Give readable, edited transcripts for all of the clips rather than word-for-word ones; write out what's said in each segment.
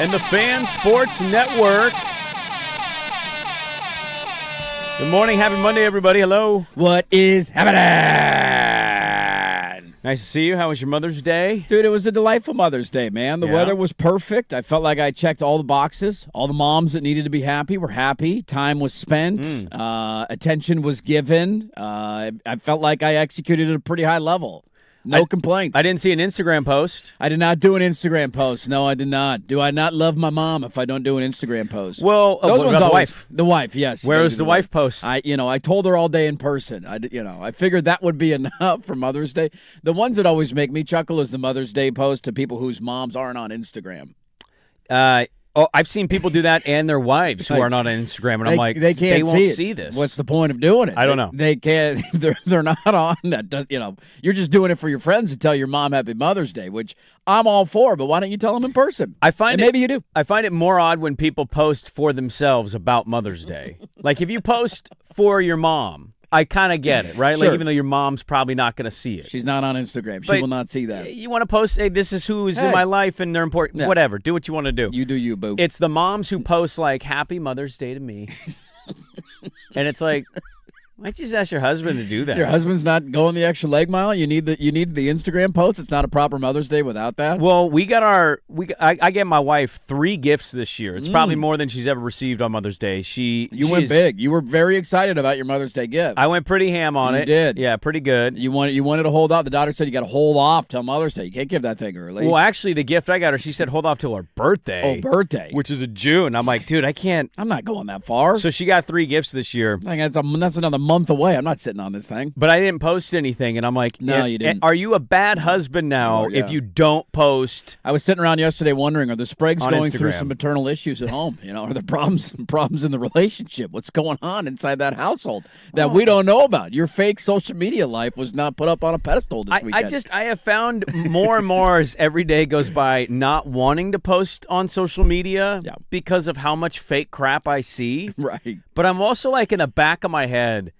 and the Fan Sports Network. Good morning. Happy Monday, everybody. Hello. What is happening? Nice to see you. How was your Mother's Day? Dude, it was a delightful Mother's Day, man. The weather was perfect. I felt like I checked all the boxes. All the moms that needed to be happy were happy. Time was spent. Attention was given. I felt like I executed at a pretty high level. No complaints. I didn't see an Instagram post. I did not do an Instagram post. No, I did not. Do I not love my mom if I don't do an Instagram post? Well, those ones the always. wife. The wife, yes. Where was the wife post? I told her all day in person. I figured that would be enough for Mother's Day. The ones that always make me chuckle is the Mother's Day post to people whose moms aren't on Instagram. I've seen people do that and their wives who are not on Instagram, and I'm like, they can't won't see this. What's the point of doing it? I don't know. They can't. They're not on that. You're just doing it for your friends to tell your mom Happy Mother's Day, which I'm all for. But why don't you tell them in person? Maybe you do. I find it more odd when people post for themselves about Mother's Day. Like if you post for your mom, I kind of get it, right? Sure. Like even though your mom's probably not going to see it. She's not on Instagram. She will not see that. You want to post, hey, this is who is in my life and they're important. Yeah. Whatever. Do what you want to do. You do you, boo. It's the moms who post like, Happy Mother's Day to me. And it's like, why don't you just ask your husband to do that? Your husband's not going the extra leg mile? You need the Instagram post? It's not a proper Mother's Day without that? Well, I get my wife 3 gifts this year. It's probably more than she's ever received on Mother's Day. You went big. You were very excited about your Mother's Day gift. I went pretty ham on it. You did. Yeah, pretty good. You wanted to hold off. The daughter said you got to hold off till Mother's Day. You can't give that thing early. Well, actually, the gift I got her, she said hold off till her birthday. Oh, birthday. Which is in June. I'm like, dude, I can't. I'm not going that far. So she got 3 gifts this year. That's another month away. I'm not sitting on this thing. But I didn't post anything, and I'm like, no, you didn't. Are you a bad husband now if you don't post? I was sitting around yesterday wondering, are the Spragues going Instagram through some maternal issues at home? Are there problems in the relationship? What's going on inside that household that we don't know about? Your fake social media life was not put up on a pedestal this weekend. I have found more and more as every day goes by not wanting to post on social media because of how much fake crap I see. Right. But I'm also like in the back of my head,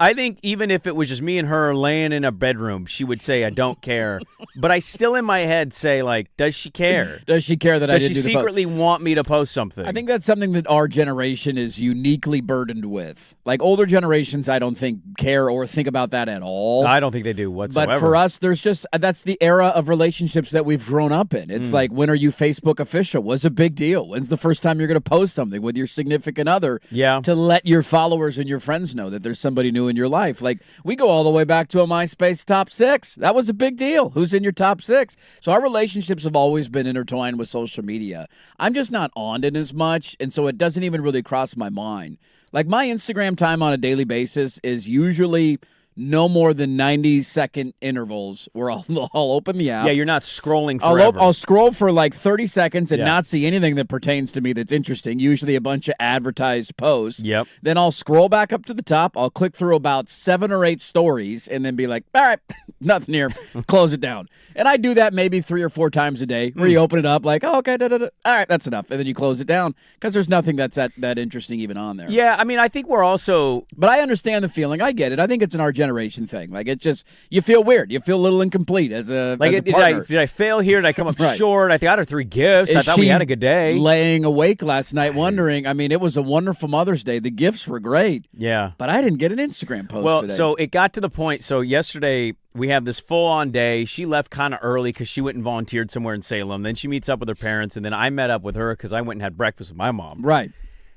I think even if it was just me and her laying in a bedroom, she would say, I don't care. But I still in my head say, like, does she care? Does she care that I didn't do the post? Does she secretly want me to post something? I think that's something that our generation is uniquely burdened with. Like older generations, I don't think care or think about that at all. I don't think they do whatsoever. But for us, that's the era of relationships that we've grown up in. It's like, when are you Facebook official? What's a big deal? When's the first time you're going to post something with your significant other to let your followers and your friends know that there's somebody new in your life? Like, we go all the way back to a MySpace top 6. That was a big deal. Who's in your top 6? So our relationships have always been intertwined with social media. I'm just not on it as much, and so it doesn't even really cross my mind. Like, my Instagram time on a daily basis is usually no more than 90-second intervals where I'll open the app. Yeah, you're not scrolling forever. I'll scroll for like 30 seconds and not see anything that pertains to me that's interesting, usually a bunch of advertised posts. Yep. Then I'll scroll back up to the top. I'll click through about 7 or 8 stories and then be like, all right, nothing here. Close it down. And I do that maybe 3 or 4 times a day where you open it up like, oh, okay, all right, that's enough. And then you close it down because there's nothing that's that interesting even on there. Yeah, I mean, I think we're also... But I understand the feeling. I get it. I think it's in our generation thing. Like, it's just, you feel weird. You feel a little incomplete as a partner. Did I fail here? Did I come up short? I got her 3 gifts. I thought we had a good day. Laying awake last night wondering, I mean, it was a wonderful Mother's Day. The gifts were great. Yeah. But I didn't get an Instagram post today. So it got to the point, so yesterday we have this full-on day. She left kind of early because she went and volunteered somewhere in Salem. Then she meets up with her parents, and then I met up with her because I went and had breakfast with my mom. Right.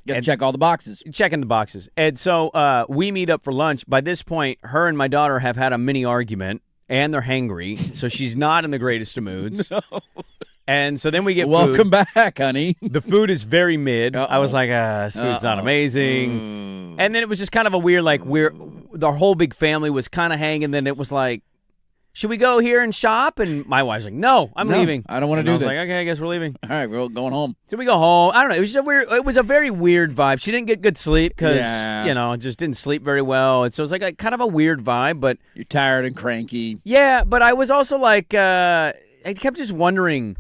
You got to check all the boxes. Checking the boxes. And so we meet up for lunch. By this point, her and my daughter have had a mini argument, and they're hangry, so she's not in the greatest of moods. No. And so then we get Welcome back, honey. The food is very mid. I was like, this food's not amazing. And then it was just kind of a weird, like, the whole big family was kind of hanging. Then it was like, should we go here and shop? And my wife's like, no, I'm leaving. I don't want to do this. I was like, okay, I guess we're leaving. All right, we're going home. So we go home. I don't know. It was a very weird vibe. She didn't get good sleep because, just didn't sleep very well. And so it was like kind of a weird vibe. But you're tired and cranky. Yeah, but I was also like, I kept just wondering,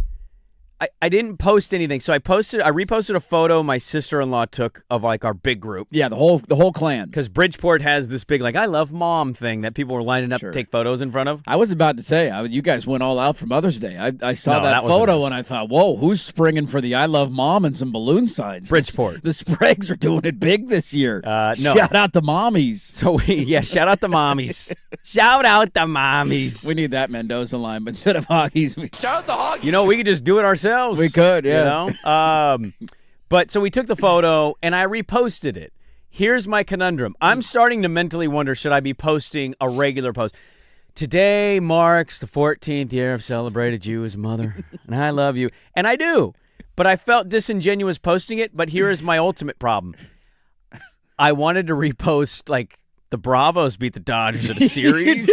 I didn't post anything. So I reposted a photo my sister-in-law took of like our big group. Yeah, the whole clan. Because Bridgeport has this big like I love mom thing that people were lining up to take photos in front of. I was about to say, you guys went all out for Mother's Day. I saw that photo and I thought, whoa, who's springing for the I love mom and some balloon signs? Bridgeport. The Spragues are doing it big this year. No. Shout out the mommies. So shout out the mommies. Shout out the mommies. We need that Mendoza line, but instead of Hoggies. Shout out the Hoggies. You know, we could just do it ourselves. We could, yeah. You know? But so we took the photo and I reposted it. Here's my conundrum. I'm starting to mentally wonder, should I be posting a regular post? Today marks the 14th year I've celebrated you as mother, and I love you. And I do. But I felt disingenuous posting it, but here is my ultimate problem. I wanted to repost, like, the Bravos beat the Dodgers in a series.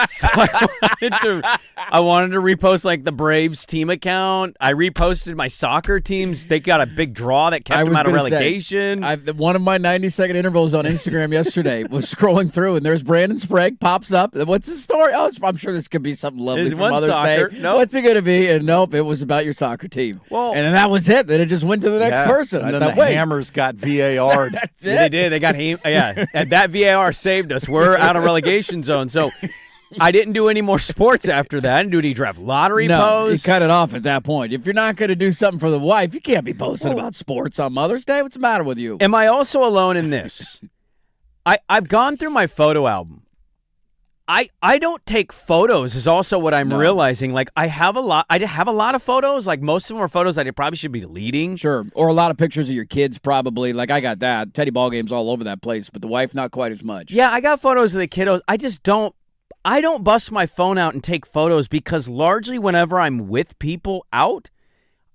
So I wanted to repost like the Braves team account. I reposted my soccer teams. They got a big draw that kept them out of relegation. One of my 90-second intervals on Instagram yesterday was scrolling through, and there's Brandon Sprague pops up. What's his story? Oh, I'm sure this could be something lovely for Mother's Day. Nope. What's it going to be? And nope, it was about your soccer team. Well, and then that was it. Then it just went to the next person. And then the Hammers got VAR'd. That's it. They did. They got and that VAR saved us. We're out of relegation zone. So I didn't do any more sports after that. I didn't do any draft lottery posts. You cut it off at that point. If you're not going to do something for the wife, you can't be posting about sports on Mother's Day. What's the matter with you? Am I also alone in this? I've gone through my photo album. I don't take photos is also what I'm realizing. Like I have a lot of photos. Like most of them are photos that I probably should be deleting. Sure. Or a lot of pictures of your kids probably. Like I got that. Teddy ball games all over that place, but the wife not quite as much. Yeah, I got photos of the kiddos. I don't bust my phone out and take photos because largely whenever I'm with people out,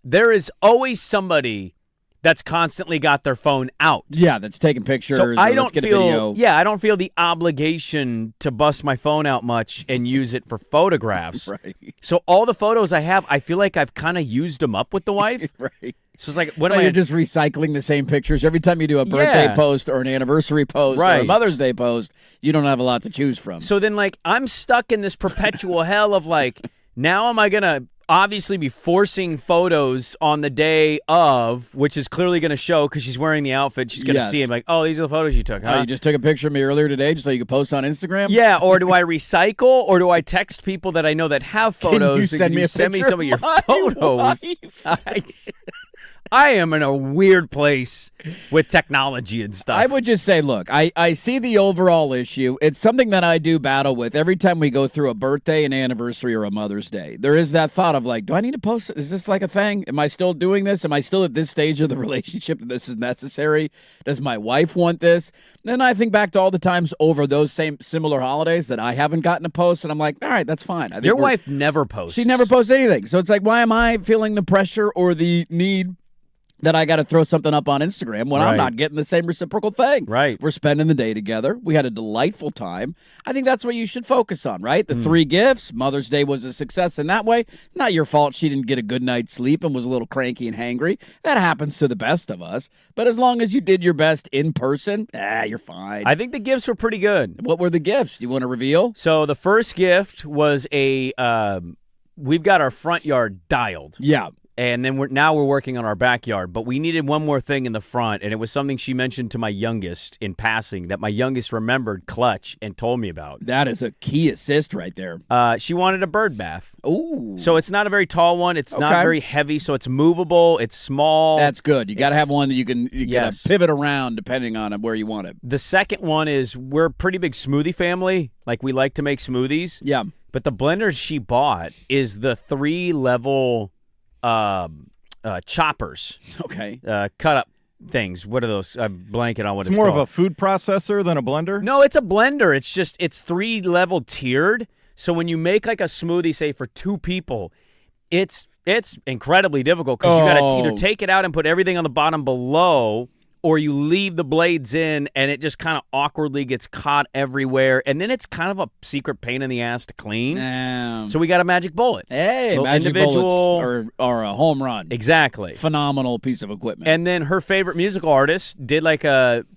there is always somebody that's constantly got their phone out. Yeah, that's taking pictures. So I don't feel, a video. Yeah, I don't feel the obligation to bust my phone out much and use it for photographs. Right. So all the photos I have, I feel like I've kind of used them up with the wife. Right. So it's like, you're just recycling the same pictures every time you do a birthday post or an anniversary post or a Mother's Day post. You don't have a lot to choose from. So then, like, I'm stuck in this perpetual hell of like, now am I gonna obviously be forcing photos on the day of, which is clearly going to show because she's wearing the outfit. She's going to see it like, oh, these are the photos you took, huh? Oh, you just took a picture of me earlier today just so you could post on Instagram? Yeah, or do I recycle, or do I text people that I know that have photos? Can you send me some of your photos? I am in a weird place with technology and stuff. I would just say, look, I see the overall issue. It's something that I do battle with every time we go through a birthday, an anniversary, or a Mother's Day. There is that thought of like, do I need to post? Is this like a thing? Am I still doing this? Am I still at this stage of the relationship that this is necessary? Does my wife want this? Then I think back to all the times over those similar holidays that I haven't gotten a post, and I'm like, all right, that's fine. I think your wife never posts. She never posts anything. So it's like, why am I feeling the pressure or the need that I got to throw something up on Instagram when I'm not getting the same reciprocal thing? Right. We're spending the day together. We had a delightful time. I think that's what you should focus on, right? The 3 gifts. Mother's Day was a success in that way. Not your fault she didn't get a good night's sleep and was a little cranky and hangry. That happens to the best of us. But as long as you did your best in person, you're fine. I think the gifts were pretty good. What were the gifts? You want to reveal? So the first gift was we've got our front yard dialed. Yeah. And then we're working on our backyard, but we needed one more thing in the front, and it was something she mentioned to my youngest in passing that my youngest remembered clutch and told me about. That is a key assist right there. She wanted a bird bath. Ooh. So it's not a very tall one. It's not very heavy, so it's movable. It's small. That's good. You got to have one that you can pivot around depending on where you want it. The second one is we're a pretty big smoothie family. Like, we like to make smoothies. Yeah. But the blender she bought is the 3-level choppers. Okay. Cut up things. What are those? I'm blanking on what it's more called. of a food processor than a blender? No, it's a blender. It's 3-level tiered. So when you make like a smoothie, say for 2 people, it's incredibly difficult because you got to either take it out and put everything on the bottom below, or you leave the blades in and it just kind of awkwardly gets caught everywhere. And then it's kind of a secret pain in the ass to clean. So we got a magic bullet. Hey, magic bullets or a home run. Exactly. Phenomenal piece of equipment. And then her favorite musical artist did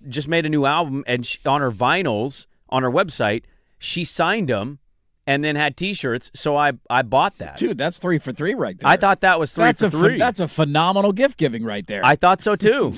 just made a new album, and on her vinyls on her website, she signed them and then had T-shirts. So I bought that. Dude, that's 3 for 3 right there. I thought that was three for three. That's a phenomenal gift giving right there. I thought so too.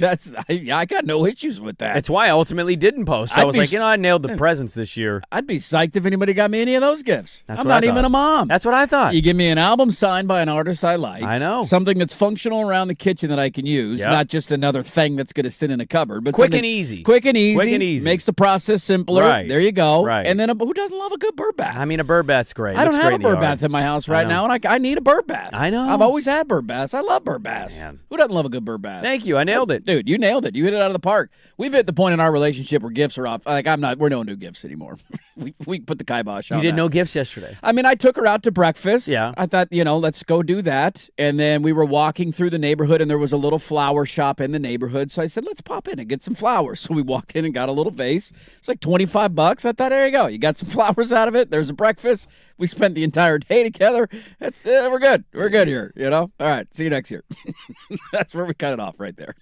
I got no issues with that. That's why I ultimately didn't post. I was like, I nailed the presents this year. I'd be psyched if anybody got me any of those gifts. I'm not even a mom. That's what I thought. You give me an album signed by an artist I like. I know. Something that's functional around the kitchen that I can use, not just another thing that's going to sit in a cupboard. But quick and easy. Quick and easy. Makes the process simpler. Right. There you go. Right. And then who doesn't love a good bird bath? I mean, a bird bath's great. I don't have a bird bath in my house right now, and I need a bird bath. I know. I've always had bird baths. I love bird baths. Man. Who doesn't love a good bird bath? Thank you. I nailed it. Dude, you nailed it. You hit it out of the park. We've hit the point in our relationship where gifts are off. Like, we're no new gifts anymore. we put the kibosh on You did that. no gifts yesterday. I mean, I took her out to breakfast. Yeah. I thought, let's go do that. And then we were walking through the neighborhood, and there was a little flower shop in the neighborhood. So I said, let's pop in and get some flowers. So we walked in and got a little vase. It's like $25. I thought, there you go. You got some flowers out of it. There's a breakfast. We spent the entire day together. We're good. We're good here, All right. See you next year. That's where we cut it off right there.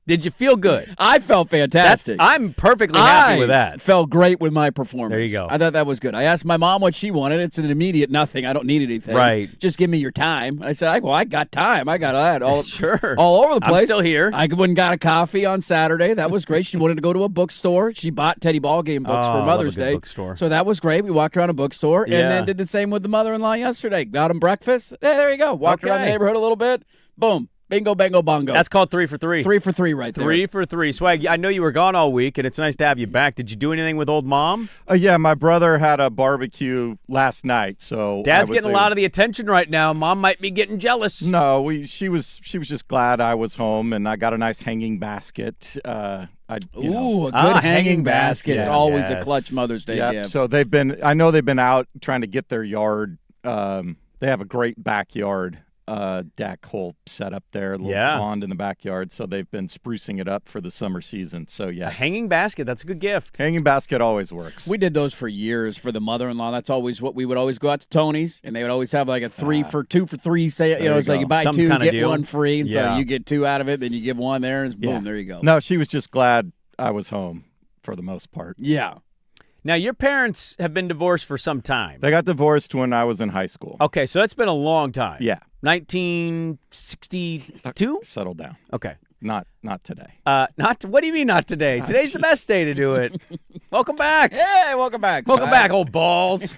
Did you feel good? I felt fantastic. I'm perfectly happy with that. Felt great with my performance. There you go. I thought that was good. I asked my mom what she wanted. It's an immediate nothing. I don't need anything. Right. Just give me your time. I said, I got time. I got that all sure. all over the place. I'm still here. I went and got a coffee on Saturday. That was great. She wanted to go to a bookstore. She bought Teddy Ballgame books for Mother's Day. Bookstore. So that was great. We walked around a bookstore and then did the same with the mother-in-law yesterday. Got them breakfast. There you go. Walked around the neighborhood a little bit. Boom. Bingo, bango, bongo. That's called 3 for 3. 3 for 3 right there. 3 for 3. Swag, I know you were gone all week, and it's nice to have you back. Did you do anything with old mom? Yeah, my brother had a barbecue last night, so Dad's getting a lot of the attention right now. Mom might be getting jealous. No, she was just glad I was home, and I got a nice hanging basket. A good hanging basket. It's always a clutch Mother's Day gift. So I know they've been out trying to get their yard. They have a great backyard. Deck whole setup there, little pond in the backyard, so they've been sprucing it up for the summer season. So yes, a hanging basket, that's a good gift. Hanging basket always works. We did those for years for the mother-in-law. That's always what we would always go out to Tony's, and they would always have like a 2 for 3. Say it's like you buy two, get one free, and so you get 2 out of it, then you give 1 there, and boom, there you go. No, she was just glad I was home for the most part. Yeah. Now, your parents have been divorced for some time. They got divorced when I was in high school. Okay, so that's been a long time. Yeah. 1962? Settle down. Okay. Not today. What do you mean not today? Today's the best day to do it. Welcome back. Hey, welcome back. Welcome back, old balls.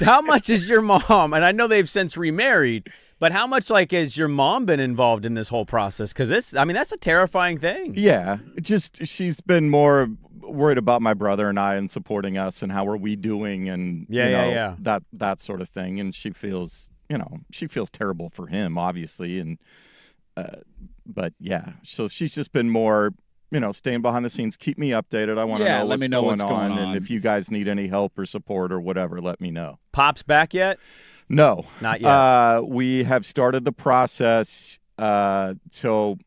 How much is your mom, and I know they've since remarried, but how much has your mom been involved in this whole process? Because that's a terrifying thing. Yeah. She's been more worried about my brother and I and supporting us and how are we doing and that sort of thing. And she feels terrible for him, obviously. And but yeah, so she's just been more, staying behind the scenes, keep me updated. I want to know what's going on. And if you guys need any help or support or whatever, let me know. Pop's back yet? No, not yet. We have started the process. So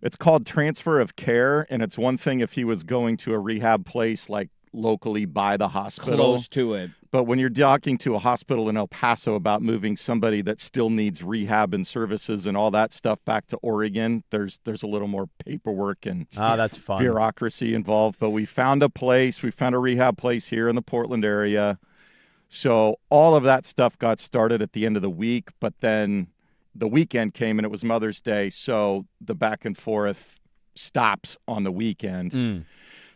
it's called transfer of care, and it's one thing if he was going to a rehab place like locally by the hospital. Close to it. But when you're talking to a hospital in El Paso about moving somebody that still needs rehab and services and all that stuff back to Oregon, there's a little more paperwork and that's fun. Bureaucracy involved. But we found a rehab place here in the Portland area. So all of that stuff got started at the end of the week, but then the weekend came and it was Mother's Day, so the back and forth stops on the weekend.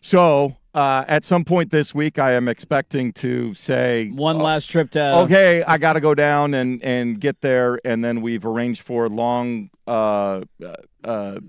So at some point this week, I am expecting to say one last trip to. Okay, I got to go down and get there, and then we've arranged for long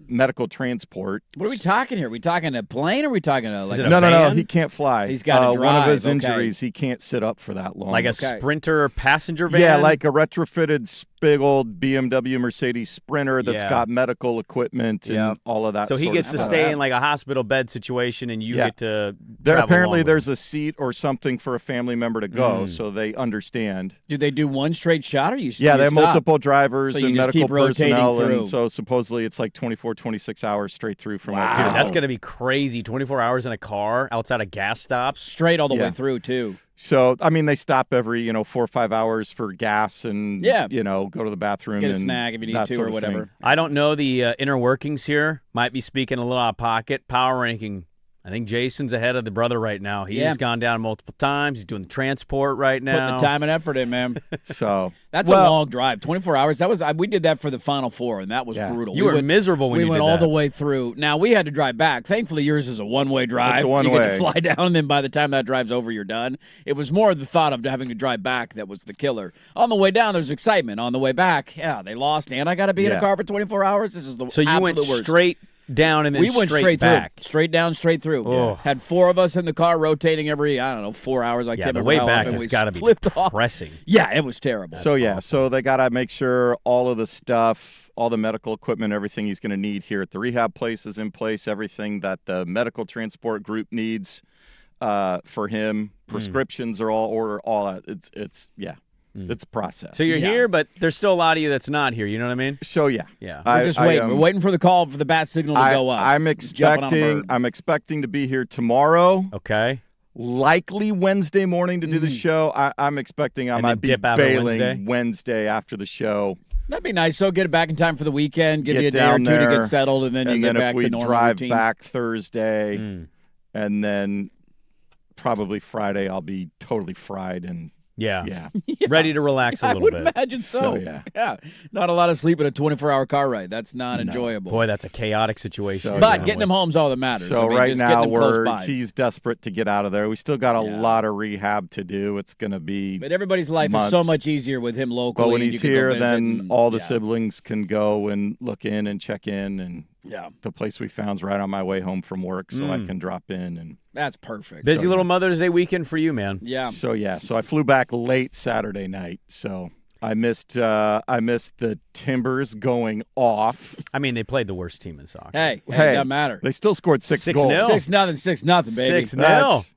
medical transport. What are we talking here? Are we talking a plane or are we talking a No, he can't fly. He's got to drive. One of his injuries, he can't sit up for that long. Like a Sprinter passenger van? Yeah, like a retrofitted big old BMW Mercedes Sprinter that's got medical equipment and all of that. So he gets to stay in like a hospital bed situation, and you get to apparently there's a seat or something for a family member to go, so they understand. Do they do one straight shot or you they have multiple drivers and medical personnel, through. And so supposedly it's like 24, 26 hours straight through from Dude, that's going to be crazy. 24 hours in a car outside of gas stops. Straight all the way through, too. So, I mean, they stop every, 4 or 5 hours for gas and, go to the bathroom. Get a and snack if you need to or whatever. I don't know the inner workings here. Might be speaking a little out of pocket. Power ranking. I think Jason's ahead of the brother right now. He's gone down multiple times. He's doing the transport right now. Putting the time and effort in, man. So that's a long drive, 24 hours. We did that for the Final Four, and that was brutal. You were miserable when you did that. We went all the way through. Now, we had to drive back. Thankfully, yours is a one-way drive. It's a one-way. You get to fly down, and then by the time that drive's over, you're done. It was more the thought of having to drive back that was the killer. On the way down, there's excitement. On the way back, they lost, and I got to be in a car for 24 hours. This is the absolute worst. So you went straight down and then we went straight back. Through. Straight down, straight through. Oh. Had 4 of us in the car rotating every, 4 hours. I can't remember the way how back often has we got to be depressing. Yeah, it was terrible. So they got to make sure all of the stuff, all the medical equipment, everything he's going to need here at the rehab place is in place, everything that the medical transport group needs for him. Prescriptions are all ordered, all that. It's a process. So you're here, but there's still a lot of you that's not here. You know what I mean? So yeah. We're just waiting. We're waiting for the call for the bat signal to go up. I'm expecting to be here tomorrow. Okay. Likely Wednesday morning to do the show. I'm expecting I might be bailing Wednesday after the show. That'd be nice. So get it back in time for the weekend. Give you a day or two to get settled, and then you get back to normal drive routine. Back Thursday, and then probably Friday I'll be totally fried and ready to relax a little bit. I would imagine so. Yeah. Not a lot of sleep in a 24-hour car ride. That's not enjoyable. Boy, that's a chaotic situation. But getting him home's all that matters. So right now he's desperate to get out of there. We still got a lot of rehab to do. It's going to be But everybody's life is so much easier with him locally. But when he's here, then all the siblings can go and look in and check in. And the place we found's right on my way home from work, so I can drop in. And that's perfect. Busy little Mother's Day weekend for you, man. Yeah. So I flew back late Saturday night. So I missed the Timbers going off. I mean, they played the worst team in soccer. Hey, it doesn't matter. They still scored 6 goals. 6-0, baby. 6-0.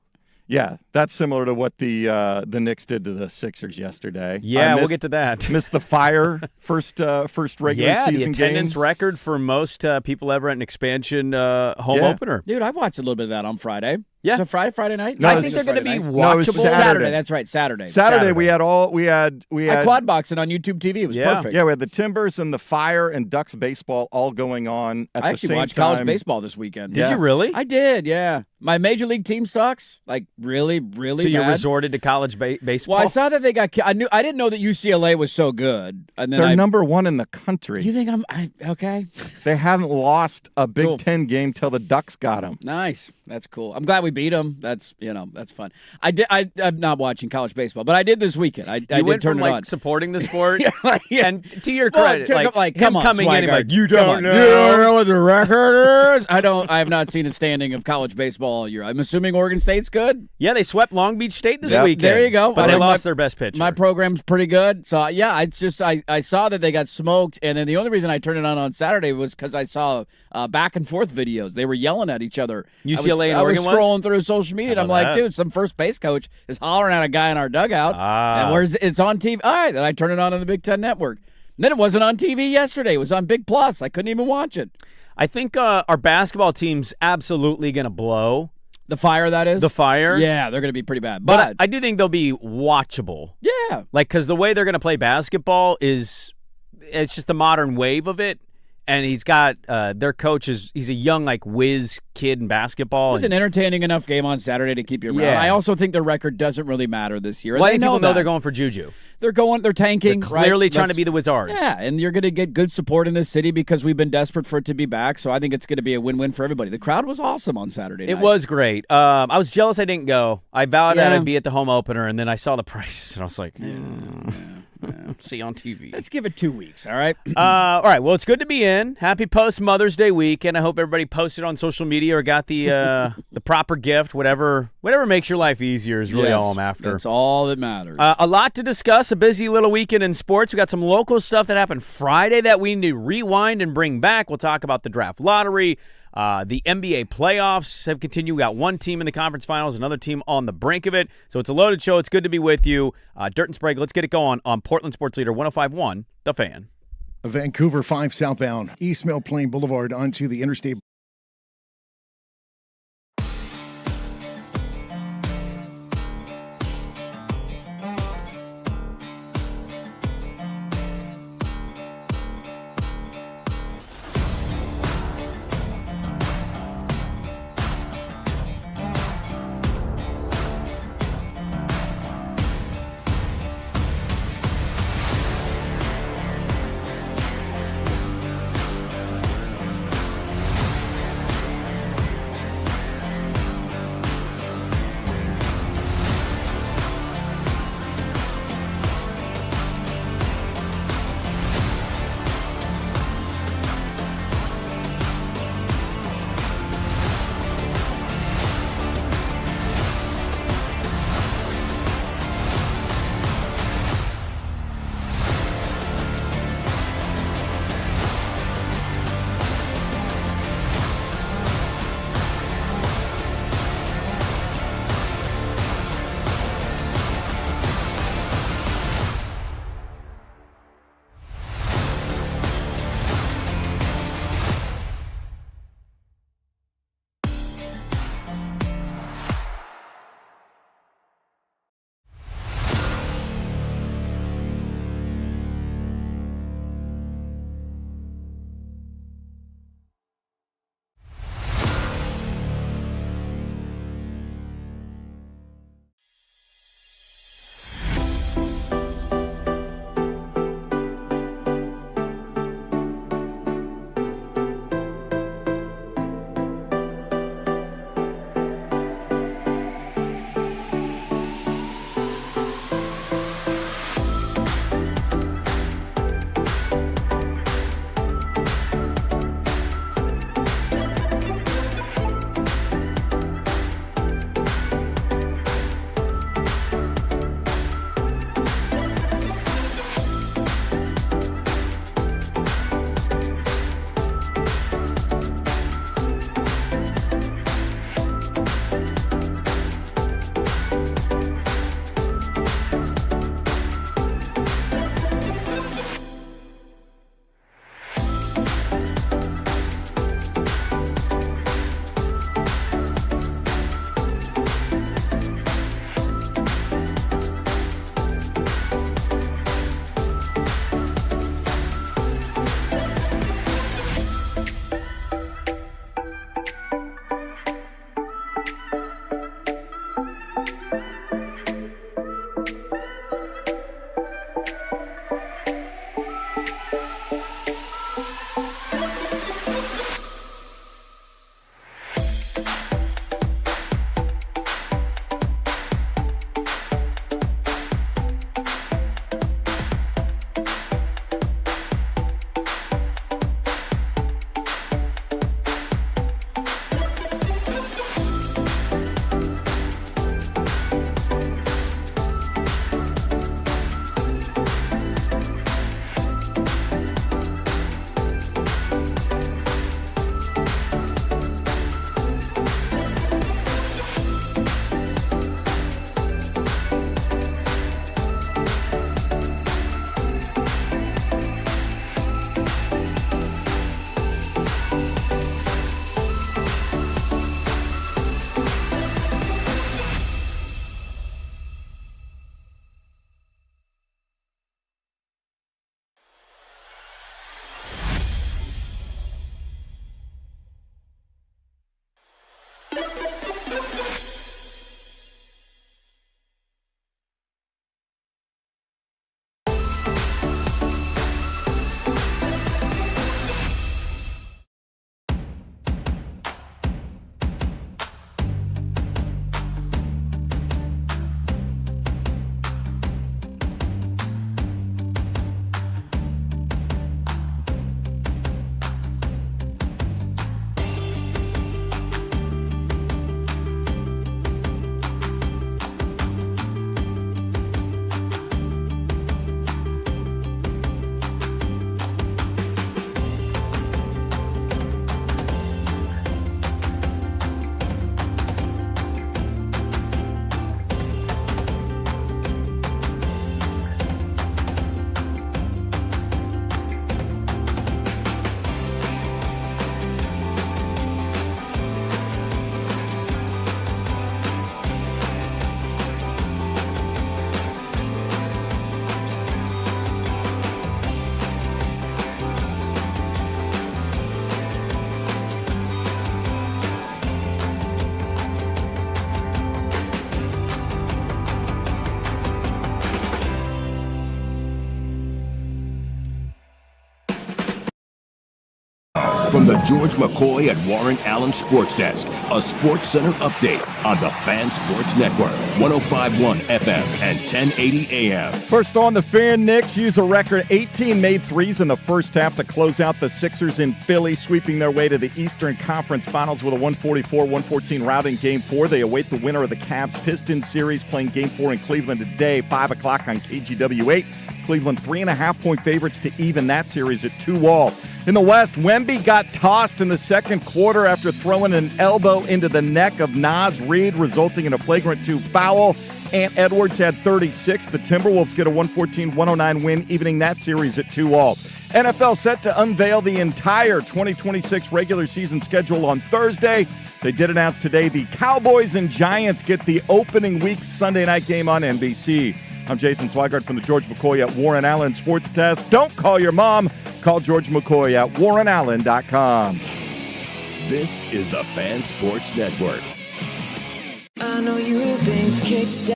Yeah, that's similar to what the Knicks did to the Sixers yesterday. Yeah, we'll get to that. Missed the Fire first regular season game. The attendance record for most people ever at an expansion home opener. Dude, I watched a little bit of that on Friday. Yeah. So Friday night? No, I think they're going to be watchable. Saturday. That's right, Saturday. Saturday we had I quad boxing on YouTube TV. It was perfect. Yeah, we had the Timbers and the Fire and Ducks baseball all going on at the same time. I actually watched college baseball this weekend. Did you really? I did, yeah. My major league team sucks, like really, really bad. So you bad. resorted to college baseball? Well, I saw that they got – I didn't know that UCLA was so good. And then they're number 1 in the country. You think okay? They haven't lost a Big Ten game till the Ducks got them. Nice. That's cool. I'm glad we beat them. That's fun. I'm not watching college baseball, but I did this weekend. I did turn it on. Supporting the sport. And to your credit, come on, coming Swigert. in and you don't know. You don't know what the record is? I have not seen a standing of college baseball all year. I'm assuming Oregon State's good. Yeah, they swept Long Beach State this weekend. There you go. But they lost their best pitcher. My program's pretty good. So yeah, it's just I saw that they got smoked, and then the only reason I turned it on Saturday was because I saw back and forth videos. They were yelling at each other. UCLA and Oregon was scrolling through social media, and I'm like, dude, some first base coach is hollering at a guy in our dugout. And it's on TV. All right, then I turn it on the Big Ten Network. And then it wasn't on TV yesterday. It was on Big Plus. I couldn't even watch it. I think our basketball team's absolutely going to blow. The Fire, that is? The Fire? Yeah, they're going to be pretty bad. But I do think they'll be watchable. Yeah. Because the way they're going to play basketball it's just the modern wave of it. And he's got their coach he's a young whiz kid in basketball. It was an entertaining enough game on Saturday to keep you around. Yeah. I also think their record doesn't really matter this year. Well, I think people know they're going for Juju. They're tanking. They're clearly trying to be the Wizards. Yeah, and you're going to get good support in this city because we've been desperate for it to be back. So I think it's going to be a win-win for everybody. The crowd was awesome on Saturday night. It was great. I was jealous I didn't go. I vowed that I'd be at the home opener, and then I saw the prices, and I was like, see on TV. Let's give it 2 weeks, all right? All right, well, it's good to be in. Happy post-Mother's Day weekend. I hope everybody posted on social media or got the the proper gift. Whatever makes your life easier is really all I'm after. That's all that matters. A lot to discuss. A busy little weekend in sports. We got some local stuff that happened Friday that we need to rewind and bring back. We'll talk about the draft lottery. The NBA playoffs have continued. We got one team in the conference finals, another team on the brink of it. So it's a loaded show. It's good to be with you. Dirt and Sprague, let's get it going on Portland Sports Leader 105.1, The Fan. Vancouver 5 southbound, East Mill Plain Boulevard onto the interstate. From the George McCoy and Warren Allen Sports Desk, a Sports Center update on the Fan Sports Network, 105.1 FM and 1080 AM. First on the Fan, Knicks use a record 18 made threes in the first half to close out the Sixers in Philly, sweeping their way to the Eastern Conference Finals with a 144-114 rout in Game 4. They await the winner of the Cavs-Pistons series, playing Game 4 in Cleveland today, 5 o'clock on KGW 8. Cleveland 3.5-point favorites to even that series at 2-all. In the West, Wemby got tossed in the second quarter after throwing an elbow into the neck of Naz Reid, resulting in a flagrant 2 foul. Ant Edwards had 36. The Timberwolves get a 114-109 win, evening that series at 2-all. NFL set to unveil the entire 2026 regular season schedule on Thursday. They did announce today the Cowboys and Giants get the opening week Sunday night game on NBC. I'm Jason Swigert from the George McCoy at Warren Allen Sports Desk. Don't call your mom. Call George McCoy at warrenallen.com. This is the Fan Sports Network. I know you've been kicked out.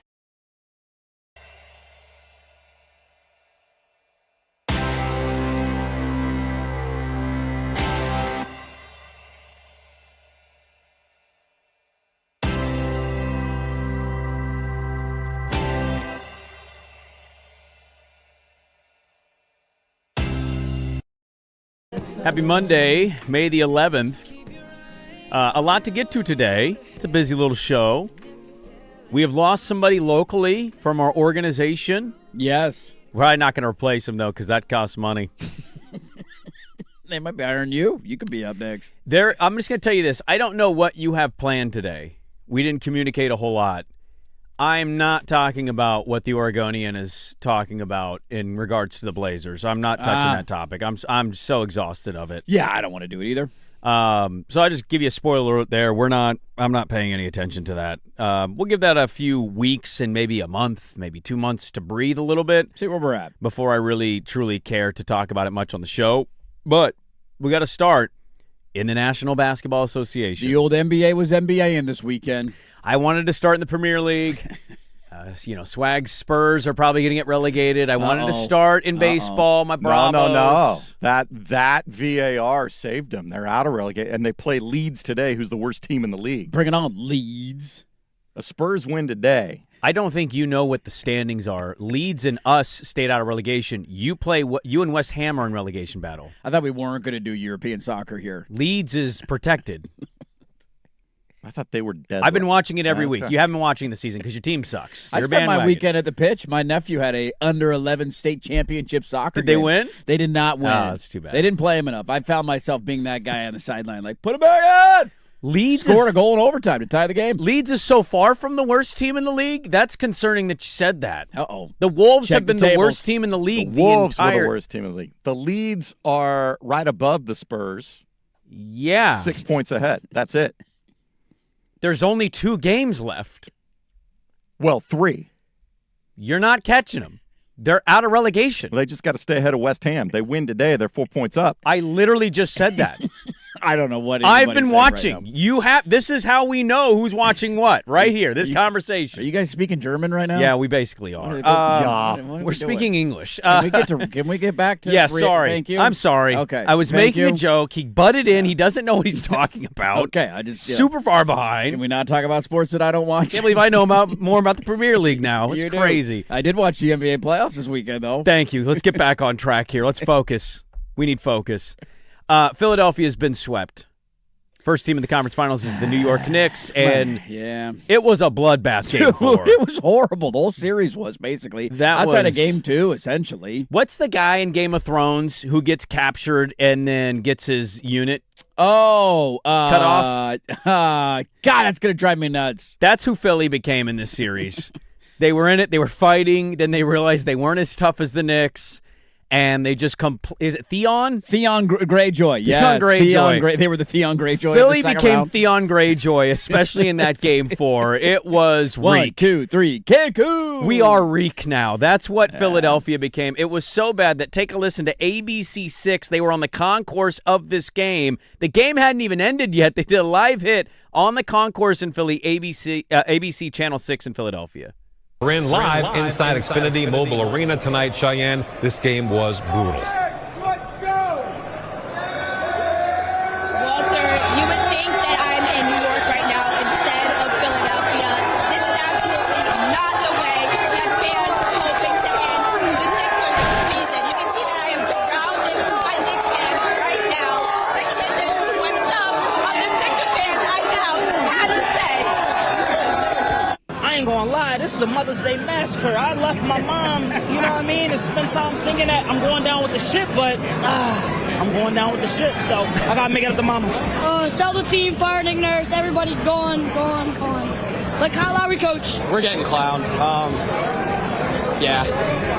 Happy Monday, May the 11th. A lot to get to today. It's a busy little show. We have lost somebody locally from our organization. Yes. We're probably not going to replace him, though, because that costs money. They might be hiring you. You could be up next. I'm just going to tell you this. I don't know what you have planned today. We didn't communicate a whole lot. I'm not talking about what the Oregonian is talking about in regards to the Blazers. I'm not touching that topic. I'm so exhausted of it. Yeah, I don't want to do it either. So I just give you a spoiler alert there. I'm not paying any attention to that. We'll give that a few weeks and maybe a month, maybe 2 months to breathe a little bit. See where we're at. Before I really, truly care to talk about it much on the show. But we got to start in the National Basketball Association. The old NBA was NBAing this weekend. I wanted to start in the Premier League. Swag's Spurs are probably going to get relegated. I wanted to start in baseball. My Bravos. No. That VAR saved them. They're out of relegation, and they play Leeds today, who's the worst team in the league. Bring it on, Leeds. A Spurs win today. I don't think you know what the standings are. Leeds and us stayed out of relegation. You and West Ham are in relegation battle. I thought we weren't going to do European soccer here. Leeds is protected. I thought they were dead. I've been watching it every week. You haven't been watching the season because your team sucks. I spent my weekend at the pitch. My nephew had a under-11 state championship soccer game. Did they win? They did not win. Oh, that's too bad. They didn't play him enough. I found myself being that guy on the sideline, like, put him back on! Leeds scored a goal in overtime to tie the game. Leeds is so far from the worst team in the league. That's concerning that you said that. Uh-oh. The Wolves have been the worst team in the league. The Wolves were the worst team in the league. The Leeds are right above the Spurs. Yeah. 6 points ahead. That's it. There's only 2 games left. Well, 3. You're not catching them. They're out of relegation. Well, they just got to stay ahead of West Ham. They win today. They're 4 points up. I literally just said that. I don't know what I've been watching. Right, this is how we know who's watching what right here. This conversation. Are you guys speaking German right now? Yeah, we basically are. We're speaking English. Can we get back to? Yeah, sorry. Thank you. I'm sorry. Okay. I was making a joke. He butted in. He doesn't know what he's talking about. Okay, I just super far behind. Can we not talk about sports that I don't watch? Can't believe I know more about the Premier League now. It's crazy. I did watch the NBA playoffs this weekend, though. Thank you. Let's get back on track here. Let's focus. We need focus. Philadelphia has been swept. First team in the conference finals is the New York Knicks, and it was a bloodbath game 4. It was horrible. The whole series was, basically. Outside of game 2, essentially. What's the guy in Game of Thrones who gets captured and then gets his unit cut off? God, that's going to drive me nuts. That's who Philly became in this series. They were in it. They were fighting. Then they realized they weren't as tough as the Knicks. And they just is it Theon? Theon Greyjoy, yes. Theon Greyjoy. They were the Theon Greyjoy. Philly became Theon Greyjoy, especially in that game 4. It was reek. 1, 2, 3, Cancun! We are reek now. That's what Philadelphia became. It was so bad that take a listen to ABC 6. They were on the concourse of this game. The game hadn't even ended yet. They did a live hit on the concourse in Philly, ABC Channel 6 in Philadelphia. We're in live inside Xfinity Mobile Arena tonight, Cheyenne. This game was brutal. ain't gonna lie, this is a Mother's Day massacre. I left my mom, you know what I mean, to spend time thinking that I'm going down with the ship, but I'm going down with the ship, so I gotta make it up to mama. Sell the team, fire Nick Nurse, everybody gone. Like Kyle Lowry, coach. We're getting clowned. Yeah,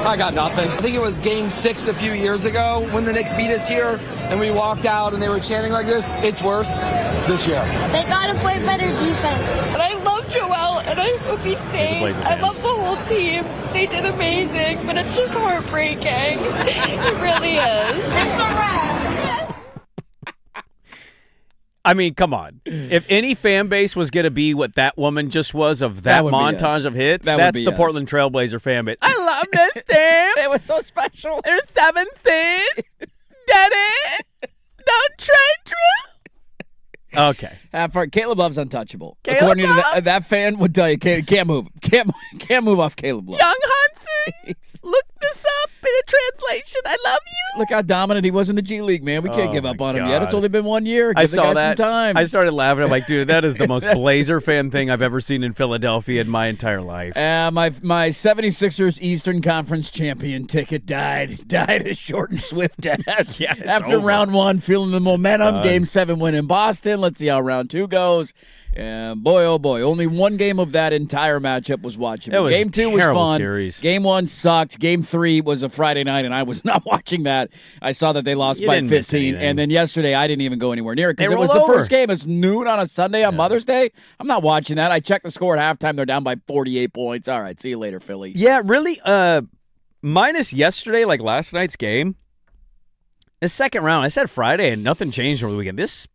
I got nothing. I think it was game 6 a few years ago when the Knicks beat us here, and we walked out and they were chanting like this. It's worse this year. They gotta play better defense. And I love Joel, and I hope he stays. I love the whole team. They did amazing, but it's just heartbreaking. It really is. It's a wrap. I mean, come on. If any fan base was going to be what that woman just was of that montage of hits, that's the Portland Trailblazer fan base. I love this team. It was so special. They're 7th seed. Daddy, don't trade Drew. Okay. Caleb Love's untouchable. Caleb According Love? to that fan would tell you, can't move. Can't move off Caleb Love. Young Hudson, look this up in a translation. I love you. Look how dominant he was in the G League, man. We can't give up on him yet. It's only been 1 year. Give I the saw guy that. some time. I started laughing. I'm like, dude, that is the most Blazer fan thing I've ever seen in Philadelphia in my entire life. My 76ers Eastern Conference champion ticket died a short and swift death. Yeah, After over. round 1, feeling the momentum. Game 7 win in Boston. Let's see how round 2 goes. And boy, oh boy, only one game of that entire matchup was watchable. Game 2 was fun. Series. Game 1 sucked. Game 3 was a Friday night, and I was not watching that. I saw that they lost by 15. And then yesterday, I didn't even go anywhere near it because it was the first game. It's noon on a Sunday on Mother's Day. I'm not watching that. I checked the score at halftime. They're down by 48 points. All right, see you later, Philly. Yeah, really. Minus yesterday, like last night's game. The second round, I said Friday, and nothing changed over the weekend. This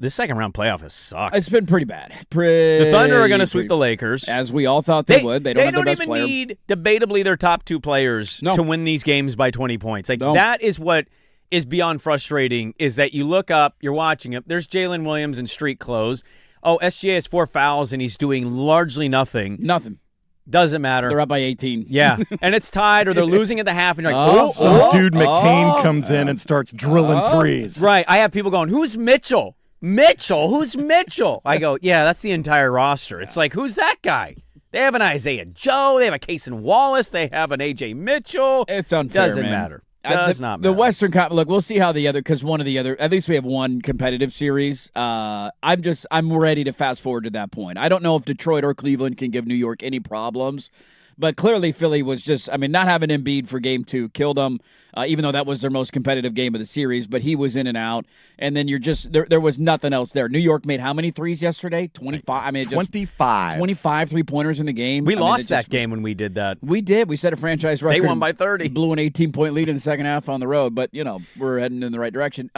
second round playoff has sucked. It's been pretty bad. The Thunder are going to sweep the Lakers. As we all thought they would. They don't have their best player. They don't even need, debatably, their top 2 players to win these games by 20 points. That is what is beyond frustrating, is that you look up, you're watching it, there's Jalen Williams in street clothes. Oh, SGA has 4 fouls, and he's doing largely nothing. Nothing. Doesn't matter. They're up by 18. Yeah, and it's tied, or they're losing at the half, and you're like, dude McCain comes in and starts drilling threes. Right. I have people going, who's Mitchell? Who's Mitchell? I go, yeah, that's the entire roster. It's like, who's that guy? They have an Isaiah Joe. They have a Cason Wallace. They have an A.J. Mitchell. It's unfair, Doesn't man. matter. Does not matter. The Western look, we'll see how the other, because one of the other, at least we have one competitive series. I'm ready to fast forward to that point. I don't know if Detroit or Cleveland can give New York any problems, but clearly Philly was just, not having Embiid for game 2 killed them, even though that was their most competitive game of the series, but he was in and out. And then you're just, there was nothing else there. New York made how many threes yesterday? 25. 25. 25 3-pointers in the game. We lost that game when we did that. We did. We set a franchise record. They won by 30. Blew an 18-point lead in the second half on the road, but, we're heading in the right direction.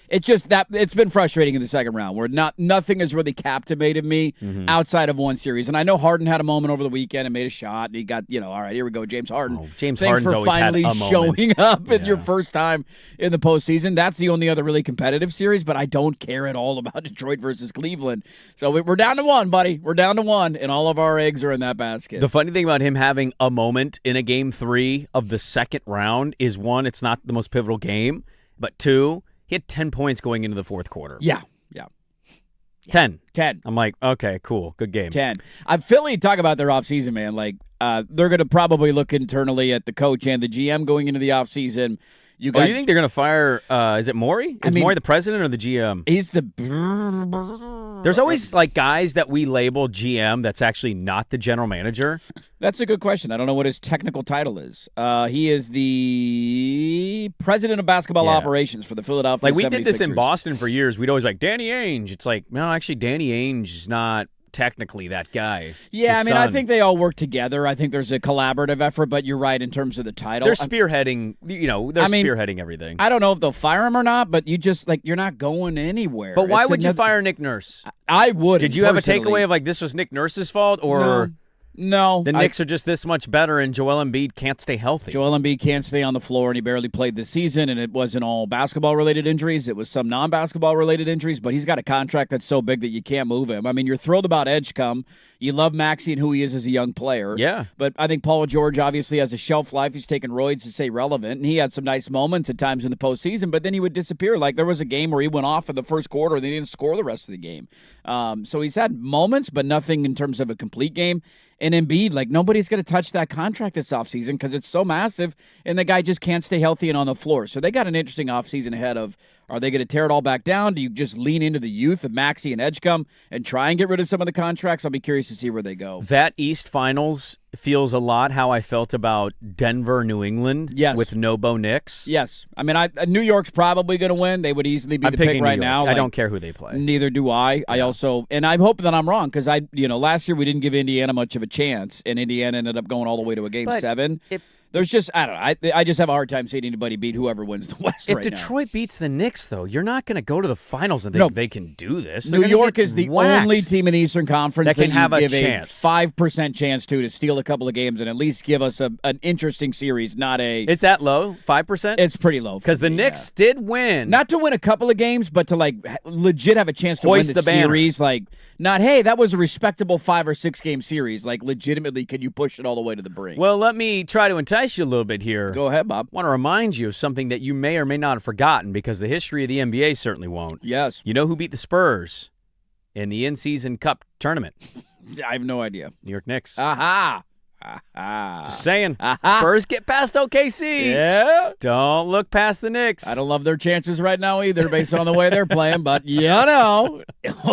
It's just that it's been frustrating in the second round where nothing has really captivated me outside of one series. And I know Harden had a moment over the weekend and made a shot. And he got, all right, here we go, James Harden. James Thanks Harden's for always finally had a moment. showing up in your first time in the postseason. That's the only other really competitive series, but I don't care at all about Detroit versus Cleveland. So we're down to 1, buddy. We're down to 1, and all of our eggs are in that basket. The funny thing about him having a moment in a game 3 of the second round is, 1, it's not the most pivotal game, but 2, he had 10 points going into the fourth quarter. Yeah. 10. I'm like, okay, cool. Good game. 10. Philly, talk about their offseason, man. Like, they're going to probably look internally at the coach and the GM going into the offseason. You think they're going to fire, is it Morey? Is Morey the president or the GM? He's the... There's always, like, guys that we label GM that's actually not the general manager. That's a good question. I don't know what his technical title is. He is the president of basketball operations for the Philadelphia 76ers. Like, we did this in Boston for years. We'd always be like, Danny Ainge. It's like, no, actually, Danny Ainge is not technically that guy. Yeah, I think they all work together. I think there's a collaborative effort, but you're right in terms of the title. They're spearheading, spearheading everything. I don't know if they'll fire him or not, but you just, you're not going anywhere. But why would you fire Nick Nurse? I would. Did you have a takeaway of, like, this was Nick Nurse's fault, or... No. The Knicks are just this much better, and Joel Embiid can't stay healthy. Joel Embiid can't stay on the floor, and he barely played this season, and it wasn't all basketball-related injuries. It was some non-basketball-related injuries, but he's got a contract that's so big that you can't move him. You're thrilled about Edgecombe. You love Maxey and who he is as a young player. Yeah. But I think Paul George obviously has a shelf life. He's taken roids to stay relevant, and he had some nice moments at times in the postseason, but then he would disappear. Like, there was a game where he went off in the first quarter, and they didn't score the rest of the game. So he's had moments, but nothing in terms of a complete game. And Embiid, like, nobody's going to touch that contract this offseason because it's so massive, and the guy just can't stay healthy and on the floor. So they got an interesting offseason ahead of, are they going to tear it all back down? Do you just lean into the youth of Maxey and Edgecombe and try and get rid of some of the contracts? I'll be curious to see where they go. That East Finals feels a lot how I felt about Denver, New England with no Bo Nix. Yes. I mean, New York's probably going to win. They would easily be the pick right now. I don't care who they play. Neither do I. Yeah. I also, and I'm hoping that I'm wrong because last year we didn't give Indiana much of a chance, and Indiana ended up going all the way to a Game 7. There's just, I don't know. I just have a hard time seeing anybody beat whoever wins the West right now. If Detroit beats the Knicks, though, you're not going to go to the finals and think they can do this. New York is the only team in the Eastern Conference that can have a 5% chance to steal a couple of games and at least give us an interesting series, not a... It's that low? 5%? It's pretty low. Because the Knicks did win. Not to win a couple of games, but to, like, legit have a chance to win the series. Like, not, hey, that was a respectable 5 or 6 game series. Like, legitimately, can you push it all the way to the brink? Well, let me try to entice you a little bit here. Go ahead, Bob. I want to remind you of something that you may or may not have forgotten because the history of the NBA certainly won't. Yes. You know who beat the Spurs in the in-season cup tournament? I have no idea. New York Knicks. Aha. Just saying. Spurs get past OKC. Yeah. Don't look past the Knicks. I don't love their chances right now either based on the way they're playing, but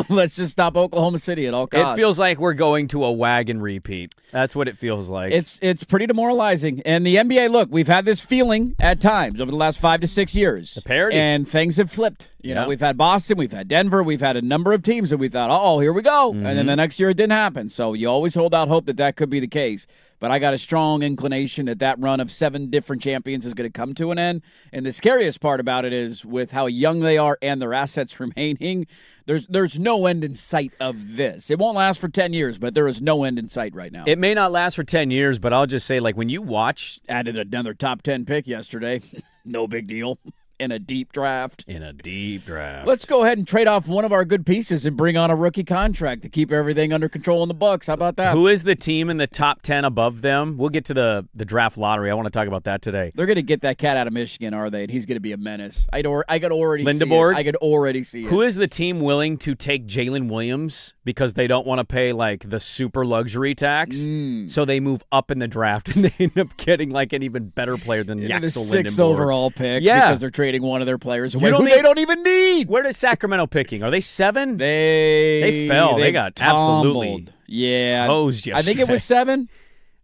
let's just stop Oklahoma City at all costs. It feels like we're going to a wagon repeat. That's what it feels like. It's pretty demoralizing. And the NBA, look, we've had this feeling at times over the last 5 to 6 years. The parity. And things have flipped. You know, we've had Boston, we've had Denver, we've had a number of teams that we thought, here we go. Mm-hmm. And then the next year it didn't happen. So you always hold out hope that could be the case. But I got a strong inclination that run of 7 different champions is going to come to an end. And the scariest part about it is with how young they are and their assets remaining, there's no end in sight of this. It won't last for 10 years, but there is no end in sight right now. It may not last for 10 years, but I'll just say, like, when you watch... Added another top 10 pick yesterday. No big deal. In a deep draft. Let's go ahead and trade off one of our good pieces and bring on a rookie contract to keep everything under control in the Bucks. How about that? Who is the team in the top 10 above them? We'll get to the draft lottery. I want to talk about that today. They're going to get that cat out of Michigan, are they? And he's going to be a menace. I could already Lindeborg? see it. I could already see it. Who is the team willing to take Jalen Williams because they don't want to pay, like, the super luxury tax? So they move up in the draft and they end up getting, like, an even better player than Yaxel Lindeborg. The 6th overall pick because they're trading one of their players away who they don't even need. Where is Sacramento picking? Are they 7? They fell. They got tumbled. Absolutely hosed yesterday. I think it was 7.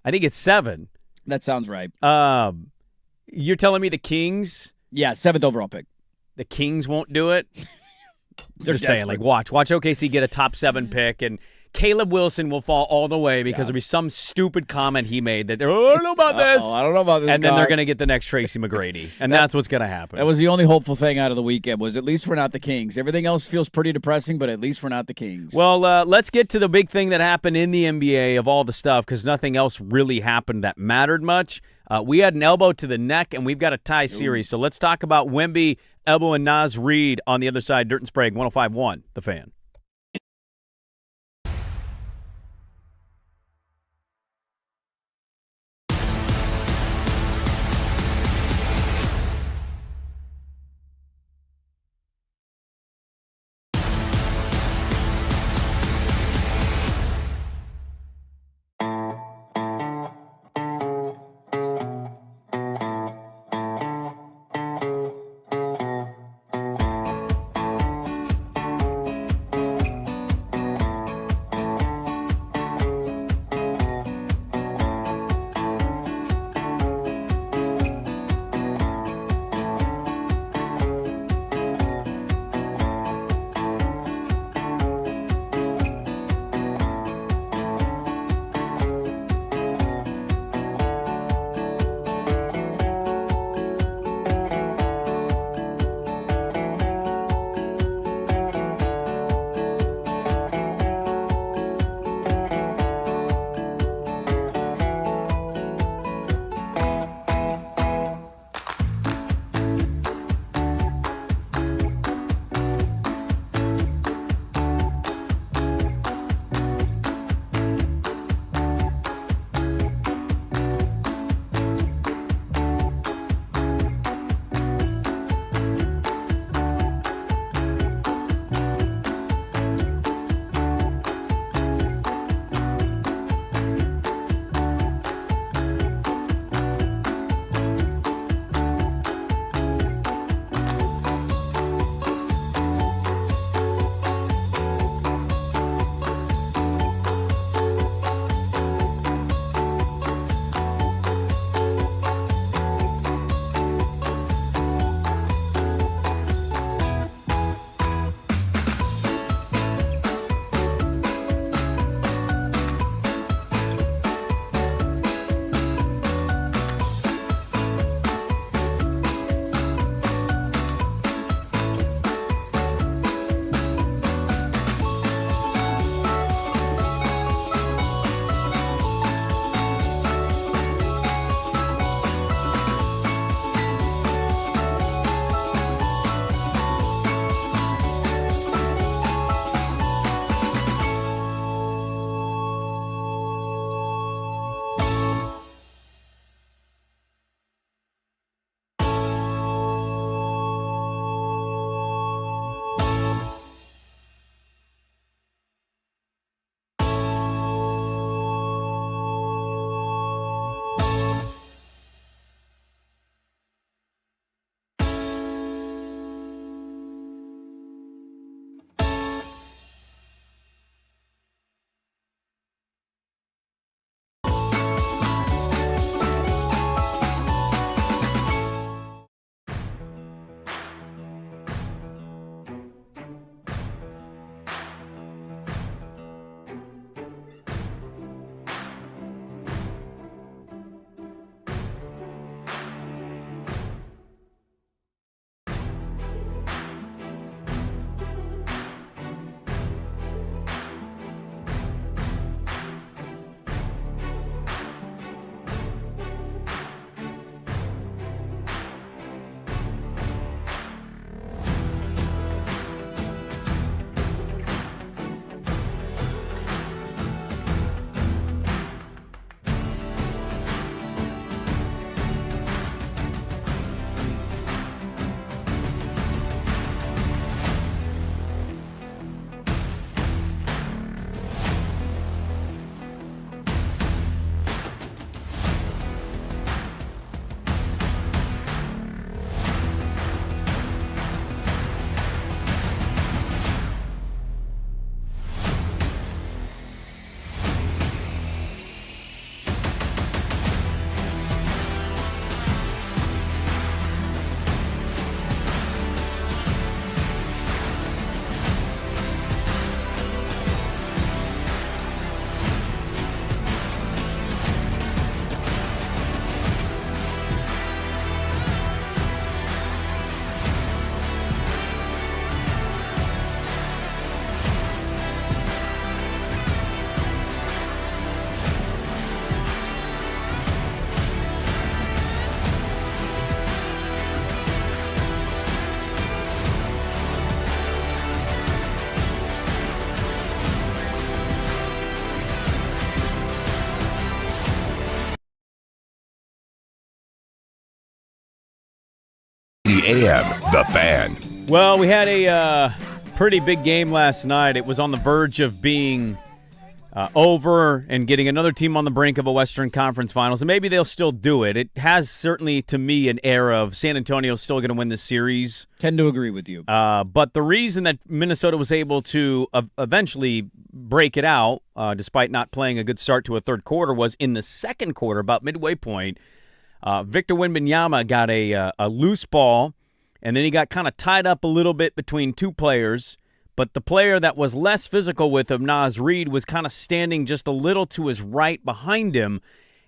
I think it's 7. That sounds right. You're telling me the Kings? Yeah, 7th overall pick. The Kings won't do it? They're just saying, like, watch OKC get a top 7 pick, and Caleb Wilson will fall all the way because there'll be some stupid comment he made that, I don't know about this. I don't know about this And then they're going to get the next Tracy McGrady, and that's what's going to happen. That was the only hopeful thing out of the weekend was at least we're not the Kings. Everything else feels pretty depressing, but at least we're not the Kings. Well, let's get to the big thing that happened in the NBA of all the stuff because nothing else really happened that mattered much. We had an elbow to the neck, and we've got a tie series. So let's talk about Wemby, elbow, and Naz Reid on the other side. Dirt and Sprague, 105.1, The Fan. a.m. The Fan. Well, we had a pretty big game last night. It was on the verge of being over and getting another team on the brink of a Western Conference Finals, and maybe they'll still do it. It has certainly, to me, an air of San Antonio still going to win this series. Tend to agree with you. But the reason that Minnesota was able to eventually break it out, despite not playing a good start to a third quarter, was in the second quarter, about midway point, Victor Wembanyama got a loose ball, and then he got kind of tied up a little bit between two players. But the player that was less physical with him, Naz Reid, was kind of standing just a little to his right behind him.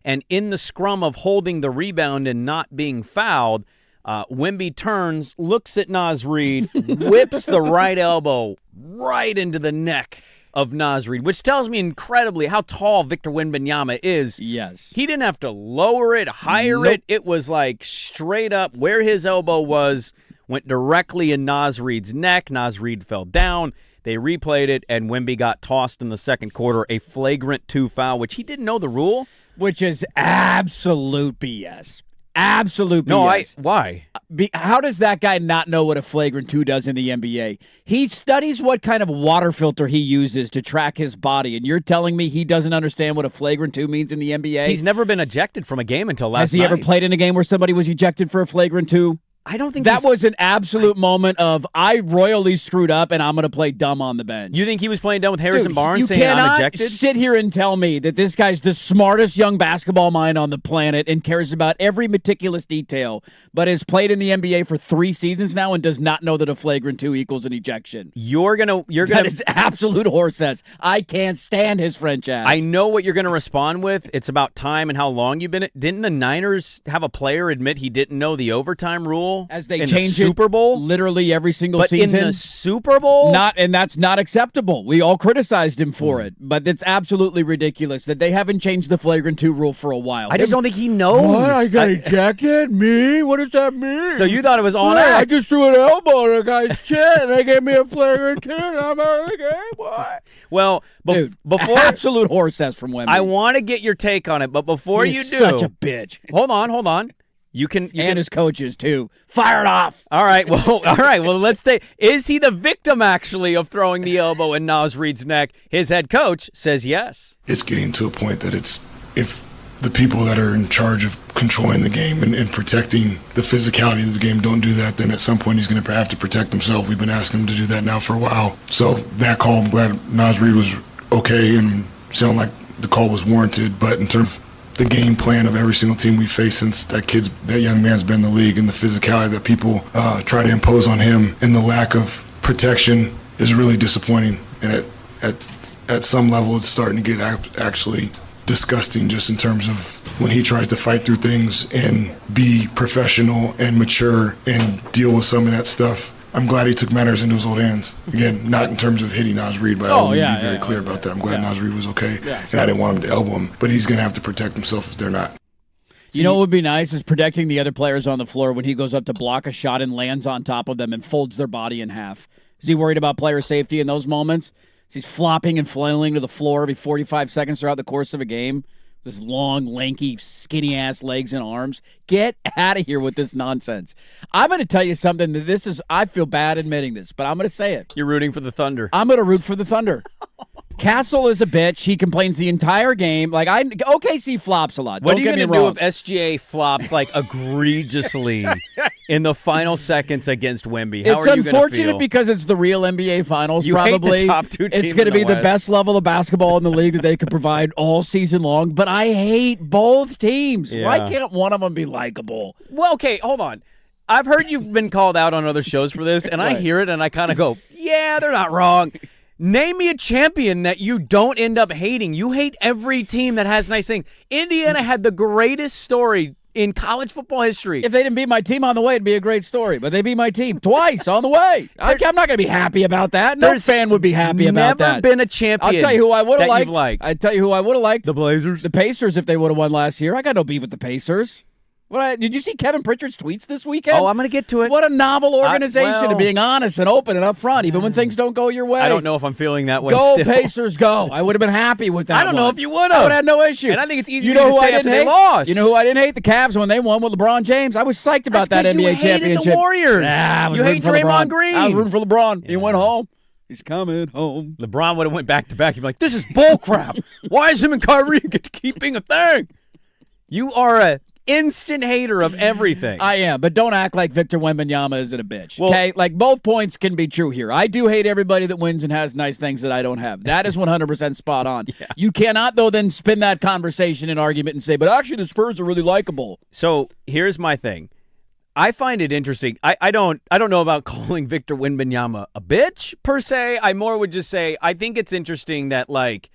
And in the scrum of holding the rebound and not being fouled, Wemby turns, looks at Naz Reid, whips the right elbow right into the neck of Naz Reid, which tells me incredibly how tall Victor Wembanyama is. Yes. He didn't have to lower it, higher it. It was like straight up where his elbow was. Went directly in Naz Reid's neck. Naz Reid fell down. They replayed it, and Wemby got tossed in the second quarter, a flagrant 2 foul, which he didn't know the rule. Which is absolute BS. Absolute BS. Why? How does that guy not know what a flagrant 2 does in the NBA? He studies what kind of water filter he uses to track his body, and you're telling me he doesn't understand what a flagrant 2 means in the NBA? He's never been ejected from a game until last night. Has he ever played in a game where somebody was ejected for a flagrant 2? I don't think that was an absolute moment of I royally screwed up and I'm going to play dumb on the bench. You think he was playing dumb with Harrison Barnes saying I'm ejected? You cannot sit here and tell me that this guy's the smartest young basketball mind on the planet and cares about every meticulous detail, but has played in the NBA for 3 seasons now and does not know that a flagrant 2 equals an ejection. That is absolute horse ass. I can't stand his French ass. I know what you're going to respond with. It's about time and how long you've been. Didn't the Niners have a player admit he didn't know the overtime rule? As they in change the Super Bowl literally every single season. But in the Super Bowl? And that's not acceptable. We all criticized him for it, but it's absolutely ridiculous that they haven't changed the flagrant 2 rule for a while. I just don't think he knows. What? I got ejected? Me? What does that mean? So you thought it was on act? I just threw an elbow on a guy's chin and they gave me a flagrant 2 and I'm out of the game. What? Well, before absolute horse ass from Wemby. I want to get your take on it, but before you do, such a bitch. Hold on. You can his coaches too. Fire it off. All right. Well, let's stay. Is he the victim actually of throwing the elbow in Naz Reid's neck? His head coach says yes. It's getting to a point that if the people that are in charge of controlling the game and protecting the physicality of the game don't do that, then at some point he's going to have to protect himself. We've been asking him to do that now for a while. So that call, I'm glad Naz Reid was okay and sounded like the call was warranted. But in terms of the game plan of every single team we face since that young man's been in the league, and the physicality that people try to impose on him and the lack of protection is really disappointing. And at some level, it's starting to get actually disgusting, just in terms of when he tries to fight through things and be professional and mature and deal with some of that stuff. I'm glad he took matters into his own hands. Again, not in terms of hitting Naz Reid, but I want to be very clear about that. I'm glad Naz Reid was okay, and I didn't want him to elbow him. But he's going to have to protect himself if they're not. You know what would be nice is protecting the other players on the floor when he goes up to block a shot and lands on top of them and folds their body in half. Is he worried about player safety in those moments? Is he flopping and flailing to the floor every 45 seconds throughout the course of a game? This long, lanky, skinny-ass legs and arms. Get out of here with this nonsense. I'm going to tell you something that I feel bad admitting this, but I'm going to say it. You're rooting for the Thunder. I'm going to root for the Thunder. Castle is a bitch. He complains the entire game. OKC flops a lot. What Don't are you going to do if SGA flops egregiously in the final seconds against Wemby? How it's are you unfortunate feel? Because it's the real NBA Finals. You probably hate the top 2 teams it's going to be the West. best level of basketball in the league that they could provide all season long. But I hate both teams. Yeah. Why can't one of them be likable? Well, okay, hold on. I've heard you've been called out on other shows for this, and I hear it, and I kind of go, yeah, they're not wrong. Name me a champion that you don't end up hating. You hate every team that has nice things. Indiana had the greatest story in college football history. If they didn't beat my team on the way, it'd be a great story. But they beat my team twice on the way. I'm not going to be happy about that. No fan would be happy about that. Never been a champion. I'll tell you who I would have liked. I'd tell you who I would have liked. The Blazers. The Pacers if they would have won last year. I got no beef with the Pacers. Did you see Kevin Pritchard's tweets this weekend? Oh, I'm going to get to it. What a novel organization of being honest and open and upfront, even when things don't go your way. I don't know if I'm feeling that way Go still. Pacers, go. I would have been happy with that I don't know if you would have. I would have had no issue. And I think it's easy to say after they lost. You know who I didn't hate? The Cavs when they won with LeBron James. I was psyched about that NBA championship. The Warriors. I was you rooting hate for Draymond LeBron. Green. I was rooting for LeBron. He went home. He's coming home. LeBron would have went back-to-back. He'd be like, this is bull crap. Why is him and Kyrie get to keep being a thing? You are a instant hater of everything. I am, but don't act like Victor Wembanyama isn't a bitch, okay? Like, both points can be true here. I do hate everybody that wins and has nice things that I don't have. That is 100% spot on. Yeah. You cannot, though, then spin that conversation and argument and say, but actually the Spurs are really likable. So here's my thing. I find it interesting. I don't know about calling Victor Wembanyama a bitch, per se. I more would just say I think it's interesting that, like,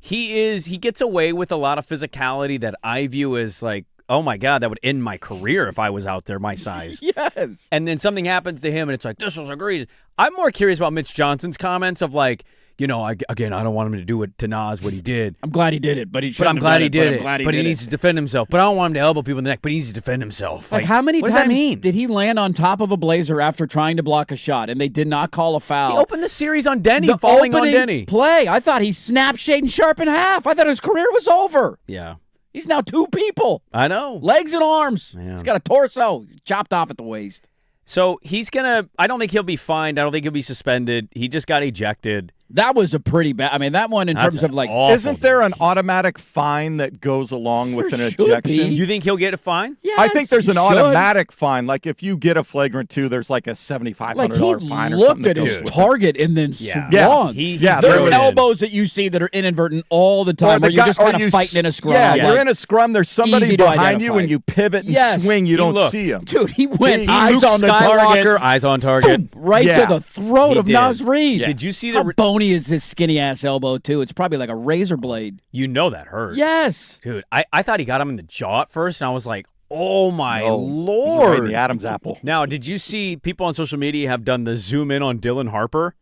he gets away with a lot of physicality that I view as, like, oh my God, that would end my career if I was out there my size. Yes. And then something happens to him and it's like, this was egregious. I'm more curious about Mitch Johnson's comments of, like, you know, again, I don't want him to do it to Nas what he did. I'm glad he did it, but I'm glad he did it. But he needs to defend himself. But I don't want him to elbow people in the neck, but he needs to defend himself. Like how many times did he land on top of a Blazer after trying to block a shot and they did not call a foul? He opened the series on Denny, falling on Denny. Play. I thought he snapped Shaedon Sharpe in half. I thought his career was over. Yeah. He's now two people. I know. Legs and arms. Yeah. He's got a torso chopped off at the waist. So I don't think he'll be fined. I don't think he'll be suspended. He just got ejected. That was a pretty bad. I mean, that one in terms of like, isn't there an automatic fine that goes along with an ejection? You think he'll get a fine? Yes, I think there's an automatic fine. Like if you get a flagrant 2, there's like a $7,500 fine or something. He looked at his target and then swung. There's elbows that you see that are inadvertent all the time, where you're just kind of fighting in a scrum. Yeah, you're in a scrum. There's somebody behind you, and you pivot and swing. You don't see him. Dude, he went eyes on the target. Eyes on target. Right to the throat of Nas Reed. Did you see how bony is his skinny ass elbow too? It's probably like a razor blade. You know that hurt. Yes. Dude, I thought he got him in the jaw at first, and I was like, oh my Lord. Right, the Adam's apple. Now, did you see people on social media have done the zoom in on Dylan Harper?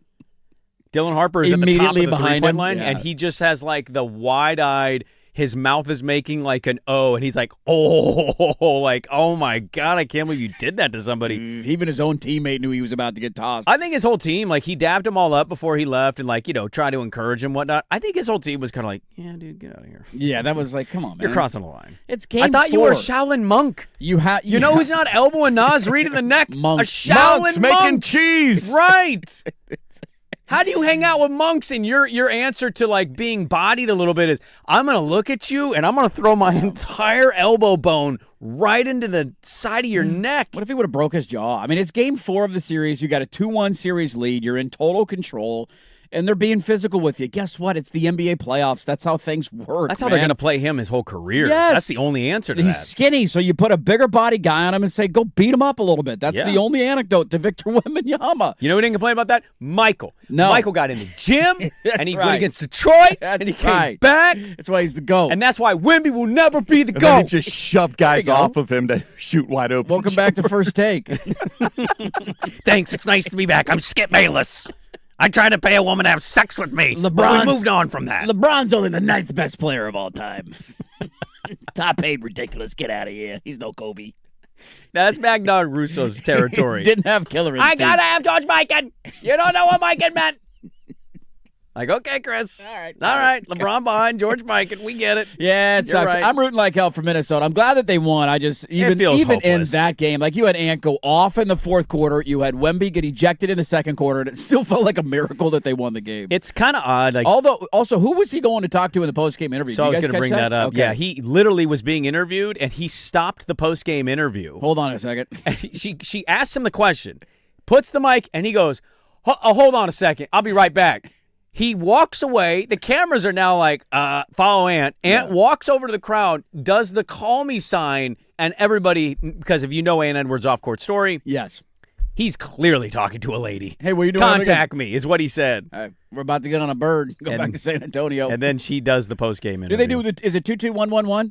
Dylan Harper is immediately at the top of the behind him, line, and he just has like the wide-eyed, his mouth is making like an O, and he's like, oh, like, oh my God, I can't believe you did that to somebody. Even his own teammate knew he was about to get tossed. I think his whole team, like, he dabbed them all up before he left and, like, you know, tried to encourage him and whatnot. I think his whole team was kind of like, yeah, dude, get out of here. Yeah, that was like, come on, man. You're crossing the line. It's game 4. I thought you were a Shaolin monk. You know who's not elbowing Nas Reed in the neck? Monks. A Shaolin monks making cheese. Right. How do you hang out with monks and your answer to, like, being bodied a little bit is, I'm going to look at you and I'm going to throw my entire elbow bone right into the side of your neck. What if he would have broke his jaw? I mean, it's game 4 of the series. You got a 2-1 series lead. You're in total control. And they're being physical with you. Guess what? It's the NBA playoffs. That's how things work. That's how they're going to play him his whole career. Yes. That's the only answer to He's that. He's skinny, so you put a bigger body guy on him and say, go beat him up a little bit. That's the only anecdote to Victor Wembanyama. You know who didn't complain about that? Michael. No. Michael got in the gym, and he right. went against Detroit, That's and he right. came back. That's why he's the GOAT. And that's why Wemby will never be the And GOAT. then he just shoved guys off of him to shoot wide open. Welcome back to First Take. Thanks. It's nice to be back. I'm Skip Bayless. I tried to pay a woman to have sex with me. But we moved on from that. LeBron's only the 9th best player of all time. Top paid ridiculous. Get out of here. He's no Kobe. Now, that's Magnon Russo's territory. Didn't have killer instinct. I gotta have George Mikan. You don't know what Mikan meant. Like, okay, Chris. All right. LeBron behind George Mikan. We get it. Yeah, it sucks. Right. I'm rooting like hell for Minnesota. I'm glad that they won. I just even in that game, like you had Ant go off in the 4th quarter, you had Wemby get ejected in the 2nd quarter, and it still felt like a miracle that they won the game. It's kind of odd. Like, although, also, who was he going to talk to in the post-game interview? So I was going to bring that up. Okay. Yeah, he literally was being interviewed, and he stopped the post-game interview. Hold on a second. And she asked him the question, puts the mic, and he goes, hold on a second. I'll be right back. He walks away. The cameras are now like, follow Ant. Ant walks over to the crowd, does the call me sign, and everybody, because if you know Ant Edwards' off-court story, yes, he's clearly talking to a lady. Hey, what are you doing? Contact me, is what he said. We're about to get on a bird. Go back to San Antonio. And then she does the post-game interview. Do they do is it 2-2-1-1-1?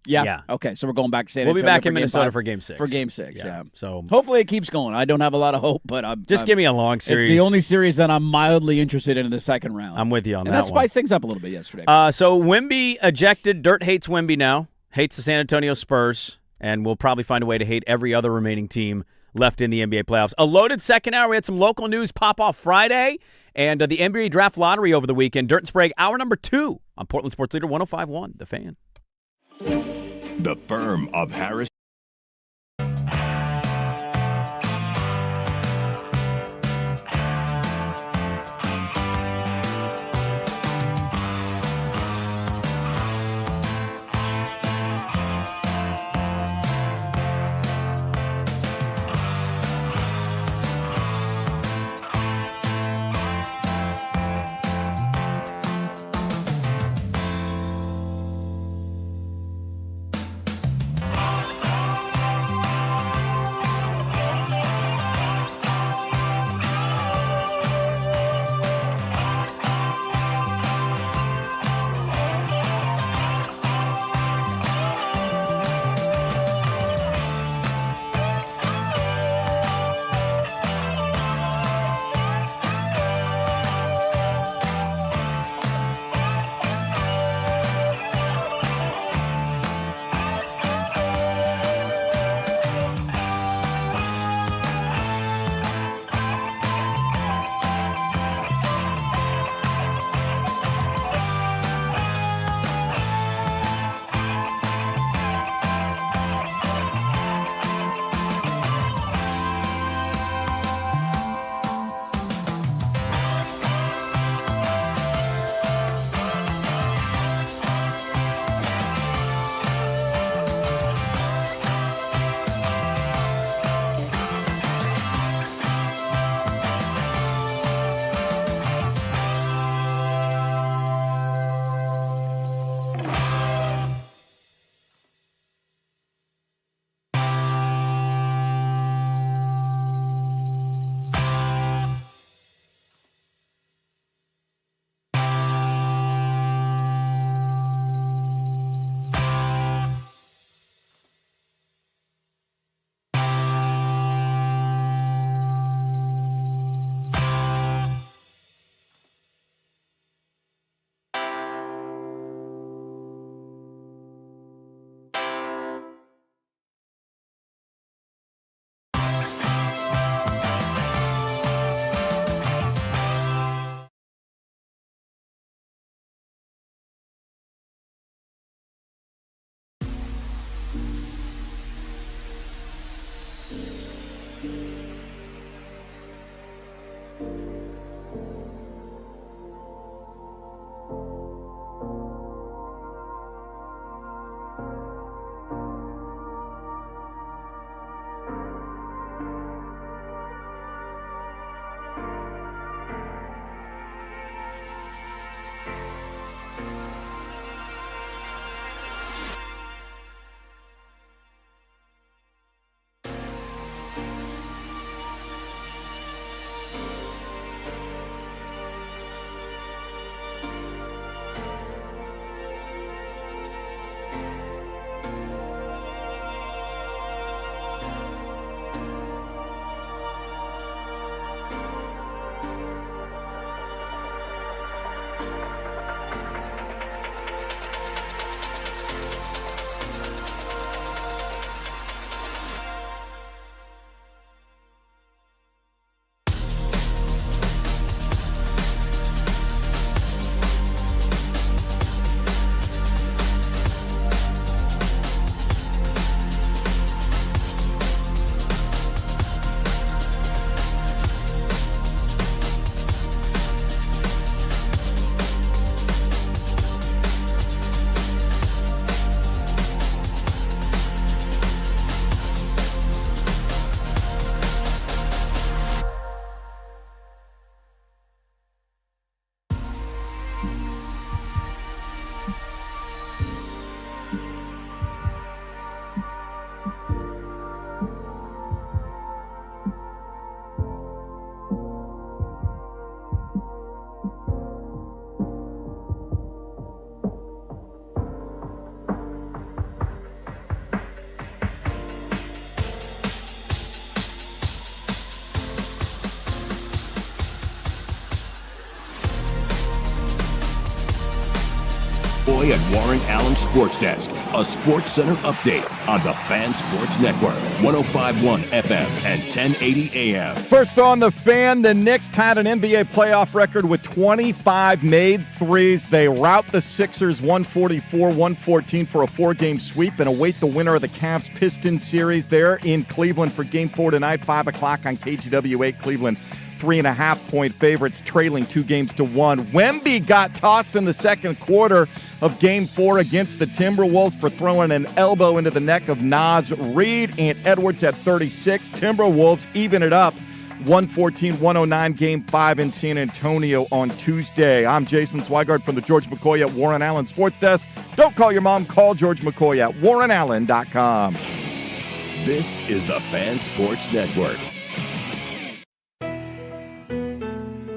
Yeah. Okay, so we're going back to San Antonio. We'll be back in Minnesota 5, for Game 6. For Game 6, yeah. So hopefully it keeps going. I don't have a lot of hope, but give me a long series. It's the only series that I'm mildly interested in the 2nd round. I'm with you on that one. And that spiced things up a little bit yesterday. So Wemby ejected. Dirt hates Wemby now. Hates the San Antonio Spurs. and we'll probably find a way to hate every other remaining team left in the NBA playoffs. A loaded second hour. We had some local news pop off Friday, and the NBA draft lottery over the weekend. Dirt and Sprague, hour number 2 on Portland Sports Leader 105.1, The Fan. The firm of Harris. McCoy at Warren Allen Sports Desk, a Sports Center update on the Fan Sports Network, 105.1 FM and 1080 AM. First on the Fan, the Knicks tied an NBA playoff record with 25 made threes. They rout the Sixers 144-114 for a 4-game sweep and await the winner of the Cavs-Pistons series there in Cleveland for Game 4 tonight, 5 o'clock on KGW8 Cleveland. 3.5-point favorites, trailing 2-1. Wemby got tossed in the second quarter of Game 4 against the Timberwolves for throwing an elbow into the neck of Naz Reid. Ant Edwards at 36. Timberwolves even it up 114-109, Game 5 in San Antonio on Tuesday. I'm Jason Swigard from the George McCoy at Warren Allen Sports Desk. Don't call your mom, call George McCoy at warrenallen.com. This is the Fan Sports Network.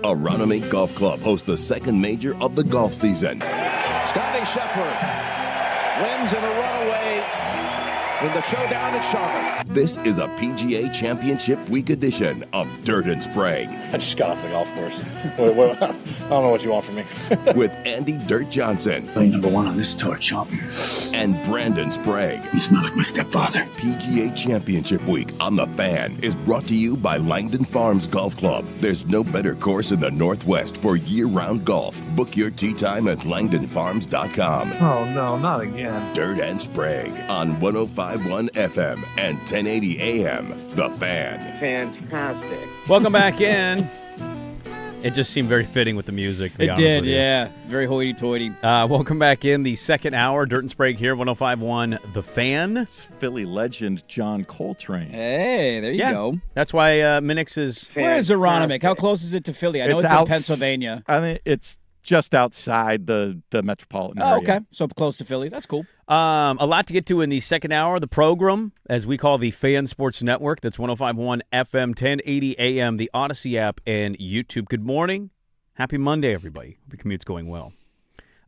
Aronimink Golf Club hosts the second major of the golf season. Scotty Scheffler wins in a runaway in the showdown at Charlotte. This is a PGA Championship Week edition of Dirt and Sprague. I just got off the golf course. I don't know what you want from me. With Andy Dirt Johnson. Play number 1 on this tour, champion. And Brandon Sprague. You smell like my stepfather. PGA Championship Week on The Fan is brought to you by Langdon Farms Golf Club. There's no better course in the Northwest for year-round golf. Book your tee time at langdonfarms.com. Oh, no, not again. Dirt and Sprague on 105.1 FM and 1080 AM. The Fan. Fantastic. Welcome back in. It just seemed very fitting with the music. It did, yeah. Very hoity-toity. Welcome back in the second hour. Dirt and Sprague here, 105.1 The Fan. It's Philly legend John Coltrane. Hey, there you go. That's why Minix is... Where is Aronimink? How close is it to Philly? I know it's in Pennsylvania. I mean, it's just outside the metropolitan area. Oh, okay. So close to Philly. That's cool. A lot to get to in the second hour of the program, as we call the Fan Sports Network. That's 105.1 FM, 1080 AM, the Odyssey app, and YouTube. Good morning. Happy Monday, everybody. Hope your commute's going well.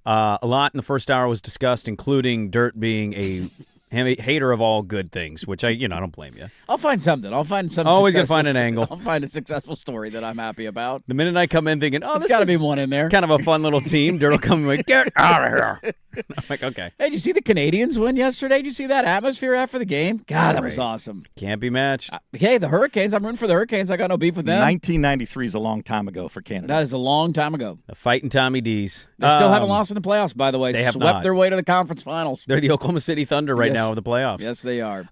A lot in the first hour was discussed, including Dirt being a hater of all good things, which I don't blame you. I'll find something. I'll find some. Always gonna find an angle. I'll find a successful story that I'm happy about. The minute I come in thinking, oh, there's got to be one in there. Kind of a fun little team. Dirt will come and like, get out of here. I'm like, okay. Hey, did you see the Canadians win yesterday? Did you see that atmosphere after the game? God, that was awesome. Can't be matched. Hey, the Hurricanes. I'm rooting for the Hurricanes. I got no beef with them. 1993 is a long time ago for Canada. That is a long time ago. The fighting Tommy D's. They still haven't lost in the playoffs, by the way. They have swept not. Their way to the conference finals. They're the Oklahoma City Thunder right now of the playoffs. Yes, they are.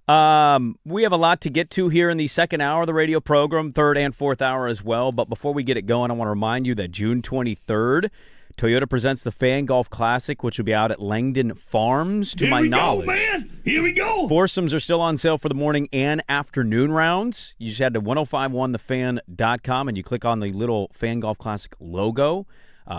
We have a lot to get to here in the second hour of the radio program, third and fourth hour as well. But before we get it going, I want to remind you that June 23rd, Toyota presents the Fan Golf Classic, which will be out at Langdon Farms, to my knowledge. Here we go, man. Here we go. Foursomes are still on sale for the morning and afternoon rounds. You just head to 1051thefan.com and you click on the little Fan Golf Classic logo.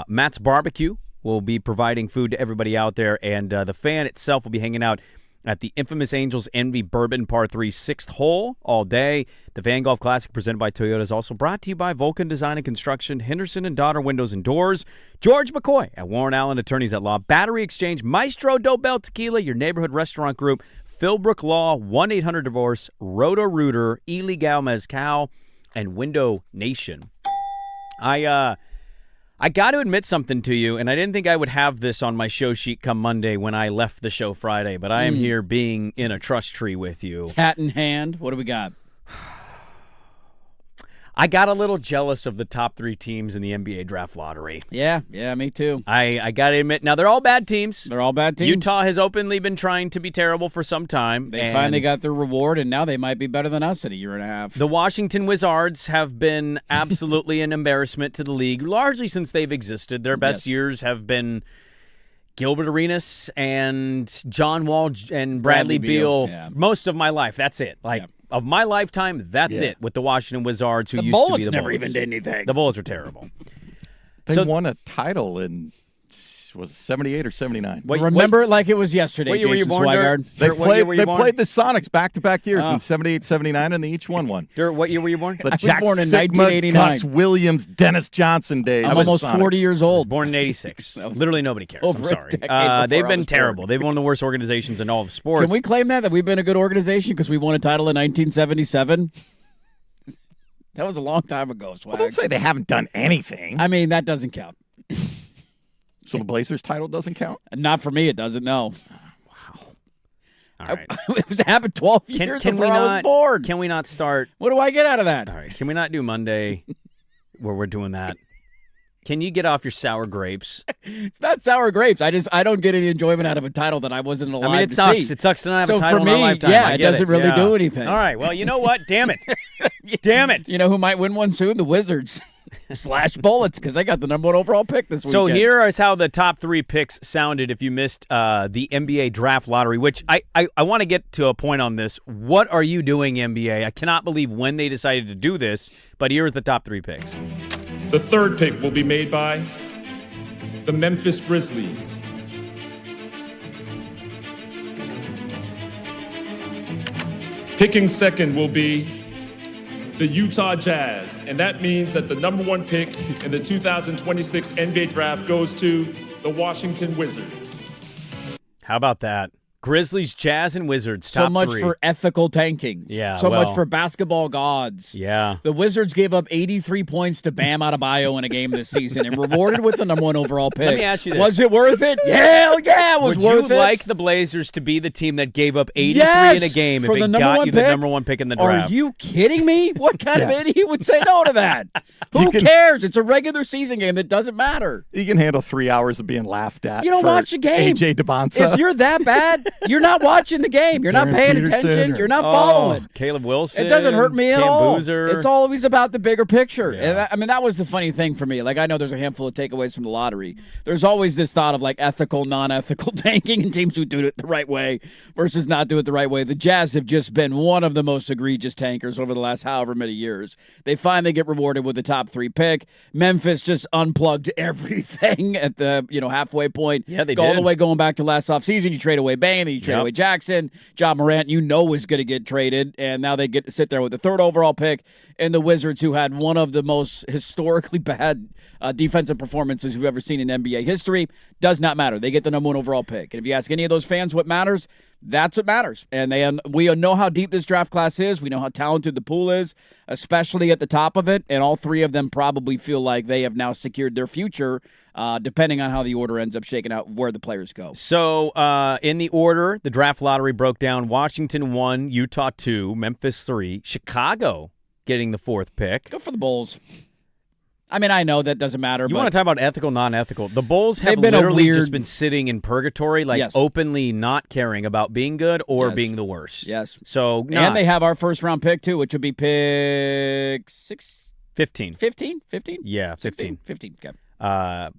Matt's Barbecue will be providing food to everybody out there, and the Fan itself will be hanging out at the infamous Angels Envy Bourbon Par 3 6th hole all day. The Fan Golf Classic presented by Toyota is also brought to you by Vulcan Design and Construction, Henderson & Daughter Windows and Doors, George McCoy at Warren Allen Attorneys at Law, Battery Exchange, Maestro Dobel Tequila, your neighborhood restaurant group, Philbrook Law, 1-800-DIVORCE, Roto-Rooter, Illegal Mezcal, and Window Nation. I got to admit something to you, and I didn't think I would have this on my show sheet come Monday when I left the show Friday, but I am here being in a trust tree with you. Hat in hand. What do we got? I got a little jealous of the top 3 teams in the NBA draft lottery. Yeah, me too. I got to admit, now they're all bad teams. They're all bad teams. Utah has openly been trying to be terrible for some time. They finally got their reward, and now they might be better than us in a year and a half. The Washington Wizards have been absolutely an embarrassment to the league, largely since they've existed. Their best years have been Gilbert Arenas and John Wall and Bradley Beal. Most of my life. That's it. Of my lifetime, that's it with the Washington Wizards, who used to be the Bullets. Never even did anything. The Bullets are terrible. They won a title in, was it 78 or 79? Remember it like it was yesterday, what year were you born, Swigard. They played the Sonics back-to-back years in 78, 79, and they each won one. Dirt, what year were you born? The I was Jack born in Sigma, 1989. Gus Williams, Dennis Johnson days. I'm almost 40 years I was old. born in 86. Literally nobody cares. I'm over a sorry. decade before They've I been was terrible. born. They've been one of the worst organizations in all of sports. Can we claim that we've been a good organization because we won a title in 1977? That was a long time ago, Swag. Well, don't say they haven't done anything. I mean, that doesn't count. So the Blazers title doesn't count? Not for me, it doesn't, no. All right. It happened 12 years before I was born. Can we not start? What do I get out of that? All right. Can we not do Monday where we're doing that? Can you get off your sour grapes? It's not sour grapes. I don't get any enjoyment out of a title that I wasn't alive to see. It sucks to not have a title for me, in my lifetime. Yeah, it doesn't really do anything. All right. Well, you know what? Damn it. Damn it. You know who might win one soon? The Wizards. / Bullets, because I got the number 1 overall pick this weekend. So here is how the top 3 picks sounded if you missed the NBA draft lottery, which I want to get to a point on this. What are you doing, NBA? I cannot believe when they decided to do this, but here's the top 3 picks. The 3rd pick will be made by the Memphis Grizzlies. Picking 2nd will be the Utah Jazz, and that means that the number 1 pick in the 2026 NBA draft goes to the Washington Wizards. How about that? Grizzlies, Jazz, and Wizards. So much 3. for ethical tanking. Yeah. So much for basketball gods. Yeah. The Wizards gave up 83 points to Bam Adebayo in a game this season and rewarded with the number 1 overall pick. Let me ask you this. Was it worth it? Hell yeah, it was worth it. Would you like the Blazers to be the team that gave up 83 in a game if it got you the number 1 pick in the draft? Are you kidding me? What kind of idiot would say no to that? Who cares? It's a regular season game that doesn't matter. You can handle 3 hours of being laughed at. You don't watch a game. AJ DeBonsa. If you're that bad, you're not watching the game. You're not paying attention. You're not following. Caleb Wilson. It doesn't hurt me at all. Boozer. It's always about the bigger picture. Yeah. And that was the funny thing for me. Like, I know there's a handful of takeaways from the lottery. There's always this thought of like ethical, non-ethical tanking and teams who do it the right way versus not do it the right way. The Jazz have just been one of the most egregious tankers over the last however many years. They finally get rewarded with the top 3 pick. Memphis just unplugged everything at the halfway point. Yeah, they did. All the way going back to last offseason. You trade away Bane, then you trade away Jackson. John Morant, is going to get traded, and now they get to sit there with the 3rd overall pick, and the Wizards, who had one of the most historically bad defensive performances we've ever seen in NBA history, does not matter. They get the number 1 overall pick. And if you ask any of those fans what matters, that's what matters. And we know how deep this draft class is. We know how talented the pool is, especially at the top of it. And all 3 of them probably feel like they have now secured their future, depending on how the order ends up shaking out, where the players go. So in the order, the draft lottery broke down: Washington 1, Utah 2, Memphis 3, Chicago getting the 4th pick. Go for the Bulls. I mean, I know that doesn't matter. You want to talk about ethical, non-ethical? The Bulls have literally just been sitting in purgatory, openly not caring about being good or being the worst. Yes. So, and they have our 1st-round pick, too, which would be pick 15. 15? 15? Yeah, 15. 15, okay.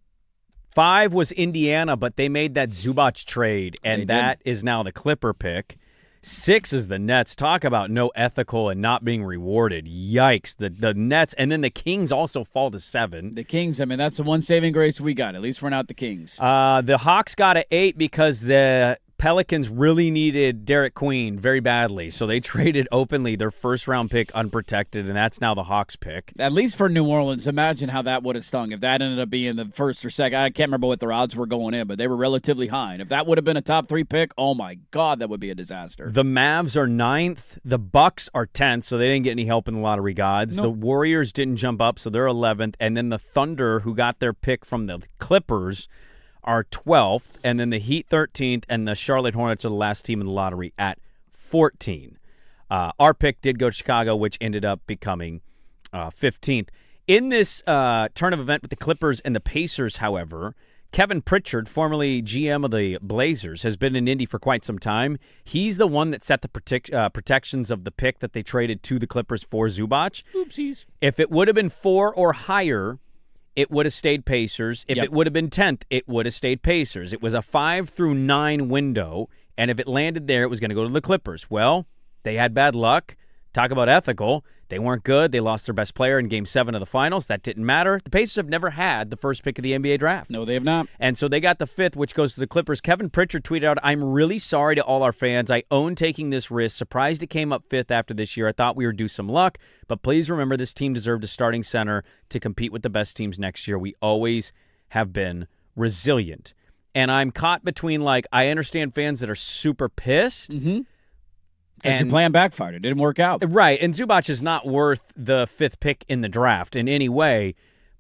5 was Indiana, but they made that Zubac trade, and that is now the Clipper pick. 6 is the Nets. Talk about no ethical and not being rewarded. Yikes. The Nets. And then the Kings also fall to 7. The Kings, I mean, that's the one saving grace we got. At least we're not the Kings. The Hawks got an 8 because the Pelicans really needed Derek Queen very badly, so they traded openly their 1st-round pick unprotected, and that's now the Hawks pick. At least for New Orleans, imagine how that would have stung if that ended up being the 1st or 2nd. I can't remember what their odds were going in, but they were relatively high. And if that would have been a top 3 pick, oh my God, that would be a disaster. The Mavs are 9th. The Bucks are 10th, so they didn't get any help in the lottery gods. Nope. The Warriors didn't jump up, so they're 11th. And then the Thunder, who got their pick from the Clippers, are 12th, and then the Heat 13th, and the Charlotte Hornets are the last team in the lottery at 14. Our pick did go to Chicago, which ended up becoming 15th. In this turn of event with the Clippers and the Pacers, however, Kevin Pritchard, formerly GM of the Blazers, has been in Indy for quite some time. He's the one that set the protections of the pick that they traded to the Clippers for Zubac. Oopsies. If it would have been 4 or higher, it would have stayed Pacers. If it would have been 10th, it would have stayed Pacers. It was a 5 through 9 window, and if it landed there, it was going to go to the Clippers. Well, they had bad luck. Talk about ethical. They weren't good. They lost their best player in Game 7 of the finals. That didn't matter. The Pacers have never had the 1st pick of the NBA draft. No, they have not. And so they got the 5th, which goes to the Clippers. Kevin Pritchard tweeted out, "I'm really sorry to all our fans. I own taking this risk. Surprised it came up 5th after this year. I thought we were due some luck. But please remember this team deserved a starting center to compete with the best teams next year. We always have been resilient." And I'm caught between, I understand fans that are super pissed. Mm-hmm. Because your plan backfired. It didn't work out. Right. And Zubac is not worth the 5th pick in the draft in any way.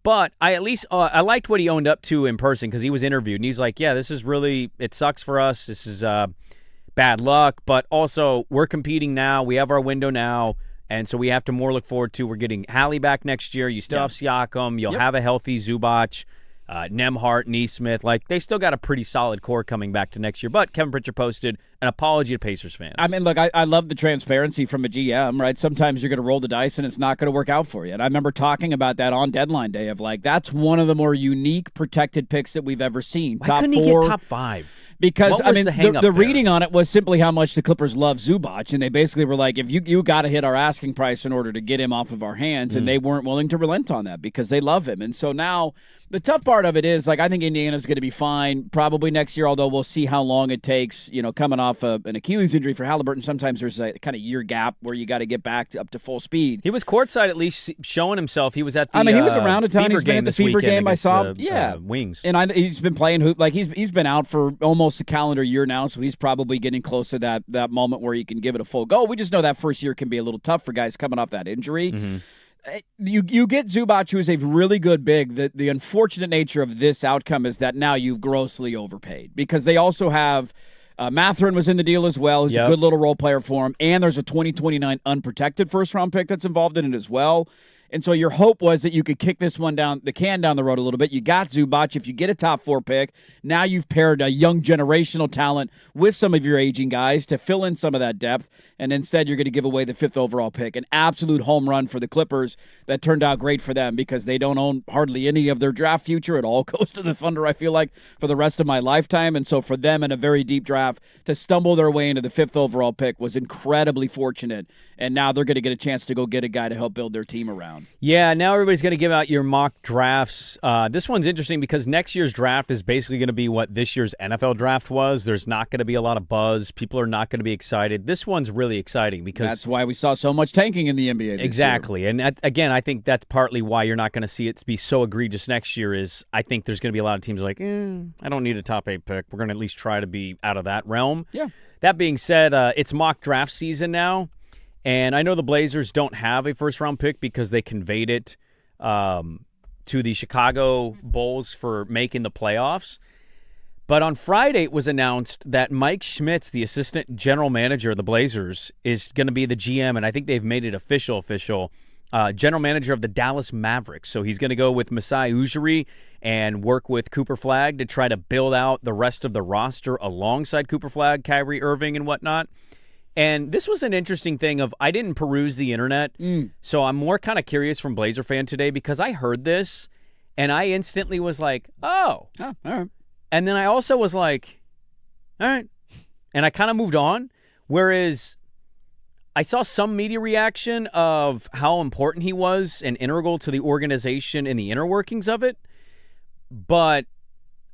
But I at least I liked what he owned up to in person because he was interviewed, and he's like, yeah, this is really, it sucks for us. This is bad luck, but also we're competing now. We have our window now, and so we have to more look forward to. We're getting Hallie back next year. You still have Siakam. You'll have a healthy Zubac, Nembhard, Neesmith. Like, they still got a pretty solid core coming back to next year. But Kevin Pritchard posted an apology to Pacers fans. I mean, look, I love the transparency from a GM, right? Sometimes you're going to roll the dice and it's not going to work out for you. And I remember talking about that on deadline day of like, that's one of the more unique protected picks that we've ever seen. Why couldn't he get top 5? Because, I mean, the reading on it was simply how much the Clippers love Zubac, and they basically were like, if you got to hit our asking price in order to get him off of our hands, and they weren't willing to relent on that because they love him. And so now the tough part of it is, like, I think Indiana's going to be fine probably next year, although we'll see how long it takes, coming off an Achilles injury for Halliburton. Sometimes there's a kind of year gap where you got to get back up to full speed. He was courtside at least showing himself. He was at the he was around a ton. He's been at the Fever game. I saw Wings. And he's been playing hoop. Like, he's been out for almost a calendar year now, so he's probably getting close to that moment where he can give it a full go. We just know that first year can be a little tough for guys coming off that injury. Mm-hmm. You get Zubac, who is a really good big. The unfortunate nature of this outcome is that now you've grossly overpaid because they also have Mathurin was in the deal as well, who's a good little role player for him, and there's a 2029 unprotected first-round pick that's involved in it as well. And so your hope was that you could kick this one down the road a little bit. You got Zubac. If you get a top 4 pick, now you've paired a young generational talent with some of your aging guys to fill in some of that depth. And instead, you're going to give away the 5th overall pick. An absolute home run for the Clippers that turned out great for them because they don't own hardly any of their draft future. It all goes to the Thunder, I feel like, for the rest of my lifetime. And so for them in a very deep draft to stumble their way into the 5th overall pick was incredibly fortunate. And now they're going to get a chance to go get a guy to help build their team around. Yeah, now everybody's going to give out your mock drafts. This one's interesting because next year's draft is basically going to be what this year's NFL draft was. There's not going to be a lot of buzz. People are not going to be excited. This one's really exciting because that's why we saw so much tanking in the NBA this year. And again, I think that's partly why you're not going to see it be so egregious next year is I think there's going to be a lot of teams like, I don't need a top 8 pick. We're going to at least try to be out of that realm. Yeah. That being said, it's mock draft season now. And I know the Blazers don't have a first-round pick because they conveyed it to the Chicago Bulls for making the playoffs. But on Friday, it was announced that Mike Schmitz, the assistant general manager of the Blazers, is going to be the GM, and I think they've made it official, general manager of the Dallas Mavericks. So he's going to go with Masai Ujiri and work with Cooper Flagg to try to build out the rest of the roster alongside Cooper Flagg, Kyrie Irving, and whatnot. And this was an interesting thing of I didn't peruse the internet, so I'm more kind of curious from Blazer fan today because I heard this, and I instantly was like, oh, all right. And then I also was like, all right. And I kind of moved on, whereas I saw some media reaction of how important he was and integral to the organization and the inner workings of it, but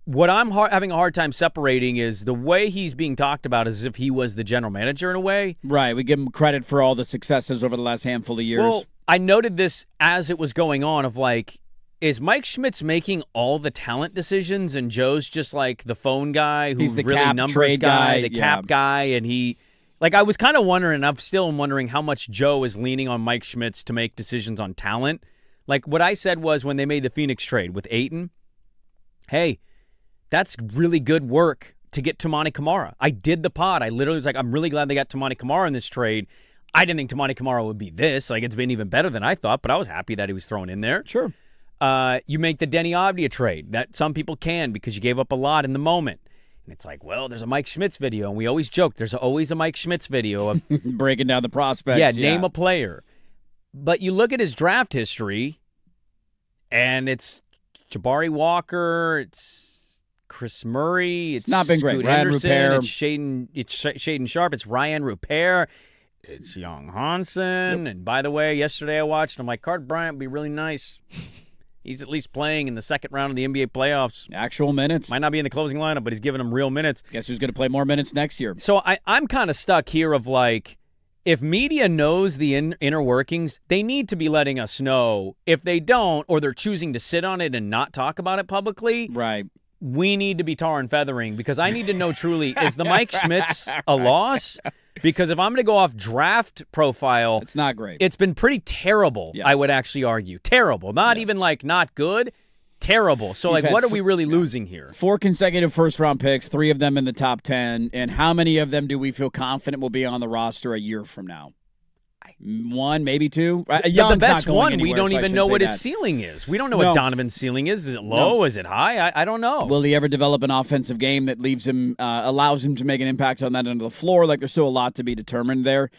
what I'm having a hard time separating is the way he's being talked about as if he was the general manager in a way. Right. We give him credit for all the successes over the last handful of years. Well, I noted this as it was going on of like, is Mike Schmitz making all the talent decisions and Joe's just like the phone guy who's the really cap numbers trade guy, the cap guy, and he like I was kind of wondering, and I'm still wondering how much Joe is leaning on Mike Schmitz to make decisions on talent. Like what I said was when they made the Phoenix trade with Ayton, hey, that's really good work to get Toumani Camara. I did the pod. I literally was like, I'm really glad they got Toumani Camara in this trade. I didn't think Toumani Camara would be this. Like, it's been even better than I thought, but I was happy that he was thrown in there. Sure. You make the Denny Avdia trade. That some people can because you gave up a lot in the moment. And it's like, well, there's a Mike Schmitz video, and we always joke there's always a Mike Schmitz video of breaking down the prospects. Yeah, name a player. But you look at his draft history, and it's Jabari Walker, it's Chris Murray, it's not been great. Scoot Ryan Henderson, Rupert. It's Shaedon Sharpe, it's Ryan Rupert, it's Young Hansen. And by the way, yesterday I watched, I'm like, Card Bryant would be really nice. He's at least playing in the second round of the NBA playoffs. Actual minutes. Might not be in the closing lineup, but he's giving them real minutes. Guess who's going to play more minutes next year? So I'm kind of stuck here of like, if media knows the inner workings, they need to be letting us know. If they don't, or they're choosing to sit on it and not talk about it publicly, right? We need to be tar and feathering because I need to know truly, is the Mike Schmitz a loss? Because if I'm going to go off draft profile, it's not great. It's been pretty terrible, I would actually argue. Terrible. Not even like not good, terrible. So like what are we really losing here? 4 consecutive first-round picks, 3 of them in the top 10, and how many of them do we feel confident will be on the roster a year from now? 1, maybe 2. The best one, we don't even know what his ceiling is. We don't know what Donovan's ceiling is. Is it low? No. Is it high? I don't know. Will he ever develop an offensive game that leaves him, allows him to make an impact on that end of the floor? Like, there's still a lot to be determined there.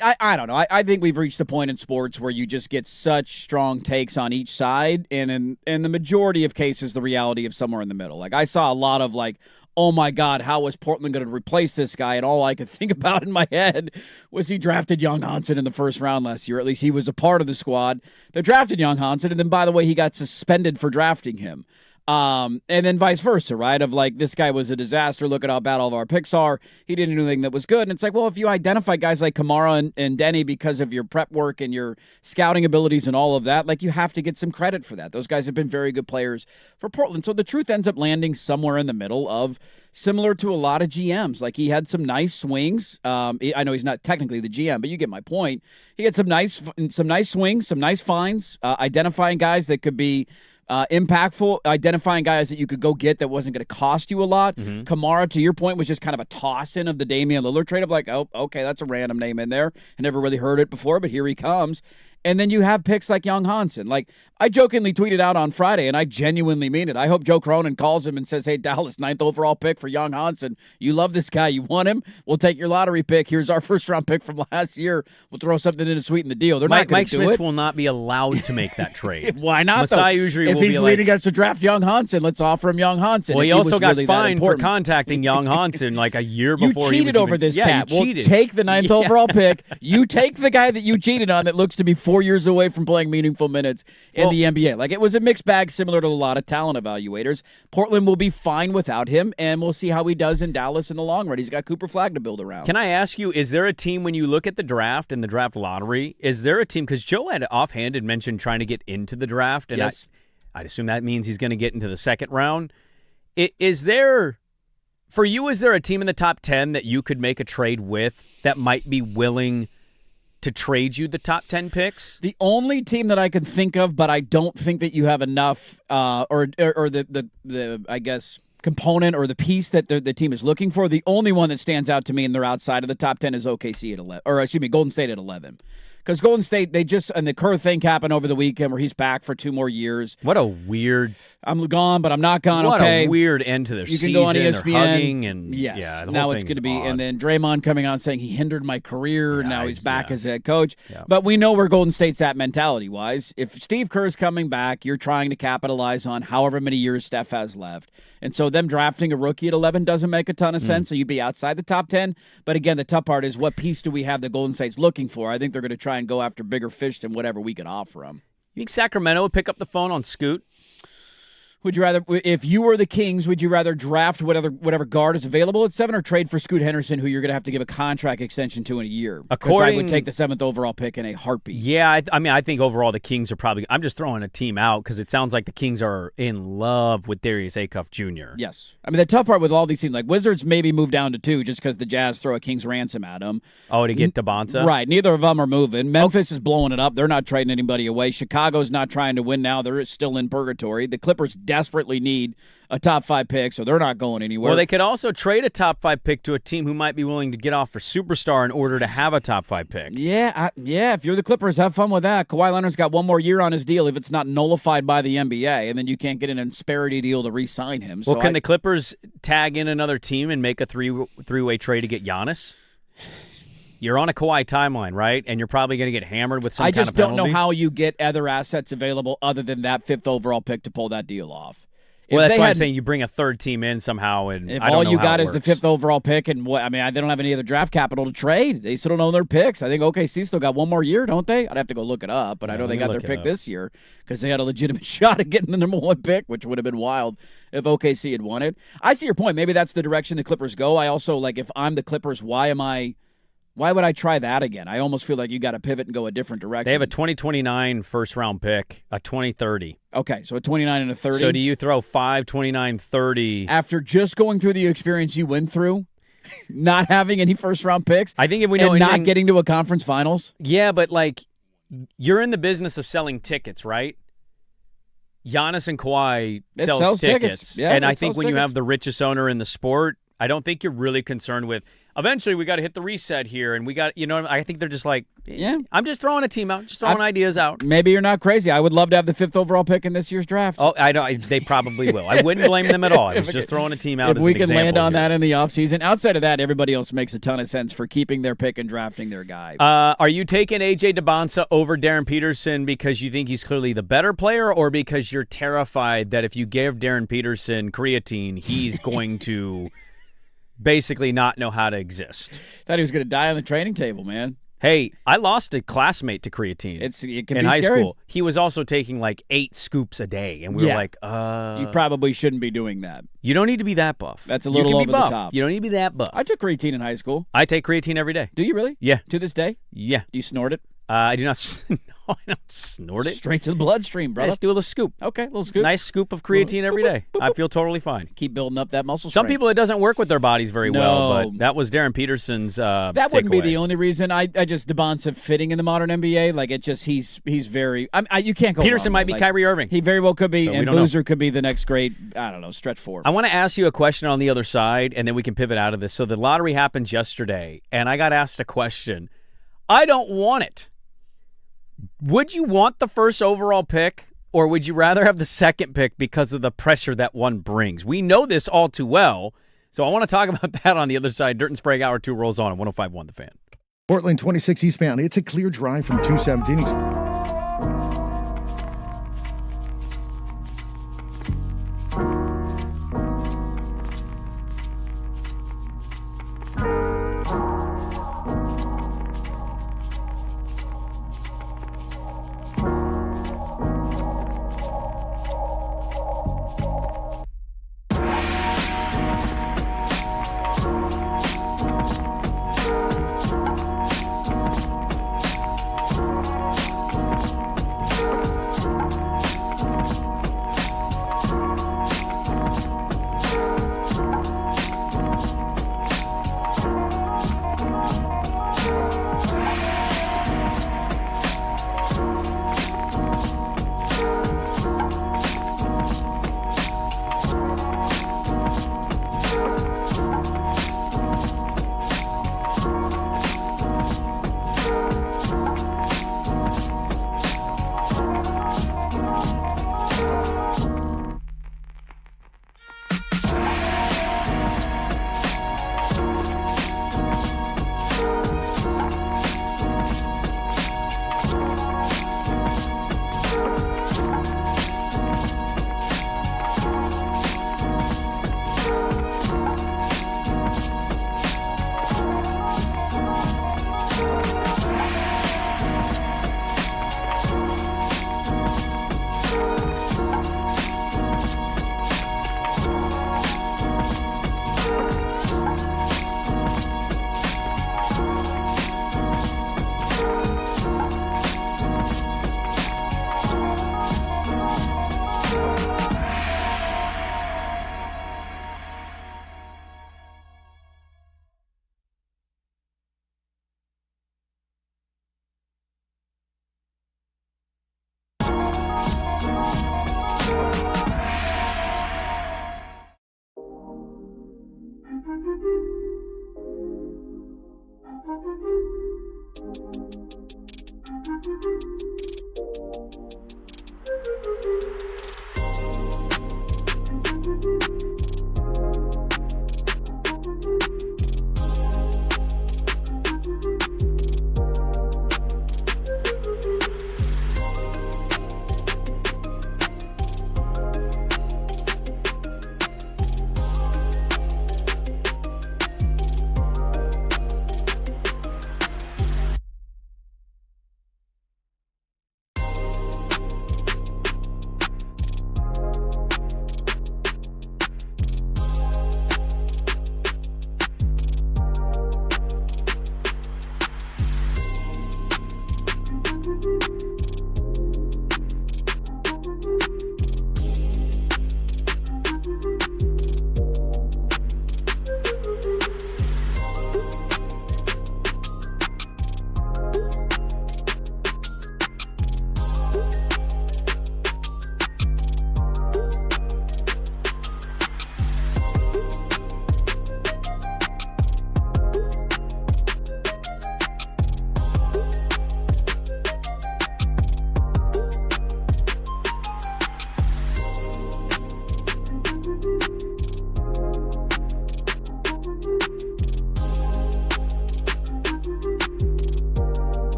I don't know. I think we've reached the point in sports where you just get such strong takes on each side, and in the majority of cases, the reality of somewhere in the middle. Like, I saw a lot of like, oh my God, how was Portland going to replace this guy? And all I could think about in my head was he drafted Young Hansen in the first round last year. At least he was a part of the squad that drafted Young Hansen. And then, by the way, he got suspended for drafting him. And then vice versa, right? Of like, this guy was a disaster. Look at how bad all of our picks are. He didn't do anything that was good. And it's like, well, if you identify guys like Kamara and Denny because of your prep work and your scouting abilities and all of that, like, you have to get some credit for that. Those guys have been very good players for Portland. So the truth ends up landing somewhere in the middle of similar to a lot of GMs. Like, he had some nice swings. I know he's not technically the GM, but you get my point. He had some nice swings, some nice finds, identifying guys that could be impactful, identifying guys that you could go get that wasn't going to cost you a lot. Kamara, to your point, was just kind of a toss-in of the Damian Lillard trade of like, oh, okay, that's a random name in there. I never really heard it before, but here he comes. And then you have picks like Young Hansen. Like, I jokingly tweeted out on Friday, and I genuinely mean it. I hope Joe Cronin calls him and says, hey, Dallas, 9th overall pick for Young Hansen. You love this guy. You want him? We'll take your lottery pick. Here's our first-round pick from last year. We'll throw something in to sweeten the deal. They're not going to do it. Mike Schmitz will not be allowed to make that trade. Why not, Masai Ujiri if he's leading us to draft Young Hansen, let's offer him Young Hansen. Well, he also got fined for contacting Young Hansen like a year before. You cheated over this, Cat. We'll take the 9th overall pick. You take the guy that you cheated on that looks to be 4 years away from playing meaningful minutes in the NBA. Like, it was a mixed bag similar to a lot of talent evaluators. Portland will be fine without him, and we'll see how he does in Dallas in the long run. He's got Cooper Flagg to build around. Can I ask you, is there a team when you look at the draft and the draft lottery, is there a team, because Joe had offhanded mentioned trying to get into the draft, and yes. I'd assume that means he's going to get into the second round. Is there, for you, is there a team in the top 10 that you could make a trade with that might be willing to trade you the top 10 picks? The only team that I can think of, but I don't think that you have enough, or the I guess component or the piece that the team is looking for. The only one that stands out to me and they're outside of the top 10 is OKC at 11, or excuse me, Golden State at 11. Because Golden State, and the Kerr thing happened over the weekend where he's back for 2 more years. What a weird. I'm gone, but I'm not gone. What okay. a weird end to their season. You can go on ESPN. They're hugging and yes. Yeah, now it's going to be, odd. And then Draymond coming on saying he hindered my career. Yeah, now he's back as head coach. Yeah. But we know where Golden State's at mentality-wise. If Steve Kerr's coming back, you're trying to capitalize on however many years Steph has left. And so them drafting a rookie at 11 doesn't make a ton of sense. So you'd be outside the top 10. But again, the tough part is what piece do we have that Golden State's looking for? I think they're going to try and go after bigger fish than whatever we could offer them. You think Sacramento would pick up the phone on Scoot? Would you rather, if you were the Kings, would you rather draft whatever guard is available at 7 or trade for Scoot Henderson, who you're going to have to give a contract extension to in a year? Because I would take the 7th overall pick in a heartbeat. Yeah, I think overall the Kings are probably – I'm just throwing a team out because it sounds like the Kings are in love with Darius Acuff Jr. Yes. I mean, the tough part with all these teams, like Wizards maybe move down to 2 just because the Jazz throw a King's ransom at them. Oh, to get Bonza? Right. Neither of them are moving. Memphis is blowing it up. They're not trading anybody away. Chicago's not trying to win now. They're still in purgatory. The Clippers desperately need a top 5 pick, so they're not going anywhere. Well, they could also trade a top 5 pick to a team who might be willing to get off for superstar in order to have a top 5 pick. Yeah, if you're the Clippers, have fun with that. Kawhi Leonard's got 1 more year on his deal if it's not nullified by the NBA, and then you can't get an Insperity deal to re-sign him. Well, can the Clippers tag in another team and make a three-way trade to get Giannis? You're on a Kawhi timeline, right? And you're probably going to get hammered with some kind of penalty. I just don't know how you get other assets available other than that 5th overall pick to pull that deal off. Well, that's why I'm saying you bring a third team in somehow, and if I don't all know you how got it is the works. 5th overall pick, and they don't have any other draft capital to trade. They still don't own their picks. I think OKC still got 1 more year, don't they? I'd have to go look it up, but I know they got their pick this year because they had a legitimate shot at getting the number 1 pick, which would have been wild if OKC had won it. I see your point. Maybe that's the direction the Clippers go. I also, like, if I'm the Clippers, why would I try that again? I almost feel like you got to pivot and go a different direction. They have a 2029 first-round pick, a 2030. Okay, so a 29 and a 30. So do you throw 5, 29, 30? After just going through the experience you went through, Not having any first-round picks? I think if we know not getting to a conference finals? Yeah, but, you're in the business of selling tickets, right? Giannis and Kawhi sells tickets. Yeah, and I think when you have the richest owner in the sport, I don't think you're really concerned with, eventually we got to hit the reset here, and we got, I think they're just like, I'm just throwing a team out, just throwing ideas out. Maybe you're not crazy. I would love to have the 5th overall pick in this year's draft. Oh, they probably will. I wouldn't blame them at all. I was just throwing a team out. If we can land on that in the offseason. Outside of that, everybody else makes a ton of sense for keeping their pick and drafting their guy. Are you taking A.J. DeBonsa over Darren Peterson because you think he's clearly the better player, or because you're terrified that if you give Darren Peterson creatine, he's going to basically not know how to exist? Thought he was going to die on the training table, man. Hey, I lost a classmate to creatine. It can in be high scary. School. He was also taking 8 scoops a day, and we were like, you probably shouldn't be doing that. You don't need to be that buff. That's a little over the top. You don't need to be that buff. I took creatine in high school. I take creatine every day. Do you really? Yeah. To this day? Yeah. Do you snort it? I do not. No, I don't snort it. Straight to the bloodstream, brother. I just do a little scoop. Okay, little scoop. Nice scoop of creatine every day. I feel totally fine. Keep building up that muscle Some strength. people, it doesn't work with their bodies very well, but that was Darren Peterson's that wouldn't be the only reason. I just DeBonsa fitting in the modern NBA. He's very. You can't go Peterson wrong, might be Kyrie Irving. He very well could be, So and Boozer could be the next great, stretch forward. I want to ask you a question on the other side, and then we can pivot out of this. So the lottery happened yesterday, and I got asked a question. I don't want it. Would you want the first overall pick, or would you rather have the second pick because of the pressure that one brings? We know this all too well, so I want to talk about that on the other side. Dirt and Sprague Hour 2 rolls on at 105.1 The Fan. Portland 26 eastbound. It's a clear drive from 217.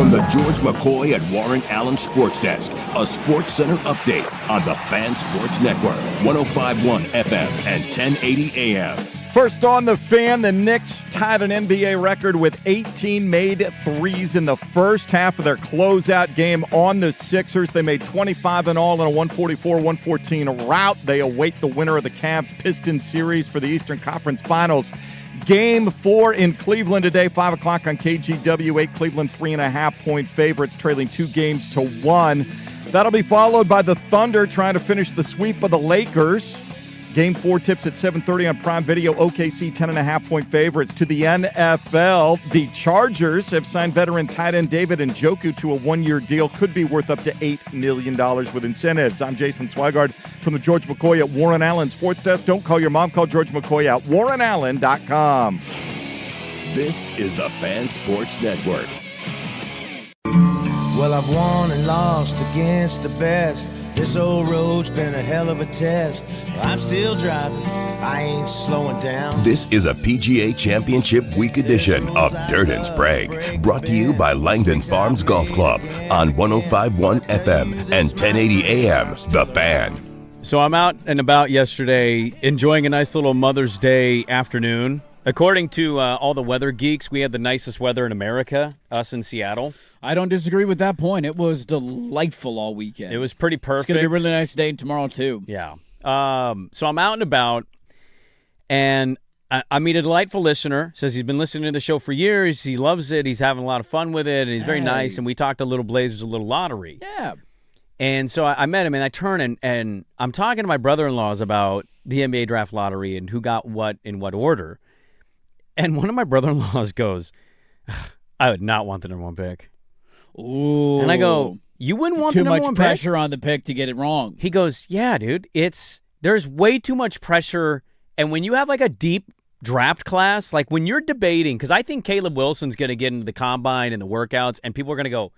From the George McCoy and Warren Allen Sports Desk, a Sports Center update on the Fan Sports Network, 105.1 FM and 1080 AM. First on the Fan, the Knicks tied an NBA record with 18 made threes in the first half of their closeout game on the Sixers. They made 25 in all in a 144-114 rout. They await the winner of the Cavs-Pistons series for the Eastern Conference Finals. Game 4 in Cleveland today, 5 o'clock on KGW. 8 Cleveland 3.5-point favorites, trailing 2-1. That'll be followed by the Thunder trying to finish the sweep of the Lakers. Game 4 tips at 7:30 on Prime Video. OKC 10.5-point favorites. To the NFL, the Chargers have signed veteran tight end David Njoku to a one-year deal. Could be worth up to $8 million with incentives. I'm Jason Swigard from the George McCoy at Warren Allen Sports Desk. Don't call your mom. Call George McCoy at warrenallen.com. This is the Fan Sports Network. Well, I've won and lost against the best. This old road's been a hell of a test. I'm still driving. I ain't slowing down. This is a PGA Championship Week edition of Dirt and Sprague, brought to you by Langdon Farms Golf Club on 105.1 FM and 1080 AM. The Fan. So I'm out and about yesterday enjoying a nice little Mother's Day afternoon. According to all the weather geeks, we had the nicest weather in America, us in Seattle. I don't disagree with that point. It was delightful all weekend. It was pretty perfect. It's going to be a really nice day tomorrow, too. Yeah. So I'm out and about, and I meet a delightful listener. Says he's been listening to the show for years. He loves it. He's having a lot of fun with it, and he's very nice. And we talked a little Blazers, a little lottery. Yeah. And so I met him, and I turn, and I'm talking to my brother-in-laws about the NBA draft lottery and who got what in what order. And one of my brother-in-laws goes, I would not want the number one pick. Ooh. And I go, you wouldn't want the number one pick? Too much pressure on the pick to get it wrong. He goes, yeah, dude, there's way too much pressure. And when you have like a deep draft class, like when you're debating, because I think Caleb Wilson's going to get into the combine and the workouts, and people are going to go,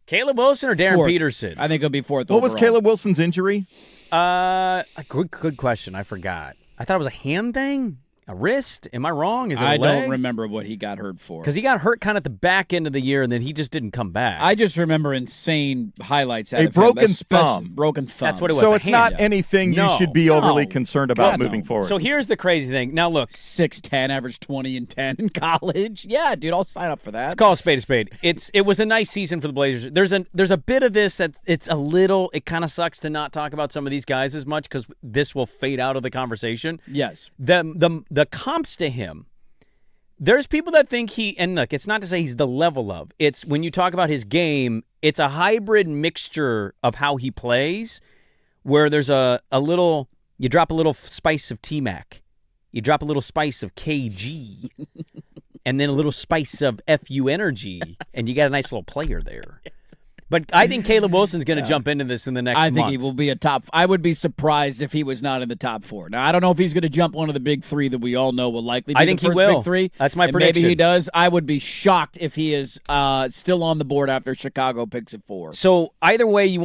Caleb Wilson or Darren Peterson? I think it'll be fourth What overall. was Caleb Wilson's injury? Good question. I forgot. I thought it was a hand thing. A wrist? Am I wrong? Is it a leg? I don't remember what he got hurt for. Because he got hurt kind of at the back end of the year, and then he just didn't come back. I just remember insane highlights out a of broken him. thumb. Broken thumb. That's what it was. So it's not anything you should be overly concerned about moving forward. So here's the crazy thing. Now look. 6'10", averaged 20 and 10 in college. Yeah, dude, I'll sign up for that. Let's call a spade a spade. It was a nice season for the Blazers. There's a bit of this that it kind of sucks to not talk about some of these guys as much because this will fade out of the conversation. Yes. The comps to him. There's people that think and look, it's not to say he's the level of. It's when you talk about his game, it's a hybrid mixture of how he plays, where there's a little, you drop a little spice of T-Mac, you drop a little spice of KG, and then a little spice of FU Energy, and you got a nice little player there. But I think Caleb Wilson's going to jump into this in the next month. I think he will be a top. I would be surprised if he was not in the top 4. Now, I don't know if he's going to jump one of the big 3 that we all know will likely be the first big 3. That's my prediction. Maybe he does. I would be shocked if he is still on the board after Chicago picks at 4. So either way, you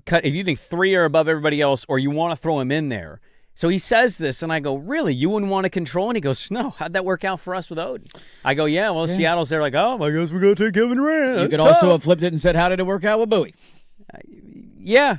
cut if you think 3 are above everybody else, or you want to throw him in there. So he says this, and I go, really? You wouldn't want to control? And he goes, no. How'd that work out for us with Odin? I go, yeah, well, Seattle's there like, oh, I guess we're going to take Kevin Durant. You could also have flipped it and said, how did it work out with Bowie? Yeah,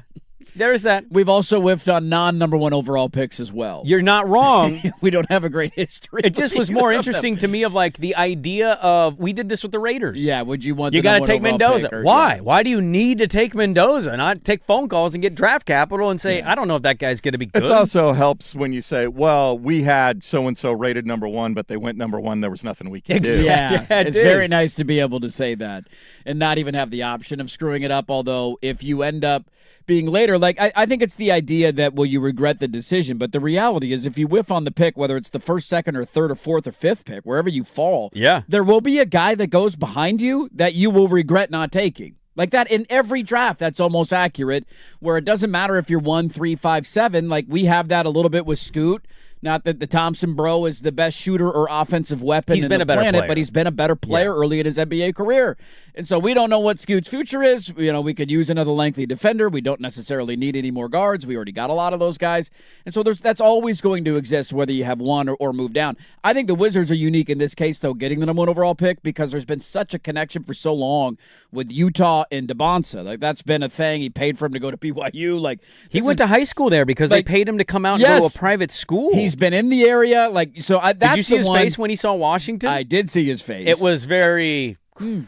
there's that. We've also whiffed on non-number 1 overall picks as well. You're not wrong. We don't have a great history. It just was more interesting to me of like the idea of, we did this with the Raiders. Yeah, would you want you got to take Mendoza. Why? Yeah. Why do you need to take Mendoza? Not take phone calls and get draft capital and say, I don't know if that guy's going to be good. It also helps when you say, well, we had so-and-so rated number 1, but they went number 1. There was nothing we could do. Yeah, it's very nice to be able to say that and not even have the option of screwing it up, although if you end up being later, like I think it's the idea that, will you regret the decision? But the reality is if you whiff on the pick, whether it's the first, second, or third, or fourth, or fifth pick, wherever you fall, there will be a guy that goes behind you that you will regret not taking. Like that in every draft, that's almost accurate, where it doesn't matter if you're 1, 3, 5, 7. Like we have that a little bit with Scoot. Not that the Thompson bro is the best shooter or offensive weapon in the planet, player. but he's been a better player early in his NBA career. And so we don't know what Scoot's future is. We could use another lengthy defender. We don't necessarily need any more guards. We already got a lot of those guys. And so that's always going to exist whether you have one or move down. I think the Wizards are unique in this case, though, getting the number 1 overall pick because there's been such a connection for so long with Utah and DeBonsa. Like, that's been a thing. He paid for him to go to BYU. Like, he went to high school there because they paid him to come out and go to a private school. He's been in the area. Like, so that's Did you see his one, face when he saw Washington? I did see his face. It was very crap.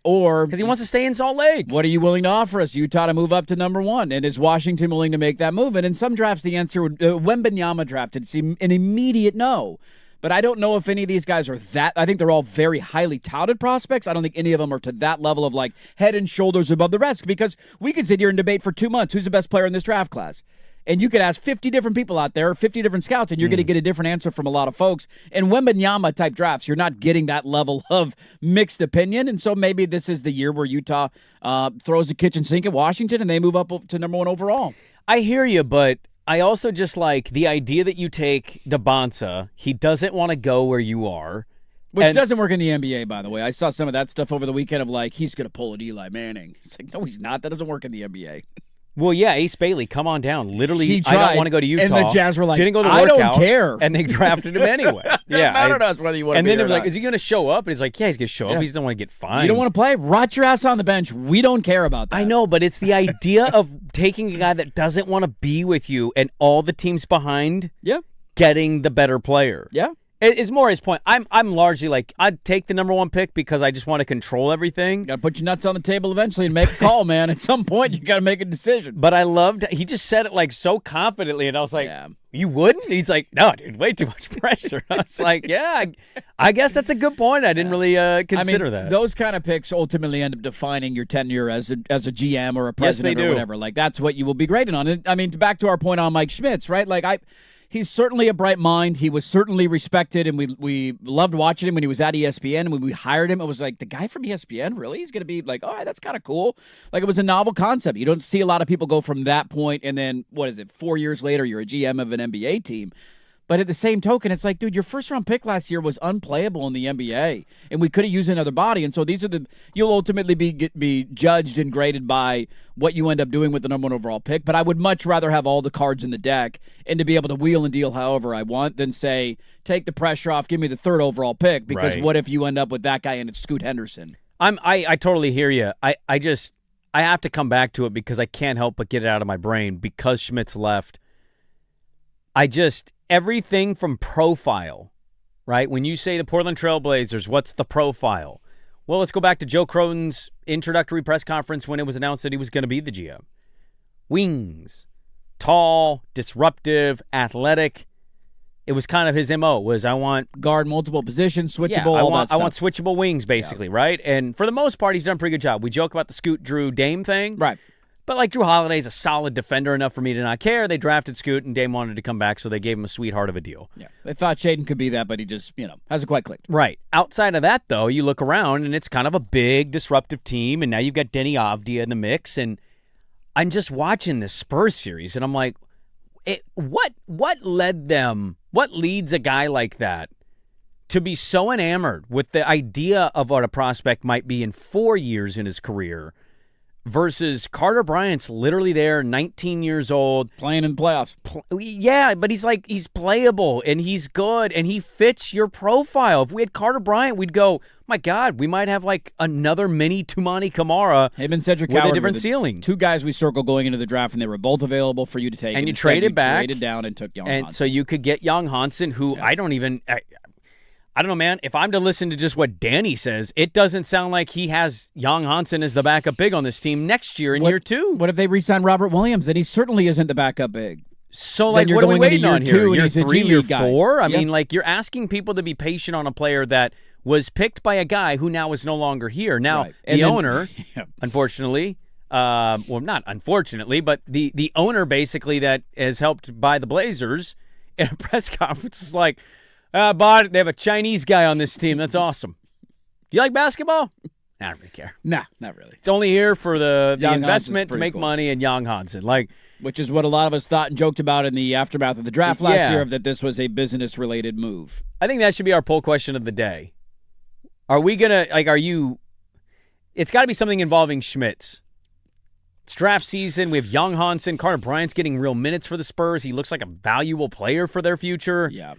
Or because he wants to stay in Salt Lake. What are you willing to offer us, Utah, to move up to number 1? And is Washington willing to make that move? And in some drafts, the answer would Wembanyama drafted. It's an immediate no. But I don't know if any of these guys are that. I think they're all very highly touted prospects. I don't think any of them are to that level of like head and shoulders above the rest because we could sit here and debate for 2 months who's the best player in this draft class. And you could ask 50 different people out there, 50 different scouts, and you're going to get a different answer from a lot of folks. In Wembanyama type drafts, you're not getting that level of mixed opinion. And so maybe this is the year where Utah throws a kitchen sink at Washington and they move up to number 1 overall. I hear you, but I also just like the idea that you take DeBonsa. He doesn't want to go where you are. Which doesn't work in the NBA, by the way. I saw some of that stuff over the weekend of like, he's going to pull an Eli Manning. It's like, no, he's not. That doesn't work in the NBA. Well, yeah, Ace Bailey, come on down. Literally, he tried, I don't want to go to Utah. And the Jazz were like, didn't go to the I workout, don't care. And they drafted him anyway. Yeah, I don't know whether you want to and be then there it was like, is he going to show up? And he's like, yeah, he's going to show up. He just don't want to get fined. You don't want to play? Rot your ass on the bench. We don't care about that. I know, but it's the idea of taking a guy that doesn't want to be with you and all the teams behind getting the better player. Yeah. It's more his point. I'm largely like, I'd take the number 1 pick because I just want to control everything. Got to put your nuts on the table eventually and make a call, man. At some point, you got to make a decision. But I loved, he just said it like so confidently, and I was like, you wouldn't? He's like, no, dude, way too much pressure. I was like, yeah, I guess that's a good point. I didn't really consider that. Those kind of picks ultimately end up defining your tenure as a GM or a president or whatever. Like, that's what you will be graded on. I mean, back to our point on Mike Schmitz, right? Like, he's certainly a bright mind. He was certainly respected, and we loved watching him when he was at ESPN. And when we hired him, it was like, the guy from ESPN, really? He's going to be like, all right, that's kind of cool. Like, it was a novel concept. You don't see a lot of people go from that point, and then, 4 years later, you're a GM of an NBA team. But at the same token, it's like, dude, your first-round pick last year was unplayable in the NBA, and we could have used another body. And so these are you'll ultimately be judged and graded by what you end up doing with the number 1 overall pick. But I would much rather have all the cards in the deck and to be able to wheel and deal however I want than say, take the pressure off, give me the 3rd overall pick, because what if you end up with that guy and it's Scoot Henderson? I totally hear you. I have to come back to it because I can't help but get it out of my brain because Schmitz left. Everything from profile, right? When you say the Portland Trailblazers, what's the profile? Well, let's go back to Joe Croton's introductory press conference when it was announced that he was going to be the GM. Wings, tall, disruptive, athletic. It was kind of his MO, was I want... guard multiple positions, switchable, all that stuff. I want switchable wings, basically, right? And for the most part, he's done a pretty good job. We joke about the Scoot Drew Dame thing. Right. But like Drew Holiday's a solid defender enough for me to not care. They drafted Scoot, and Dame wanted to come back, so they gave him a sweetheart of a deal. Yeah, they thought Shaden could be that, but he just, hasn't quite clicked. Right. Outside of that, though, you look around, and it's kind of a big, disruptive team, and now you've got Denny Avdia in the mix, and I'm just watching this Spurs series, and I'm like, what leads a guy like that to be so enamored with the idea of what a prospect might be in 4 years in his career versus Carter Bryant's literally there, 19 years old. Playing in playoffs. Yeah, but he's playable, and he's good, and he fits your profile. If we had Carter Bryant, we'd go, my God, we might have like another mini Tumani Kamara. Him and Cedric with Howard a different ceiling. 2 guys we circled going into the draft, and they were both available for you to take. And you traded back. Traded down and took Young Hansen. And so you could get Young Hansen, who I don't know, man. If I'm to listen to just what Danny says, it doesn't sound like he has Young Hansen as the backup big on this team next year in year 2. What if they re-sign Robert Williams? And he certainly isn't the backup big. So, like, what are we waiting on here? Year 3, year 4? I mean, like, you're asking people to be patient on a player that was picked by a guy who now is no longer here. Now, the owner, unfortunately, well, not unfortunately, but the owner basically that has helped buy the Blazers in a press conference is like, bought it. They have a Chinese guy on this team. That's awesome. Do you like basketball? I don't really care. Nah, not really. It's only here for the investment to pretty make cool. money and Young Hansen. Which is what a lot of us thought and joked about in the aftermath of the draft last year, that this was a business-related move. I think that should be our poll question of the day. Are we going to, it's got to be something involving Schmitz. It's draft season. We have Young Hansen. Carter Bryant's getting real minutes for the Spurs. He looks like a valuable player for their future. Yeah.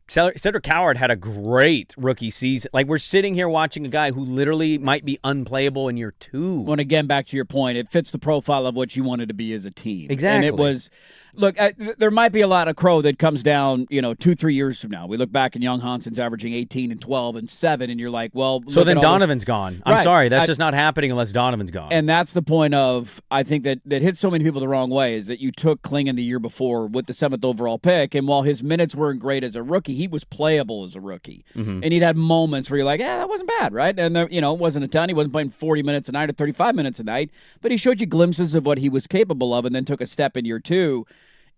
Cedric Howard had a great rookie season. We're sitting here watching a guy who literally might be unplayable in year 2. Well, and again, back to your point, it fits the profile of what you wanted to be as a team. Exactly. And it was, look, there might be a lot of crow that comes down, 2-3 years from now. We look back and Young Hansen's averaging 18 and 12 and 7, and you're like, well. So then Donovan's gone. I'm sorry. That's just not happening unless Donovan's gone. And that's the point of, I think that hit so many people the wrong way, is that you took Klingon the year before with the 7th overall pick, and while his minutes weren't great as a rookie, he was playable as a rookie. Mm-hmm. And he'd had moments where you're like, that wasn't bad, right? And there, it wasn't a ton. He wasn't playing 40 minutes a night or 35 minutes a night, but he showed you glimpses of what he was capable of and then took a step in year 2.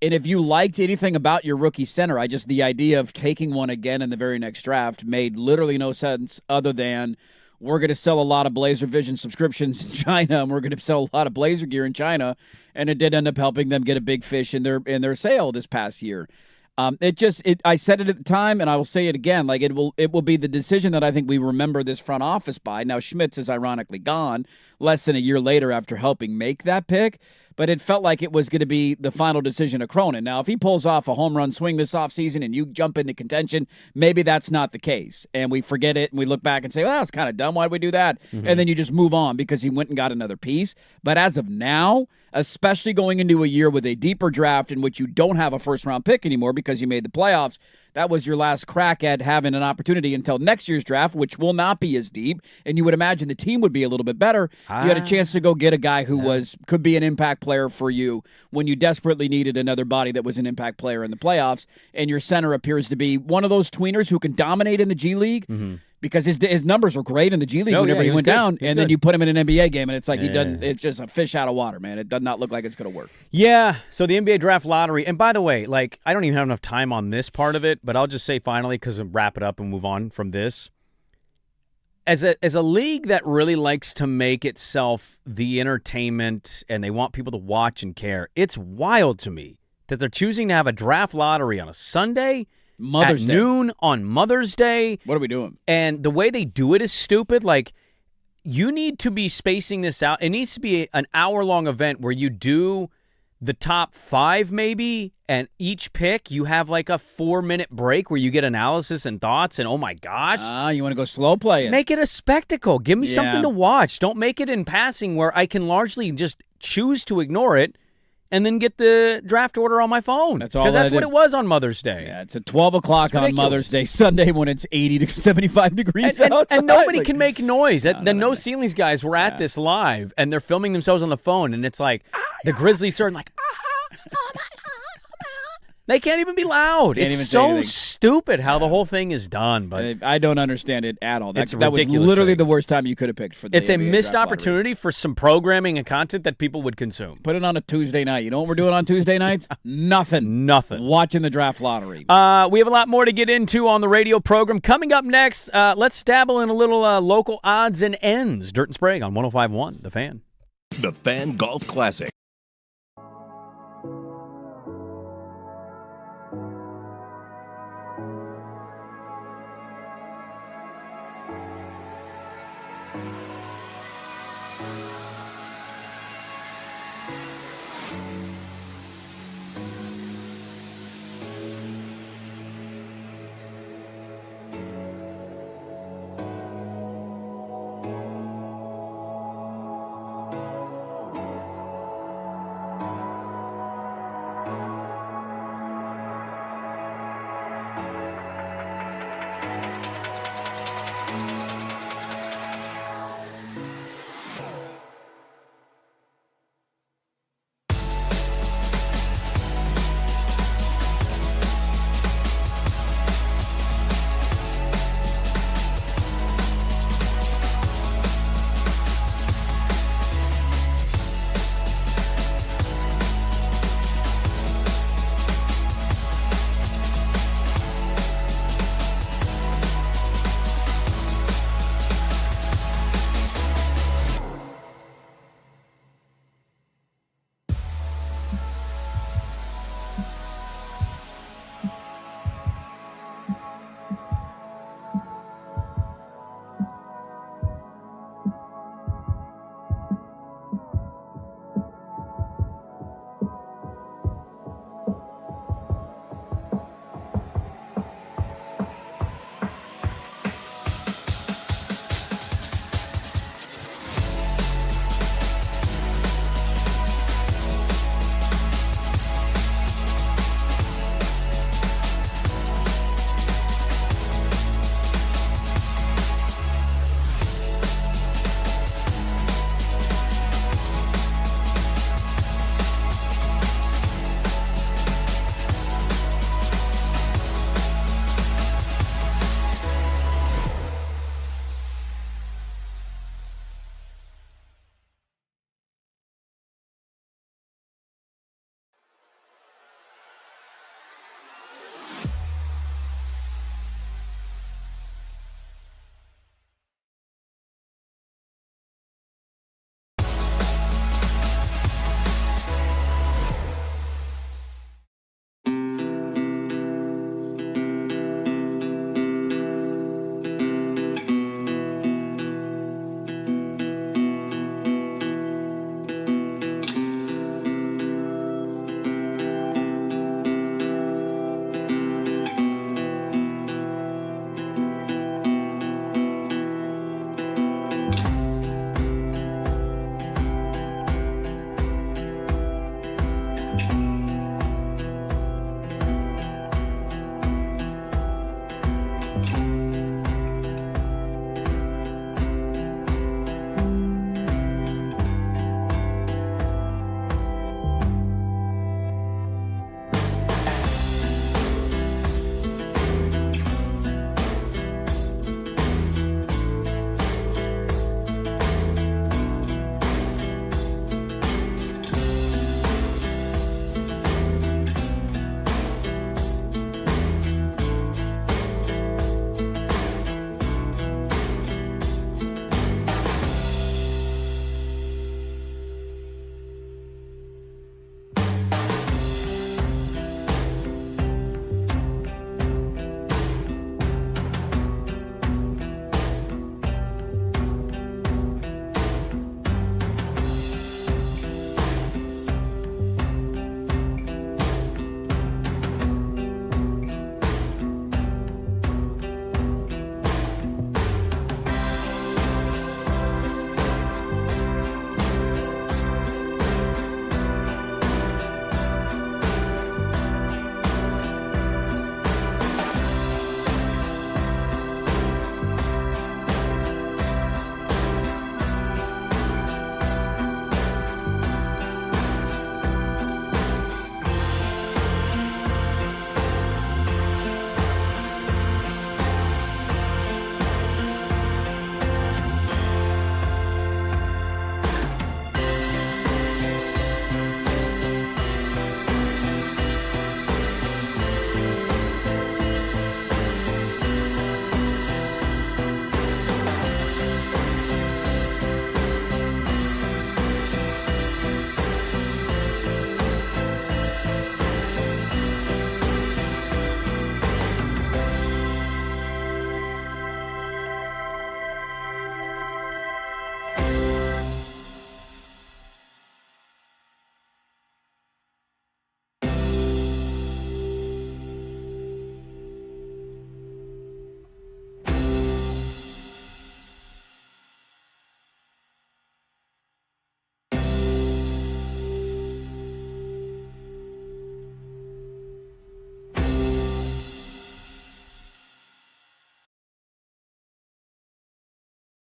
And if you liked anything about your rookie center, the idea of taking one again in the very next draft made literally no sense other than we're going to sell a lot of Blazer Vision subscriptions in China, and we're going to sell a lot of Blazer gear in China, and it did end up helping them get a big fish in their sale this past year. I said it at the time, and I will say it again. It will be the decision that I think we remember this front office by. Now, Schmitz is ironically gone less than a year later after helping make that pick, but it felt like it was going to be the final decision of Cronin. Now, if he pulls off a home run swing this offseason and you jump into contention, maybe that's not the case, and we forget it and we look back and say, well, that's kind of dumb. Why did we do that? Mm-hmm. And then you just move on because he went and got another piece. But as of now, especially going into a year with a deeper draft in which you don't have a first-round pick anymore because you made the playoffs, that was your last crack at having an opportunity until next year's draft, which will not be as deep, and you would imagine the team would be a little bit better. You had a chance to go get a guy who could be an impact player for you when you desperately needed another body that was an impact player in the playoffs, and your center appears to be one of those tweeners who can dominate in the G League. Mm-hmm. Because his numbers were great in the G League whenever he went down, and then you put him in an NBA game, and it's like he doesn't. It's just a fish out of water, man. It does not look like it's going to work. Yeah. So the NBA draft lottery, and by the way, I don't even have enough time on this part of it, but I'll just say finally, because I'll wrap it up and move on from this. As a league that really likes to make itself the entertainment, and they want people to watch and care, it's wild to me that they're choosing to have a draft lottery on a Sunday. Mother's Day. Noon on Mother's Day. What are we doing? And the way they do it is stupid. You need to be spacing this out. It needs to be an hour-long event where you do the top 5 maybe, and each pick you have a 4-minute break where you get analysis and thoughts, and oh my gosh. You want to go slow play it. Make it a spectacle. Give me something to watch. Don't make it in passing where I can largely just choose to ignore it and then get the draft order on my phone. That's all. Because that's what it was on Mother's Day. Yeah, it's at 12 o'clock on Mother's Day Sunday when it's 80 to 75 degrees outside. And nobody can make noise. The No Ceilings guys were at this live, and they're filming themselves on the phone, and it's the Grizzlies are they can't even be loud. It's so stupid how the whole thing is done. But I don't understand it at all. That was ridiculous literally the worst time you could have picked for the It's a NBA missed draft opportunity for some programming and content that people would consume. Put it on a Tuesday night. You know what we're doing on Tuesday nights? Nothing. Watching the draft lottery. We have a lot more to get into on the radio program. Coming up next, let's dabble in a little local odds and ends. Dirt and Sprague on 105.1, The Fan. The Fan Golf Classic.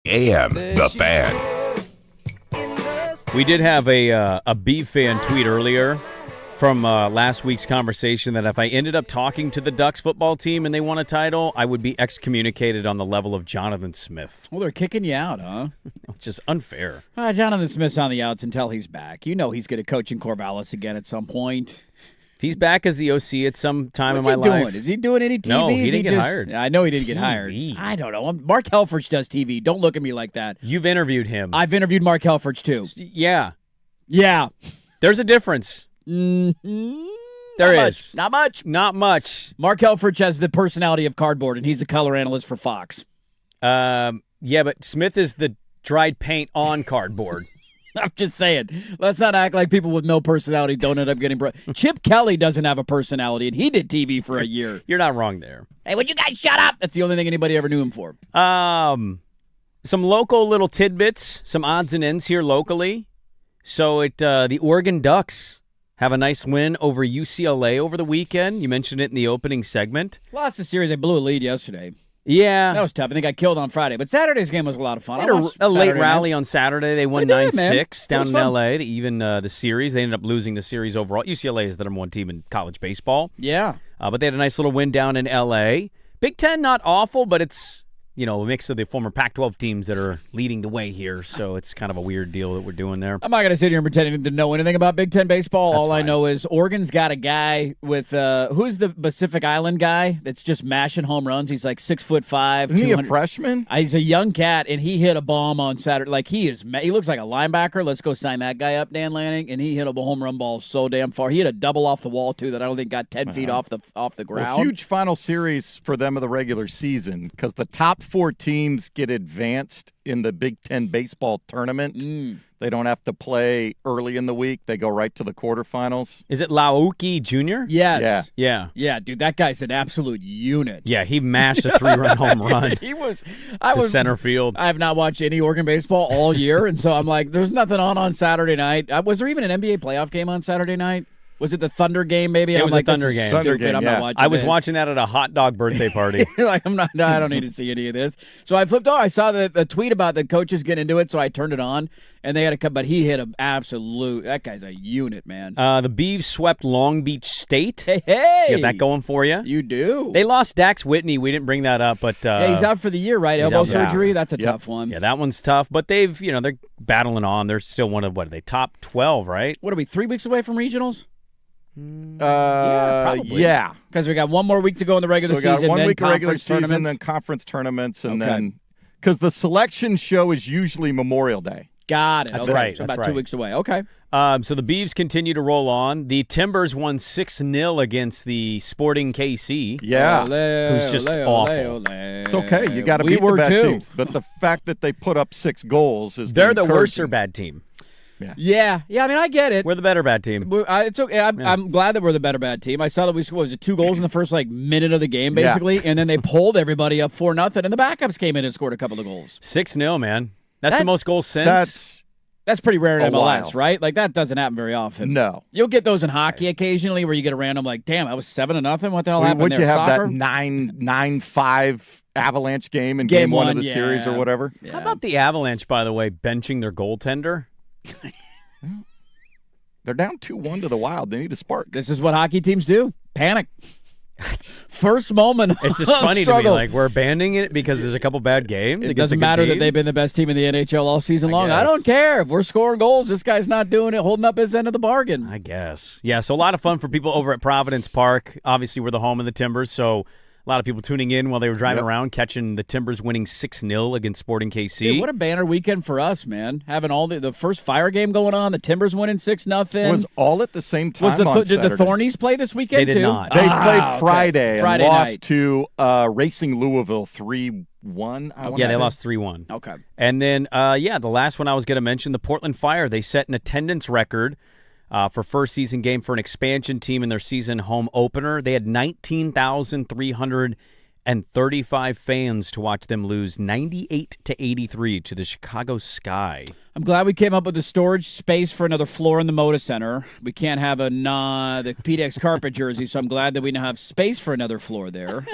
AM, The Fan. We did have a Beef fan tweet earlier from last week's conversation that if I ended up talking to the Ducks football team and they won a title, I would be excommunicated on the level of Jonathan Smith. Well, they're kicking you out, huh? Which is unfair. Jonathan Smith's on the outs until he's back. You know he's going to coach in Corvallis again at some point. If he's back as the OC at some time in my life. What's he doing? Is he doing any TV? No, he didn't get hired. I know he didn't get TV. hired. I don't know. Mark Helfrich does TV. Don't look at me like that. You've interviewed him. I've interviewed Mark Helfrich, too. Yeah. Yeah. There's a difference. Mm-hmm. There is. Not much. Not much. Mark Helfrich has the personality of cardboard, and he's a color analyst for Fox. Yeah, but Smith is the dried paint on cardboard. I'm just saying. Let's not act like people with no personality don't end up getting Chip Kelly doesn't have a personality, and he did TV for a year. You're not wrong there. Hey, would you guys shut up? That's the only thing anybody ever knew him for. Some local little tidbits, some odds and ends here locally. So the Oregon Ducks have a nice win over UCLA over the weekend. You mentioned it in the opening segment. Lost the series. They blew a lead yesterday. Yeah. That was tough. I think I killed on Friday. But Saturday's game was a lot of fun. They had a late rally on Saturday. They won 9-6 down in L.A. They even the series. They ended up losing the series overall. UCLA is the number one team in college baseball. Yeah. But they had a nice little win down in L.A. Big Ten, not awful, but it's a mix of the former Pac-12 teams that are leading the way here. So it's kind of a weird deal that we're doing there. I'm not going to sit here and pretend to know anything about Big Ten baseball. All I know is Oregon's got a guy with who's the Pacific Island guy that's just mashing home runs. He's like 6'5". Isn't he a freshman? He's a young cat, and he hit a bomb on Saturday. Like he looks like a linebacker. Let's go sign that guy up, Dan Lanning. And he hit a home run ball so damn far. He hit a double off the wall too that I don't think got 10 feet off the ground. Well, huge final series for them of the regular season because the top 4 teams get advanced in the Big Ten baseball tournament. They don't have to play early in the week. They go right to the quarterfinals. Is it Lauki Jr.? Yes. Yeah. Yeah, dude, that guy's an absolute unit. Yeah, he mashed a 3-run home run. He was center field. I have not watched any Oregon baseball all year, and so I'm like, there's nothing on Saturday night. Was there even an NBA playoff game on Saturday night? Was it the Thunder game, maybe? It was like, a Thunder game. Stupid. I'm not watching I was watching that at a hot dog birthday party. Like, I don't need to see any of this. So I flipped over. I saw the tweet about the coaches getting into it, so I turned it on, and they had a cut, but he hit an absolute, that guy's a unit, man. The Beavs swept Long Beach State. Hey! So you got that going for you? You do. They lost Dax Whitney. We didn't bring that up, but yeah, he's out for the year, right? Elbow surgery. That's a tough one. Yeah, that one's tough, but they're battling on. They're still one of, what are they, top 12, right? What are we, 3 weeks away from regionals? Probably. Yeah. Because we got one more week to go in the regular season. So we got 1 week of regular season, then conference tournaments, and then because the selection show is usually Memorial Day. Got it. That's right. So about 2 weeks away. Okay. So the Beavs continue to roll on. The Timbers won 6-0 against the Sporting KC. Yeah. Who's just awful. It's okay. You got to beat the bad teams. But the fact that they put up 6 goals is they're the worse or bad team. Yeah. I mean, I get it. We're the better bad team. It's okay. I'm glad that we're the better bad team. I saw that we scored 2 goals in the first minute of the game, basically, and then they pulled everybody up 4-0, and the backups came in and scored a couple of goals. 6-0, man. That's the most goals since. That's pretty rare in MLS, right? Like that doesn't happen very often. No, you'll get those in hockey occasionally, where you get a random damn, I was 7-0. What the hell happened would there? You have Soccer? that 9-5 Avalanche game in game one of the series or whatever? Yeah. How about the Avalanche, by the way, benching their goaltender? They're down 2-1 to the Wild. They need a spark. This is what hockey teams do. Panic. First moment. It's just funny to me. Like, we're abandoning it because there's a couple bad games. It doesn't matter that they've been the best team in the NHL all season long. I don't care. If we're scoring goals, this guy's not doing it, holding up his end of the bargain. I guess. Yeah, so a lot of fun for people over at Providence Park. Obviously, we're the home of the Timbers, so a lot of people tuning in while they were driving around, catching the Timbers winning 6-0 against Sporting KC. Dude, what a banner weekend for us, man. Having all the first Fire game going on, the Timbers winning 6-0. It was all at the same time Did the Thornies play this weekend, too? They did not. They played Friday and lost night. to Racing Louisville 3-1. They lost 3-1. Okay. And then, the last one I was going to mention, the Portland Fire, they set an attendance record for first season game for an expansion team in their season home opener. They had 19,335 fans to watch them lose 98-83 to the Chicago Sky. I'm glad we came up with the storage space for another floor in the Moda Center. We can't have the PDX carpet jersey, so I'm glad that we now have space for another floor there.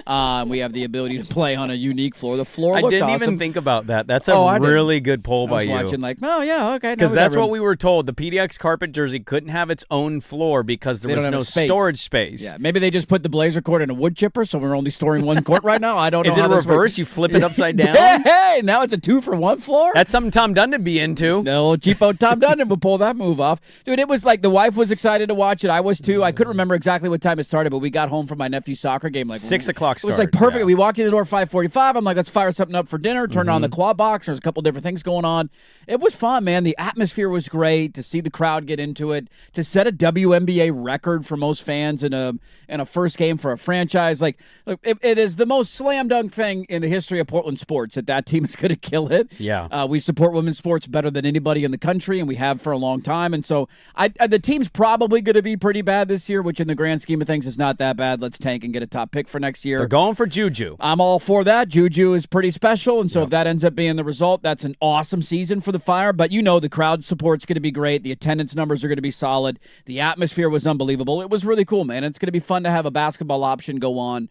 We have the ability to play on a unique floor. The floor looked awesome. I didn't even think about that. That's a really good poll by you. I was watching okay. Because that's what we were told. The PDX carpet jersey couldn't have its own floor because there was no storage space. Yeah, maybe they just put the Blazer court in a wood chipper, so we're only storing one court right now. I don't know. Is it reverse? You flip it upside down? Hey, now it's a 2-for-1 floor? That's something Tom Dunn would be into. No, cheapo Tom Dunn would pull that move off. Dude, it was like the wife was excited to watch it. I was too. I couldn't remember exactly what time it started, but we got home from my nephew's soccer game. 6 o'clock start. It was like perfect. Yeah. We walked in the door at 5:45. I'm like, let's fire something up for dinner. Turned on the quad box. There's a couple different things going on. It was fun, man. The atmosphere was great to see the crowd get into it, to set a WNBA record for most fans in a first game for a franchise. Like, it is the most slam dunk thing in the history of Portland sports that team is going to kill it. Yeah. We support women's sports better than anybody in the country, and we have for a long time. And so the team's probably going to be pretty bad this year, which in the grand scheme of things is not that bad. Let's tank and get a top pick for next year. They're going for Juju. I'm all for that. Juju is pretty special, and so if that ends up being the result, that's an awesome season for the Fire. But the crowd support's going to be great. The attendance numbers are going to be solid. The atmosphere was unbelievable. It was really cool, man. It's going to be fun to have a basketball option go on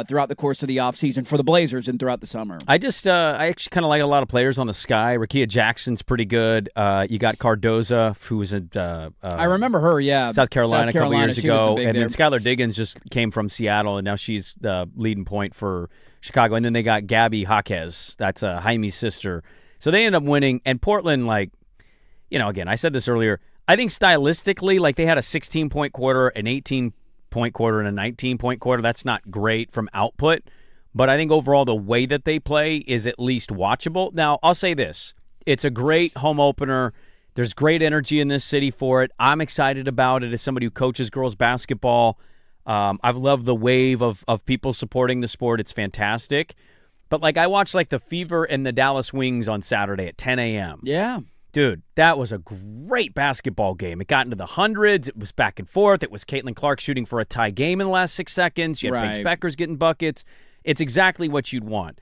throughout the course of the offseason for the Blazers and throughout the summer. I actually kind of like a lot of players on the Sky. Rakia Jackson's pretty good. You got Cardoza, who was I remember her, yeah. South Carolina a couple years ago. And then Skylar Diggins just came from Seattle, and now she's the leading point for Chicago. And then they got Gabby Jaquez. That's Jaime's sister. So they ended up winning. And Portland, again, I said this earlier, I think stylistically, they had a 16-point quarter, an 18-point quarter, and a 19-point quarter. That's not great from output. But I think overall the way that they play is at least watchable. Now, I'll say this. It's a great home opener. There's great energy in this city for it. I'm excited about it as somebody who coaches girls basketball. I've loved the wave of people supporting the sport. It's fantastic. But, I watched, the Fever and the Dallas Wings on Saturday at 10 a.m. Yeah. Dude, that was a great basketball game. It got into the hundreds. It was back and forth. It was Caitlin Clark shooting for a tie game in the last 6 seconds. You had Paige Beckers getting buckets. It's exactly what you'd want.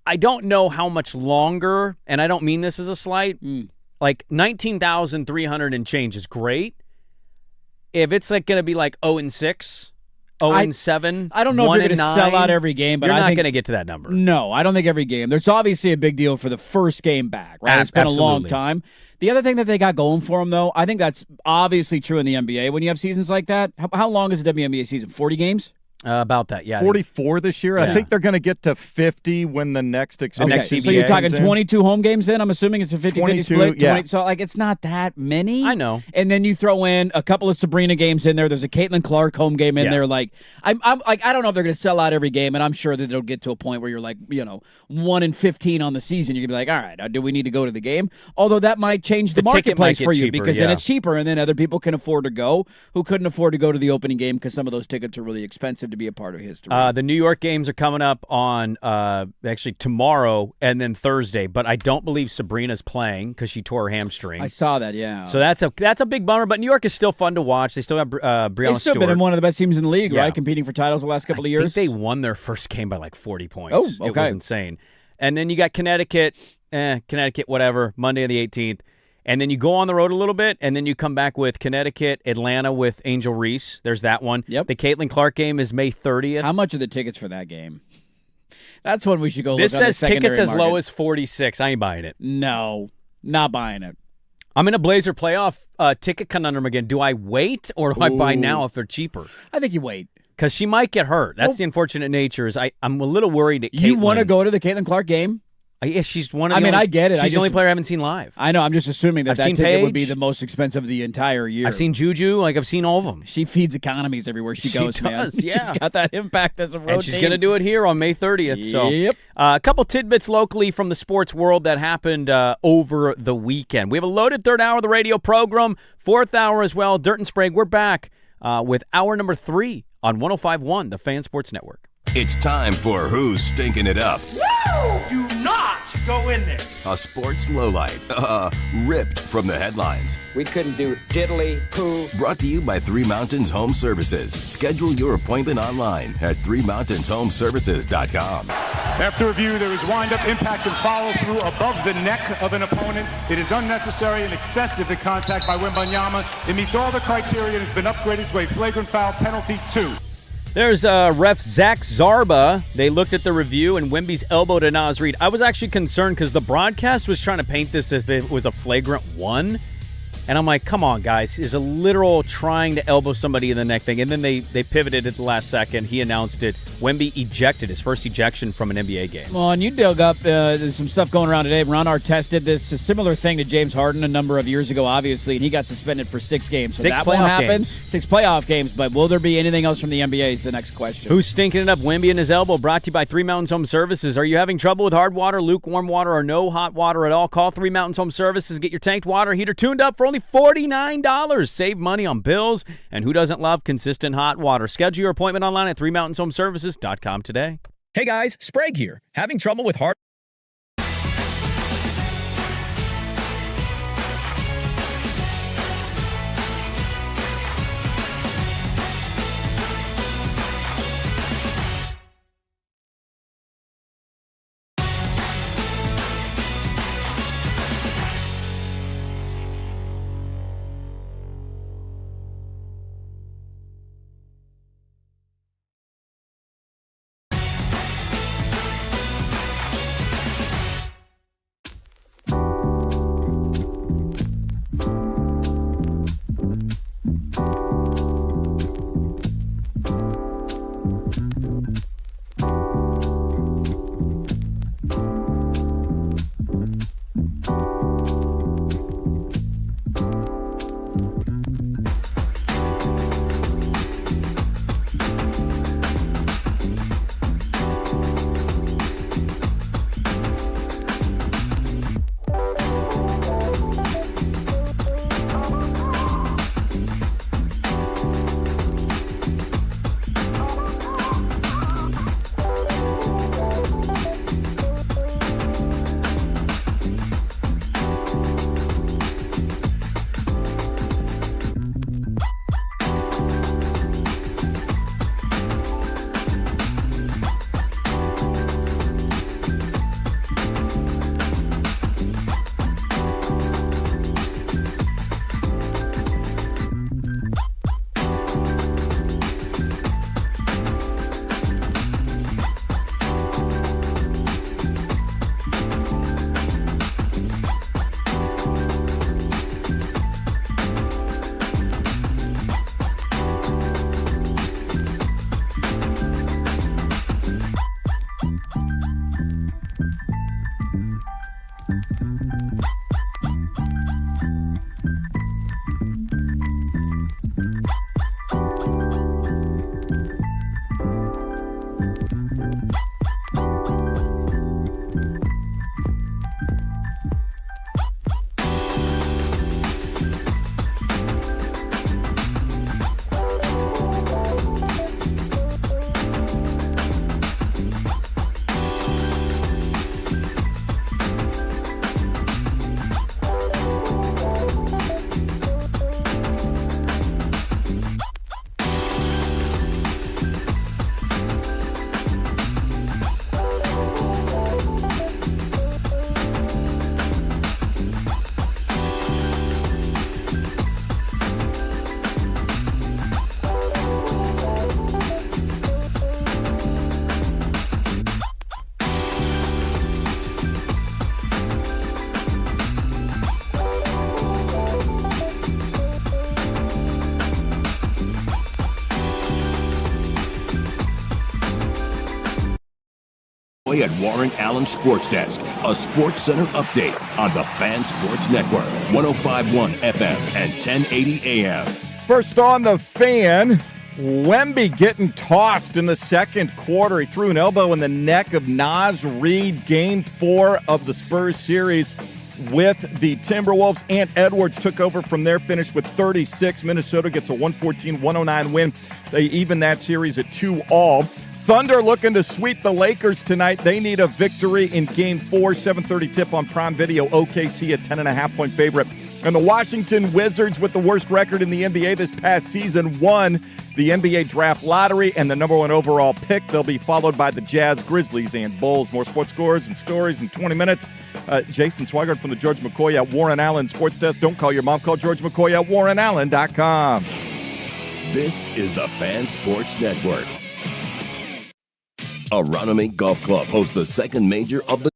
I don't know how much longer, and I don't mean this as a slight, 19,300 and change is great. If it's going to be 0-6, 0-7, I don't know if you're going to sell out every game, but you're I not think going to get to that number. No, I don't think every game. There's obviously a big deal for the first game back, right? It's been a long time. The other thing that they got going for them, though, I think that's obviously true in the NBA. When you have seasons like that, how long is a WNBA season? 40 games? About that, yeah. 44 this year. Yeah. I think they're going to get to 50 when the next expansion. So you're talking 22 home games in? I'm assuming it's a 50-50 split. Yeah. So it's not that many. I know. And then you throw in a couple of Sabrina games in there. There's a Caitlin Clark home game in there. I'm I don't know if they're going to sell out every game, and I'm sure that they'll get to a point where you're 1-15 on the season. You're going to be all right, do we need to go to the game? Although that might change the marketplace for you because then it's cheaper, and then other people can afford to go who couldn't afford to go to the opening game because some of those tickets are really expensive to be a part of history. The New York games are coming up on actually tomorrow and then Thursday, but I don't believe Sabrina's playing because she tore her hamstring. I saw that, yeah. So that's a big bummer, but New York is still fun to watch. They still have Breanna Stewart. They've still been one of the best teams in the league, right? Competing for titles the last couple of years. I think they won their first game by 40 points. Oh, okay. It was insane. And then you got Connecticut, whatever, Monday the 18th. And then you go on the road a little bit, and then you come back with Connecticut, Atlanta with Angel Reese. There's that one. Yep. The Caitlin Clark game is May 30th. How much are the tickets for that game? That's when we should go this look on the secondary tickets market. As low as 46. I ain't buying it. No, not buying it. I'm in a Blazer playoff ticket conundrum again. Do I wait, or do I buy now if they're cheaper? I think you wait. Because she might get hurt. That's the unfortunate nature. I'm a little worried that Caitlin... You want to go to the Caitlin Clark game? Yeah, she's one of the I get it. She's the only player I haven't seen live. I know. I'm just assuming that ticket Paige. would be the most expensive of the entire year. I've seen Juju. I've seen all of them. She feeds economies everywhere she goes, man. Yeah. She's got that impact as a road And she's going to do it here on May 30th. So, a couple tidbits locally from the sports world that happened over the weekend. We have a loaded third hour of the radio program, fourth hour as well. Dirt and Sprague, we're back with hour number 3 on 105.1, the Fan Sports Network. It's time for Who's Stinking It Up. Woo! Do not go in there. A sports lowlight, ripped from the headlines. We couldn't do diddly poo. Brought to you by Three Mountains Home Services. Schedule your appointment online at threemountainshomservices.com. After review, there is wind-up, impact, and follow-through above the neck of an opponent. It is unnecessary and excessive in contact by Wembanyama. It meets all the criteria and has been upgraded to a flagrant foul penalty 2. There's ref Zach Zarba. They looked at the review, and Wemby's elbow to Naz Reid. I was actually concerned because the broadcast was trying to paint this as if it was a flagrant 1. And I'm like, come on, guys. It's a literal trying to elbow somebody in the neck thing. And then they pivoted at the last second. He announced it. Wemby ejected, his first ejection from an NBA game. Well, and you dug up there's some stuff going around today. Ron Artest did this, a similar thing to James Harden a number of years ago, obviously, and he got suspended for 6 games. So 6 that won't happen. games. 6 playoff games, but will there be anything else from the NBA is the next question. Who's stinking it up? Wemby and his elbow, brought to you by Three Mountains Home Services. Are you having trouble with hard water, lukewarm water, or no hot water at all? Call Three Mountains Home Services. Get your tanked water heater tuned up for only $49. Save money on bills, and who doesn't love consistent hot water? Schedule your appointment online at threemountainshomservices.com today. Hey guys, Sprague here. Having trouble with hard... At Warren Allen Sports Desk, a Sports Center update on the Fan Sports Network, 105.1 FM and 1080 AM. First on the Fan, Wemby getting tossed in the second quarter. He threw an elbow in the neck of Naz Reid. Game 4 of the Spurs series with the Timberwolves. Ant Edwards took over from there, finished with 36. Minnesota gets a 114-109 win. They even that series at 2-all. Thunder looking to sweep the Lakers tonight. They need a victory in Game 4, 7:30 tip on Prime Video. OKC a 10.5-point favorite. And the Washington Wizards, with the worst record in the NBA this past season, won the NBA draft lottery and the number 1 overall pick. They'll be followed by the Jazz, Grizzlies, and Bulls. More sports scores and stories in 20 minutes. Jason Swigert from the George McCoy at Warren Allen Sports Desk. Don't call your mom. Call George McCoy at warrenallen.com. This is the Fan Sports Network. Aronimink Golf Club hosts the second major of the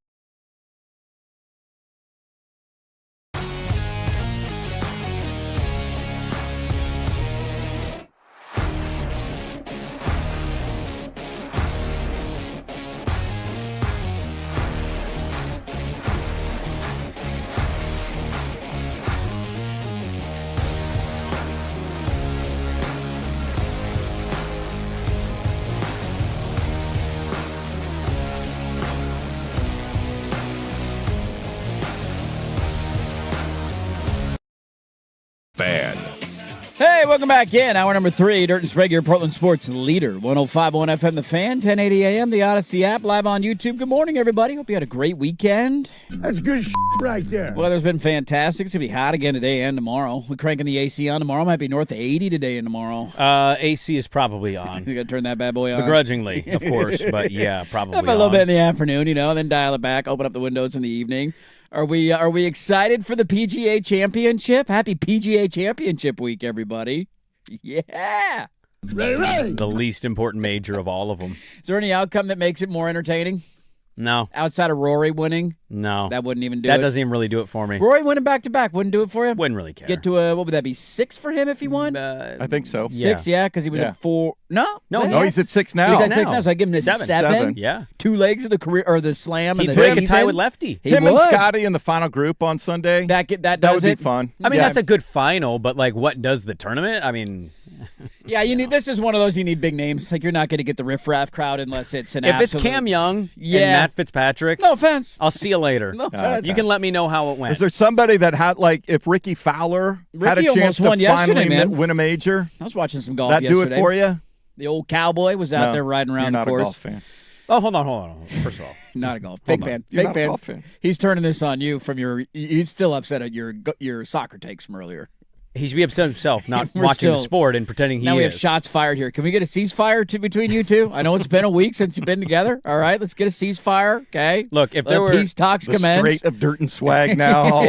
Fan. Hey, welcome back in. Hour number 3, Dirt and Sprague, your Portland sports leader. 105.1 FM, The Fan, 1080 AM, the Odyssey app, live on YouTube. Good morning, everybody. Hope you had a great weekend. That's good right there. Weather's been fantastic. It's going to be hot again today and tomorrow. We're cranking the AC on tomorrow. Might be north of 80 today and tomorrow. AC is probably on. You got to turn that bad boy on? Begrudgingly, of course, but yeah, probably Have a little bit in the afternoon, then dial it back, open up the windows in the evening. Are we excited for the PGA Championship? Happy PGA Championship week, everybody. Yeah. Ray. The least important major of all of them. Is there any outcome that makes it more entertaining? No. Outside of Rory winning? No. That wouldn't even do it? That doesn't even really do it for me. Rory winning back-to-back wouldn't do it for you? Wouldn't really care. Get to what would that be, 6 for him if he won? I think so. 6, yeah, because he was at 4. No, he's at 6 now. He's at 6 now, so I give him the 7. Yeah. 2 legs of the career or the slam. He'd and break the a tie with Lefty. He Him would. and Scotty in the final group on Sunday. That would be fun. I mean, that's a good final, but what does the tournament? I mean, yeah, this is one of those you need big names. Like, you're not going to get the riffraff crowd unless it's an if it's Cam Young and Matt Fitzpatrick. No offense. I'll see you later. No offense. You can let me know how it went. Is there somebody that had, if Ricky Fowler had a chance to finally win a major? I was watching some golf yesterday. That do it for you? The old cowboy was out there riding around the course. You're not a golf fan. Oh, hold on. First of all. Not a golf. Fake fan. You're Fake not fan. A golf fan. He's turning this on you from he's still upset at your soccer takes from earlier. He should be upset himself, not watching the sport and pretending he is. Now we have shots fired here. Can we get a ceasefire between you two? I know it's been a week since you've been together. All right, let's get a ceasefire, okay? Look, if there were peace talks commence. Straight of dirt and swag now.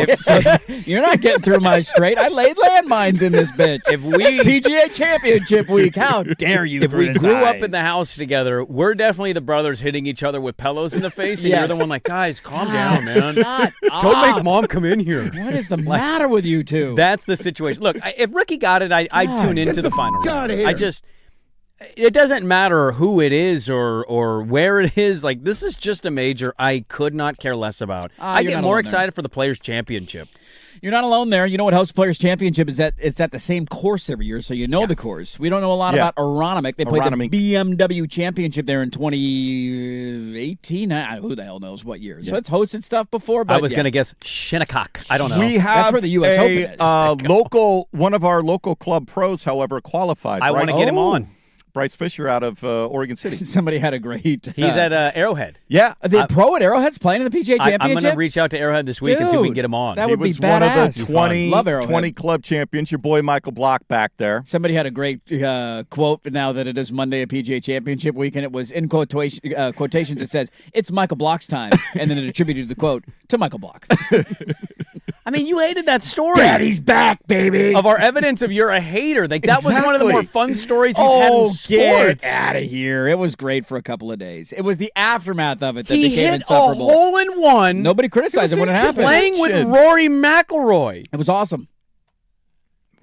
You're not getting through my straight. I laid landmines in this bitch. If we PGA Championship week, how dare you? If we grew up in the house together, we're definitely the brothers hitting each other with pillows in the face, and you're the one guys, calm down, man. Don't make mom come in here. What is the matter with you two? That's the situation. Look, if Ricky got it, I'd tune into the final round. It doesn't matter who it is or where it is. This is just a major I could not care less about. I get more excited for the Players' Championship. You're not alone there. You know what helps Players' Championship is that it's at the same course every year, so you know the course. We don't know a lot about Aronimink. They played the BMW Championship there in 2018. Who the hell knows what year? So it's hosted stuff before. But I was going to guess Shinnecock. I don't know. We have That's where the U.S. Open is. One of our local club pros, however, qualified. I want to get him on. Bryce Fisher out of Oregon City. Somebody had a great... He's at Arrowhead. Yeah. The pro at Arrowhead's playing in the PGA Championship? I'm going to reach out to Arrowhead this week and see if we can get him on. That would be badass. One of the 20 club champions. Your boy Michael Block back there. Somebody had a great quote now that it is Monday at PGA Championship week, and it was in quotations. It says, "It's Michael Block's time," and then it attributed the quote to Michael Block. I mean, you hated that story. Daddy's back, baby. Of our evidence of you're a hater. That was one of the more fun stories we've had in sports. Get out of here. It was great for a couple of days. It was the aftermath of it that became insufferable. He hit a hole-in-one. Nobody criticized it when it happened. Playing with Rory McIlroy. It was awesome.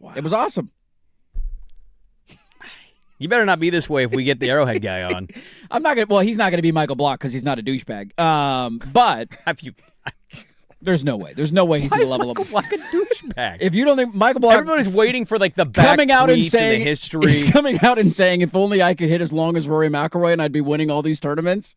Wow. It was awesome. You better not be this way if we get the Arrowhead guy on. I'm not going to. Well, he's not going to be Michael Block because he's not a douchebag. But there's no way. There's no way he's at the level of Michael Block a douchebag. If you don't think Michael Block, everybody's waiting for the back coming out and saying in the history. He's coming out and saying, "If only I could hit as long as Rory McIlroy and I'd be winning all these tournaments."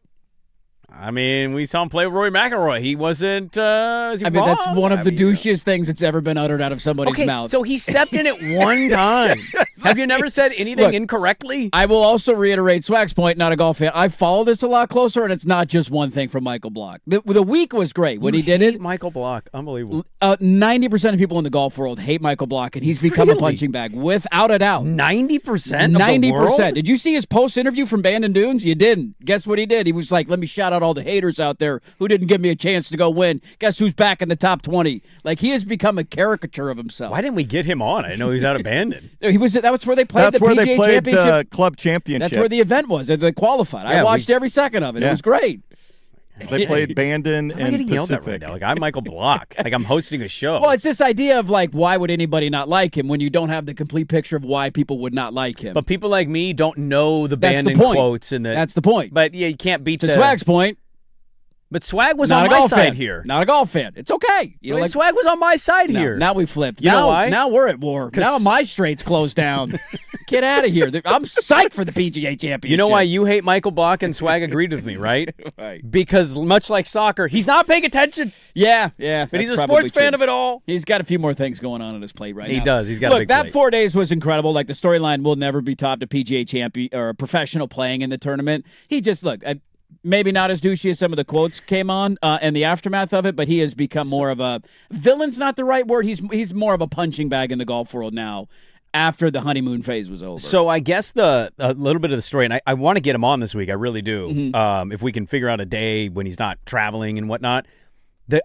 I mean, we saw him play with Rory McIlroy. He wasn't. Is he wrong? That's one of the douchiest things that's ever been uttered out of somebody's mouth. So he stepped in it one time. Have you never said anything incorrectly? I will also reiterate Swag's point, not a golf fan. I follow this a lot closer, and it's not just one thing from Michael Block. The week was great when he did it. Michael Block, unbelievable. 90% of people in the golf world hate Michael Block, and he's become a punching bag without a doubt. 90%. 90%. Did you see his post interview from Bandon Dunes? You didn't. Guess what he did? He was like, "Let me shout out all the haters out there who didn't give me a chance to go win. Guess who's back in the top 20?" Like, he has become a caricature of himself. Why didn't we get him on? I didn't know he was out of Bandon. That's where they played the PGA Championship. The club championship. That's where the event was. They qualified. I watched every second of it. It was great. They played Bandon and Pacific. Yelled at right now? Like, I'm Michael Block. Like, I'm hosting a show. Well, it's this idea of, like, why would anybody not like him when you don't have the complete picture of why people would not like him? But people like me don't know the Bandon quotes. That's the point. But, yeah, you can't beat to Swag's point. But Swag was on my side here. Not a golf fan. It's okay. Swag was on my side here. Now we flipped. You know why? Now we're at war. Now my straight's closed down. Get out of here. I'm psyched for the PGA Championship. You know why you hate Michael Block and Swag agreed with me, right? Right. Because much like soccer, he's not paying attention. Yeah. But he's a sports fan of it all. He's got a few more things going on his plate right now. He does. He's got a big that plate. 4 days was incredible. Like, the storyline will never be topped. A PGA champion or a professional playing in the tournament. He just, maybe not as douchey as some of the quotes came on and the aftermath of it, but he has become more of a villain's not the right word. He's more of a punching bag in the golf world now after the honeymoon phase was over. So I guess a little bit of the story, and I want to get him on this week. I really do. Mm-hmm. If we can figure out a day when he's not traveling and whatnot.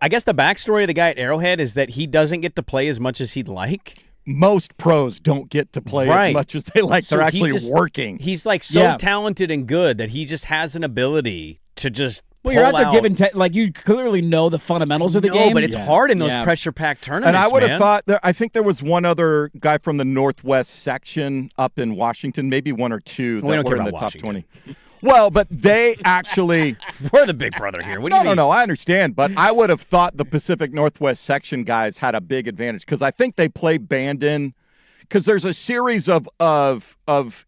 I guess the backstory of the guy at Arrowhead is that he doesn't get to play as much as he'd like. Most pros don't get to play as much as they like. So they're actually working. He's like so talented and good that he just has an ability to just you're out there giving you clearly know the fundamentals of the game. But it's hard in those pressure-packed tournaments. And I would have thought I think there was one other guy from the Northwest section up in Washington, maybe one or two that were in the top 20. Well, but they actually we're the big brother here. What do you mean? No, I understand, but I would have thought the Pacific Northwest section guys had a big advantage because I think they play Bandon. Because there's a series of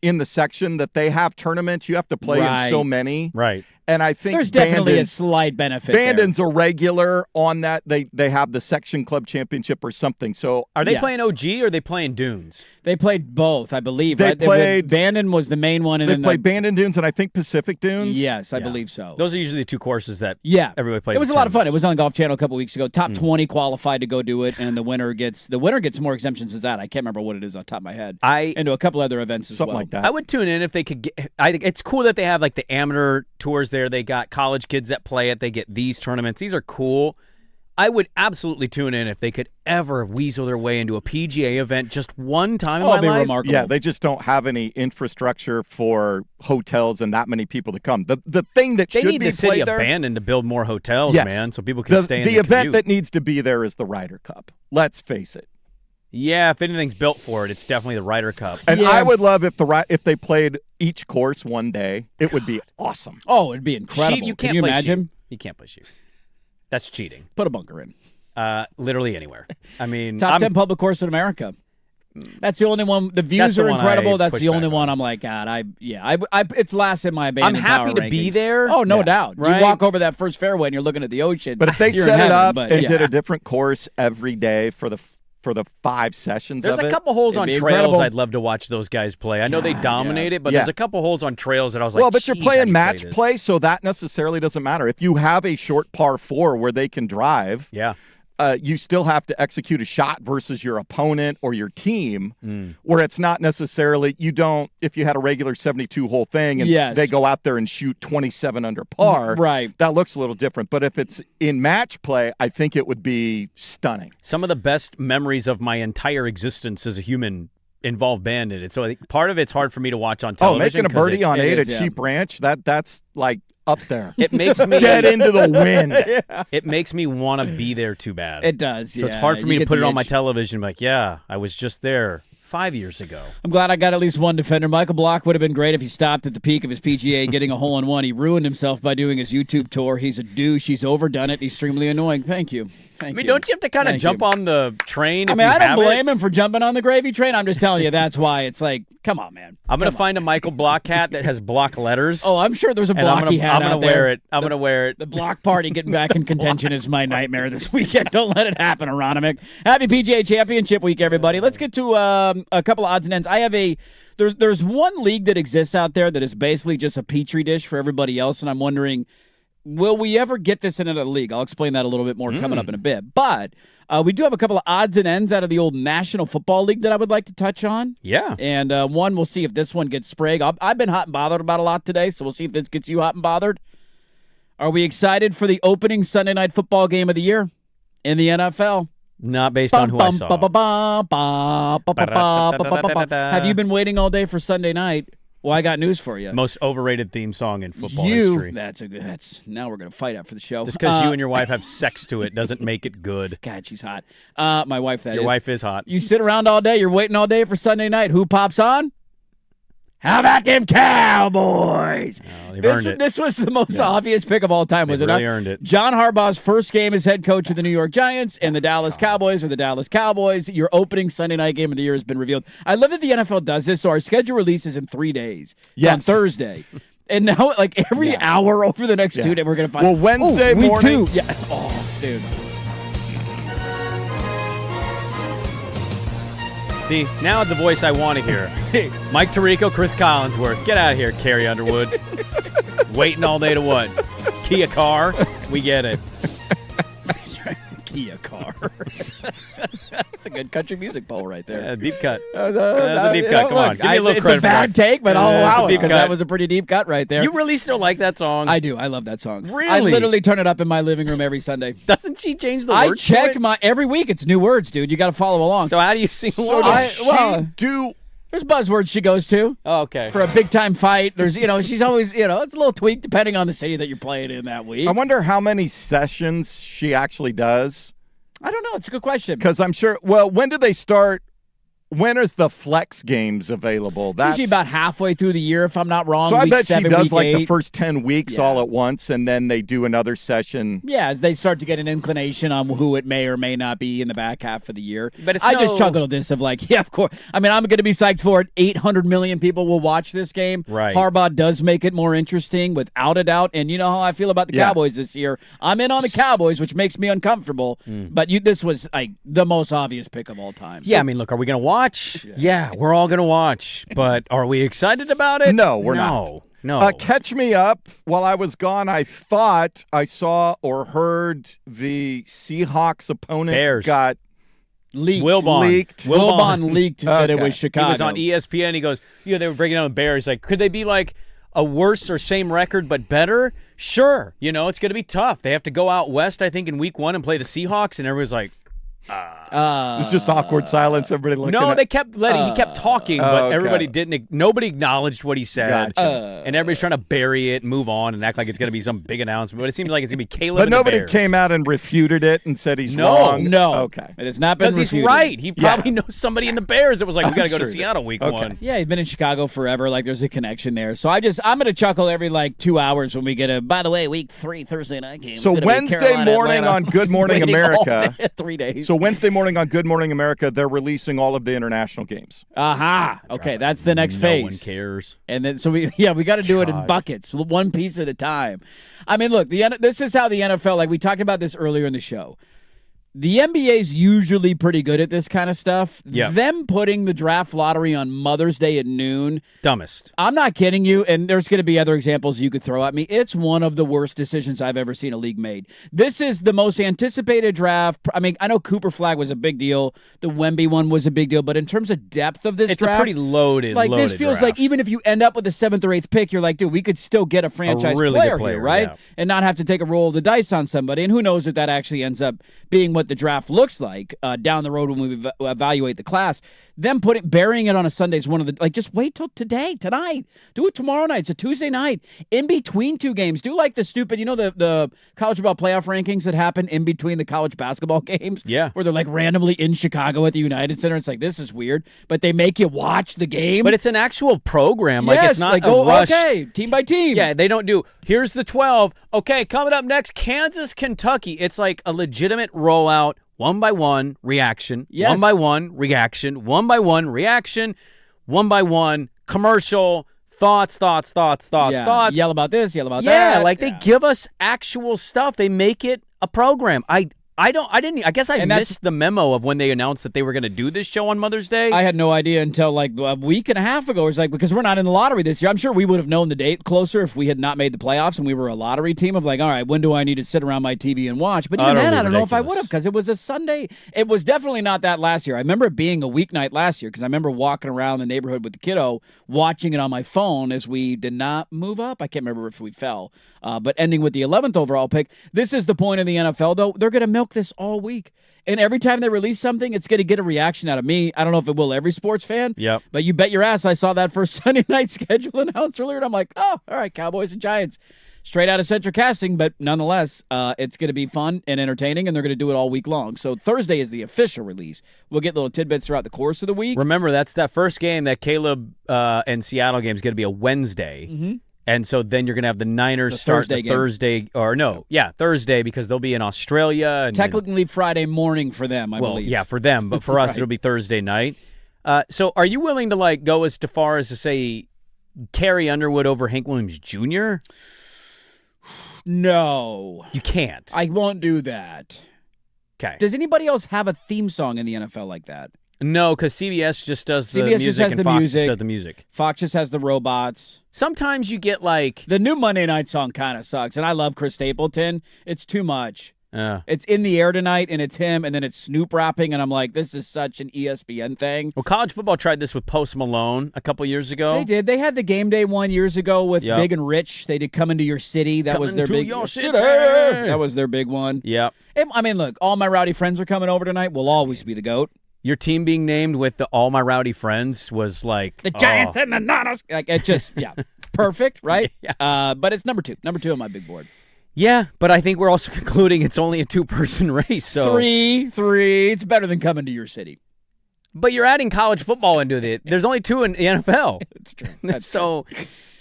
in the section that they have tournaments. You have to play in so many. Right. And I think there's definitely a slight benefit. Bandon's a regular on that. They have the section club championship or something. So are they playing OG or are they playing Dunes? They played both, I believe. They played Bandon was the main one, and they played Bandon Dunes and I think Pacific Dunes. Yes, I believe so. Those are usually the two courses that everybody plays. It was a lot of fun. It was on Golf Channel a couple weeks ago. Top 20 qualified to go do it, and the winner gets more exemptions than that. I can't remember what it is off the top of my head. And to a couple other events as well. Something like that. I would tune in if they could get. I think it's cool that they have like the amateur tours there. They got college kids that play it. They get these tournaments. These are cool. I would absolutely tune in if they could ever weasel their way into a PGA event just one time in my life. Remarkable. Yeah, they just don't have any infrastructure for hotels and that many people to come. The thing that they should need be the city played there, abandoned to build more hotels, man, so people can stay in the event that needs to be there is the Ryder Cup. Let's face it. Yeah, if anything's built for it, it's definitely the Ryder Cup. And I would love if they played each course one day. It would be awesome. Oh, it'd be incredible. Can you imagine? You can't play shoot. That's cheating. Put a bunker in. Literally anywhere. I mean, top 10 public course in America. That's the only one. The views are incredible. That's the only one I'm like, God, it's last in my abandoned I'm happy power to rankings. be there. Oh, no doubt. Right? You walk over that first fairway and you're looking at the ocean. But if they set it up and did a different course every day for the 5 sessions there's of a couple holes on trails incredible. I'd love to watch those guys play. I know they dominate it, but there's a couple holes on trails that I was like, well, but you're playing match play, so that necessarily doesn't matter. If you have a short par 4 where they can drive, you still have to execute a shot versus your opponent or your team, where it's not necessarily if you had a regular 72-hole thing and they go out there and shoot 27 under par, that looks a little different. But if it's in match play, I think it would be stunning. Some of the best memories of my entire existence as a human involve Bandit. So I think part of it's hard for me to watch on television. Making a birdie on 8 at Sheep Ranch, that's like up there. It makes me dead into the wind. It makes me want to be there too bad. It does. So it's hard for me to put it on my television. Like, I was just there 5 years ago. I'm glad I got at least one defender. Michael Block would have been great if he stopped at the peak of his PGA getting a hole-in-one. He ruined himself by doing his YouTube tour. He's a douche. He's overdone it. Extremely annoying. Thank you. Don't you have to kind of jump on the train? I don't blame him for jumping on the gravy train. I'm just telling you that's why. It's like, come on, man. I'm going to find a Michael Block hat that has block letters. Oh, I'm sure there's a blocky hat out there. I'm going to wear it. The block party getting back in contention is my nightmare this weekend. Don't let it happen, Aronimic. Happy PGA Championship week, everybody. Let's get to a couple of odds and ends. I have there's one league that exists out there that is basically just a petri dish for everybody else, and I'm wondering, will we ever get this in another league? I'll explain that a little bit more coming up in a bit. But we do have a couple of odds and ends out of the old National Football League that I would like to touch on. Yeah. And one, we'll see if this one gets Sprague. I've been hot and bothered about a lot today, so we'll see if this gets you hot and bothered. Are we excited for the opening Sunday night football game of the year in the NFL? Not based on who I saw. Have you been waiting all day for Sunday night? Well, I got news for you. Most overrated theme song in football history. Now we're going to fight after the show. Just because you and your wife have sex to it doesn't make it good. God, she's hot. My wife, that is. Your wife is hot. You sit around all day. You're waiting all day for Sunday night. Who pops on? How about them Cowboys? This was the most obvious pick of all time, was it not? They earned it. John Harbaugh's first game as head coach of the New York Giants, and the Dallas Cowboys are the Dallas Cowboys. Your opening Sunday night game of the year has been revealed. I love that the NFL does this, so our schedule releases in 3 days. Yes. On Thursday. And now, like, every hour over the next 2 days, we're going to find... Well, Wednesday morning... Week 2. Yeah. Oh, dude. See, now the voice I want to hear. Mike Tirico, Chris Collinsworth. Get out of here, Carrie Underwood. Waiting all day to what? Kia car? We get it. Kia car. That's a good country music poll right there. Yeah, deep cut. That's a deep cut. Come on. Give me a little credit. It's a bad take, but I'll allow it because that was a pretty deep cut right there. You really still like that song? I do. I love that song. Really? I literally turn it up in my living room every Sunday. Doesn't she change the words? I check every week. It's new words, dude. You got to follow along. So how do you sing along? There's buzzwords she goes to. Oh, okay. For a big time fight. There's, she's always, it's a little tweak depending on the city that you're playing in that week. I wonder how many sessions she actually does. I don't know. It's a good question. Because I'm sure, when do they start? When is the flex games available? That's usually about halfway through the year, if I'm not wrong. So I bet 7, she does like 8. the first 10 weeks all at once, and then they do another session. Yeah, as they start to get an inclination on who it may or may not be in the back half of the year. But I just chuckled at this of like, yeah, of course. I mean, I'm going to be psyched for it. 800 million people will watch this game. Right. Harbaugh does make it more interesting, without a doubt. And you know how I feel about the Cowboys this year. I'm in on the Cowboys, which makes me uncomfortable. But this was like the most obvious pick of all time. Yeah, I mean, look, are we going to watch? Yeah, we're all going to watch. But are we excited about it? No, we're not. No. Catch me up. While I was gone, I thought I saw or heard the Seahawks opponent Bears. got leaked. Wilbon leaked that it was Chicago. He was on ESPN. He goes, they were breaking down the Bears. Like, could they be like a worse or same record but better? Sure. It's going to be tough. They have to go out west, I think, in week 1 and play the Seahawks, and everybody's like, it's just awkward silence. Everybody looking. No, they kept he kept talking, but everybody didn't. Nobody acknowledged what he said, and everybody's trying to bury it and move on and act like it's going to be some big announcement. But it seems like it's going to be Caleb. But nobody came out and refuted it and said he's wrong. No, okay, it has not been because he's right. He probably knows somebody in the Bears that was like, we got to go to Seattle week 1. Yeah, he's been in Chicago forever. Like, there's a connection there. So I'm going to chuckle every 2 hours when we get a. By the way, week 3 Thursday night game. So Wednesday morning on Good Morning America. 3 days. So Wednesday morning on Good Morning America, they're releasing all of the international games. Aha. Okay, that's the next phase. No one cares. And then we got to do it in buckets, one piece at a time. I mean, look, this is how the NFL, like we talked about this earlier in the show. The NBA's usually pretty good at this kind of stuff. Yep. Them putting the draft lottery on Mother's Day at noon. Dumbest. I'm not kidding you, and there's going to be other examples you could throw at me. It's one of the worst decisions I've ever seen a league made. This is the most anticipated draft. I mean, I know Cooper Flag was a big deal. The Wemby one was a big deal. But in terms of depth of this draft. It's a pretty loaded this feels draft. like even if you end up with the 7th or 8th pick, you're like, dude, we could still get a franchise really player good player here, right? Yeah. And not have to take a roll of the dice on somebody. And who knows if that actually ends up being what what the draft looks like down the road when we evaluate the class. Them burying it on a Sunday is one of the, just wait till tonight. Do it tomorrow night. It's a Tuesday night. In between two games. Do like the stupid, the college football playoff rankings that happen in between the college basketball games? Yeah. Where they're randomly in Chicago at the United Center. It's this is weird. But they make you watch the game. But it's an actual program. Yes, it's not a rush. Okay, team by team. Yeah, they don't do, here's the 12. Okay, coming up next, Kansas, Kentucky. It's like a legitimate rollout. One by one reaction, yes. One by one reaction, one by one reaction, one by one commercial, thoughts. Yell about this, yell about that. Yeah, they give us actual stuff. They make it a program. I guess I missed the memo of when they announced that they were going to do this show on Mother's Day. I had no idea until a week and a half ago. It's because we're not in the lottery this year. I'm sure we would have known the date closer if we had not made the playoffs and we were a lottery team of all right, when do I need to sit around my TV and watch? But even then, I don't know if I would have because it was a Sunday. It was definitely not that last year. I remember it being a weeknight last year because I remember walking around the neighborhood with the kiddo, watching it on my phone as we did not move up. I can't remember if we fell, but ending with the 11th overall pick. This is the point of the NFL, though. They're going to milk this all week. And every time they release something, it's going to get a reaction out of me. I don't know if it will every sports fan. Yep. But you bet your ass I saw that first Sunday night schedule announced earlier, and I'm like, oh, all right, Cowboys and Giants. Straight out of Central Casting, but nonetheless, it's going to be fun and entertaining, and they're going to do it all week long. So Thursday is the official release. We'll get little tidbits throughout the course of the week. Remember, that's that first game, that Caleb and Seattle game is going to be a Wednesday. Mm-hmm. And so then you're going to have the Niners start the Thursday, Thursday because they'll be in Australia. And technically Friday morning for them, I believe. Yeah, for them, but for us right. It'll be Thursday night. So are you willing to go as far as to say Carrie Underwood over Hank Williams Jr.? No. You can't. I won't do that. Okay. Does anybody else have a theme song in the NFL like that? No, because CBS just does the music just has and the Fox music. just does the music. Fox just has the robots. Sometimes you get the new Monday night song kind of sucks, and I love Chris Stapleton. It's too much. It's In the Air Tonight, and it's him, and then it's Snoop rapping, and I'm like, this is such an ESPN thing. Well, college football tried this with Post Malone a couple years ago. They did. They had the game day one years ago with Big and Rich. They did Come Into Your City. That was their big city. That was their big one. Yeah. I mean, look, all my rowdy friends are coming over tonight. We'll always be the GOAT. Your team being named with All My Rowdy Friends was like the Giants and the Niners. It just perfect, right? Yeah. But it's number two on my big board. Yeah, but I think we're also concluding it's only a 2-person race. So three. It's better than Coming to Your City. But you're adding college football into it. There's only 2 in the NFL. It's true. That's so,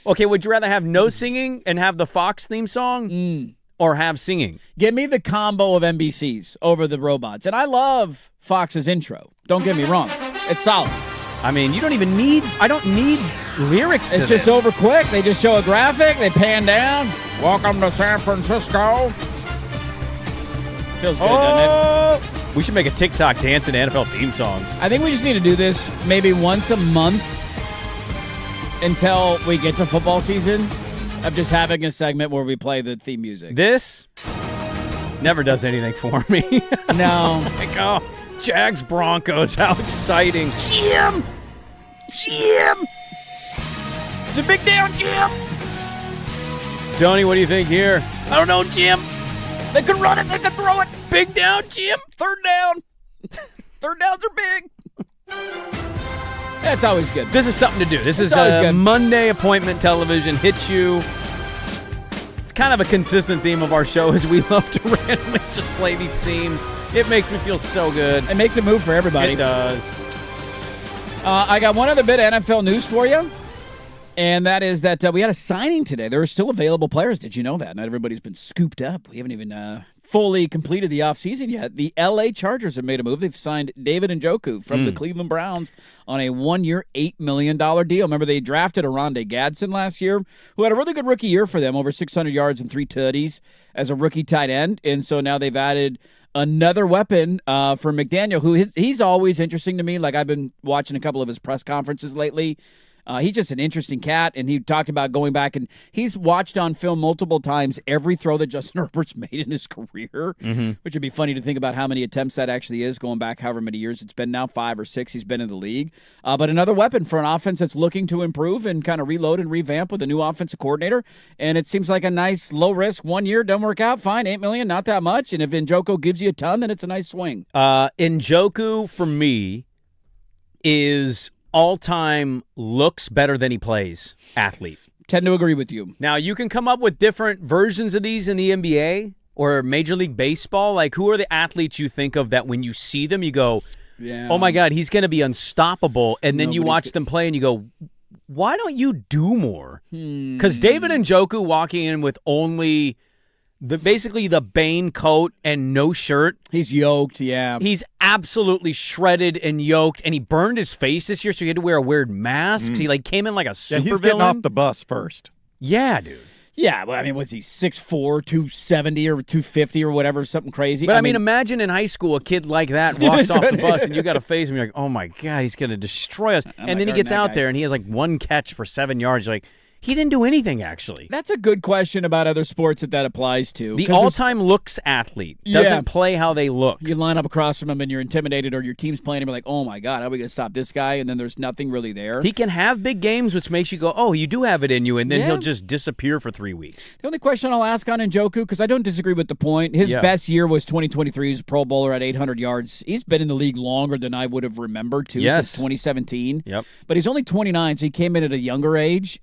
okay, would you rather have no singing and have the Fox theme song? Or have singing? Give me the combo of NBC's over the robots. And I love Fox's intro. Don't get me wrong. It's solid. I mean, I don't need lyrics to It's just over quick. They just show a graphic. They pan down. Welcome to San Francisco. Feels good, doesn't it? We should make a TikTok dance and NFL theme songs. I think we just need to do this maybe once a month until we get to football season. I'm just having a segment where we play the theme music. This never does anything for me. No. Jags Broncos, how exciting. Jim! It's a big down, Jim! Tony, what do you think here? I don't know, Jim. They could run it, they could throw it. Big down, Jim. Third down. Third downs are big. That's always good. This is something to do. This is a Monday appointment television. Hit you. It's kind of a consistent theme of our show is we love to randomly just play these themes. It makes me feel so good. It makes it move for everybody. It does. I got one other bit of NFL news for you, and that is that we had a signing today. There are still available players. Did you know that? Not everybody's been scooped up. We haven't even fully completed the offseason yet. The L.A. Chargers have made a move. They've signed David Njoku from the Cleveland Browns on a 1-year, $8 million deal. Remember, they drafted Oronde Gadsden last year, who had a really good rookie year for them, over 600 yards and 3 tutties as a rookie tight end. And so now they've added another weapon for McDaniel, who he's always interesting to me. Like, I've been watching a couple of his press conferences lately. He's just an interesting cat, and he talked about going back, and he's watched on film multiple times every throw that Justin Herbert's made in his career, which would be funny to think about how many attempts that actually is, going back however many years it's been now, 5 or 6 he's been in the league. But another weapon for an offense that's looking to improve and kind of reload and revamp with a new offensive coordinator, and it seems like a nice low-risk 1 year, doesn't work out, fine, $8 million, not that much, and if Njoku gives you a ton, then it's a nice swing. Njoku, for me, is all-time looks better than he plays athlete. Tend to agree with you. Now, you can come up with different versions of these in the NBA or Major League Baseball. Like, who are the athletes you think of that when you see them, you go, oh, my God, he's going to be unstable, and then you watch them play and you go, why don't you do more? Because David Njoku walking in with only basically the Bane coat and no shirt. He's yoked, yeah. He's absolutely shredded and yoked, and he burned his face this year, so he had to wear a weird mask. He came in like a super he's getting off the bus first. Yeah, dude. Yeah, well, I mean, what's he, 6'4", 270 or 250 or whatever, something crazy? But I mean, imagine in high school a kid like that walks off the bus and you got to face him. You're like, oh, my God, he's going to destroy us. And then he gets out there and he has like 1 catch for 7 yards. You're like, he didn't do anything, actually. That's a good question about other sports that applies to. The all-time looks athlete doesn't play how they look. You line up across from him and you're intimidated, or your team's playing and you're like, oh, my God, how are we going to stop this guy? And then there's nothing really there. He can have big games, which makes you go, oh, you do have it in you, and then he'll just disappear for 3 weeks. The only question I'll ask on Njoku, because I don't disagree with the point, his best year was 2023. He's a Pro Bowler at 800 yards. He's been in the league longer than I would have remembered, too, since 2017. Yep. But he's only 29, so he came in at a younger age.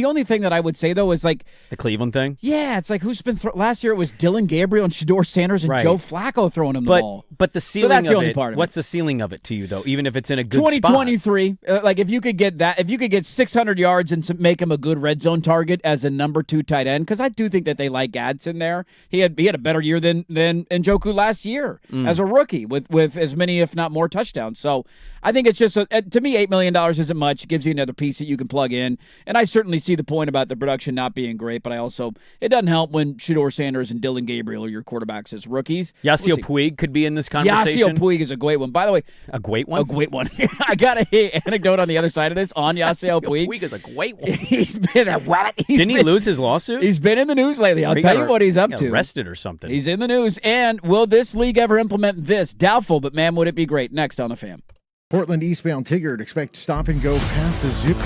The only thing that I would say, though, is like the Cleveland thing. Yeah, it's like who's been last year? It was Dylan Gabriel and Shedeur Sanders and Joe Flacco throwing him the ball. But the ceiling, so that's of the only it, part of what's the ceiling of it to you, though? Even if it's in a good 2023, like if you could get that, if you could get 600 yards and make him a good red zone target as a number 2 tight end, because I do think that they like Gadsden there. He had a better year than Njoku last year as a rookie with as many, if not more, touchdowns. So I think it's just to me, $8 million isn't much. It gives you another piece that you can plug in, and I certainly see the point about the production not being great. But it doesn't help when Shedeur Sanders and Dylan Gabriel are your quarterbacks as rookies. Yasiel Puig could be in this conversation. Yasiel Puig is a great one. By the way, a great one. I got an anecdote on the other side of this on Yasiel Puig. Puig is a great one. He's been Didn't he lose his lawsuit? He's been in the news lately. I'll tell you what he's up to. Arrested or something. He's in the news. And will this league ever implement this? Doubtful, but man, would it be great. Next on The Fan. Portland eastbound Tigard expect stop and go past the zoo.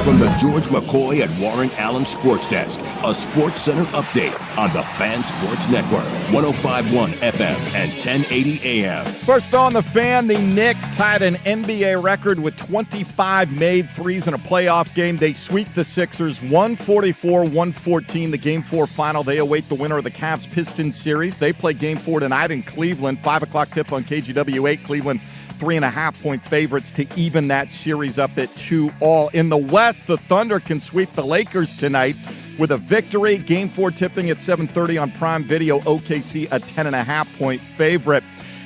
From the George McCoy and Warren Allen Sports Desk, a Sports Center update on the Fan Sports Network, 105.1 FM and 1080 AM. First on the Fan, the Knicks tied an NBA record with 25 made threes in a playoff game. They sweep the Sixers 144-114, the Game 4 final. They await the winner of the Cavs-Pistons series. They play Game 4 tonight in Cleveland. 5 o'clock tip on KGW8. Cleveland 3.5-point favorites to even that series up at 2-all. In the West, the Thunder can sweep the Lakers tonight with a victory. Game 4 tipping at 7:30 on Prime Video. OKC a 10.5-point favorite.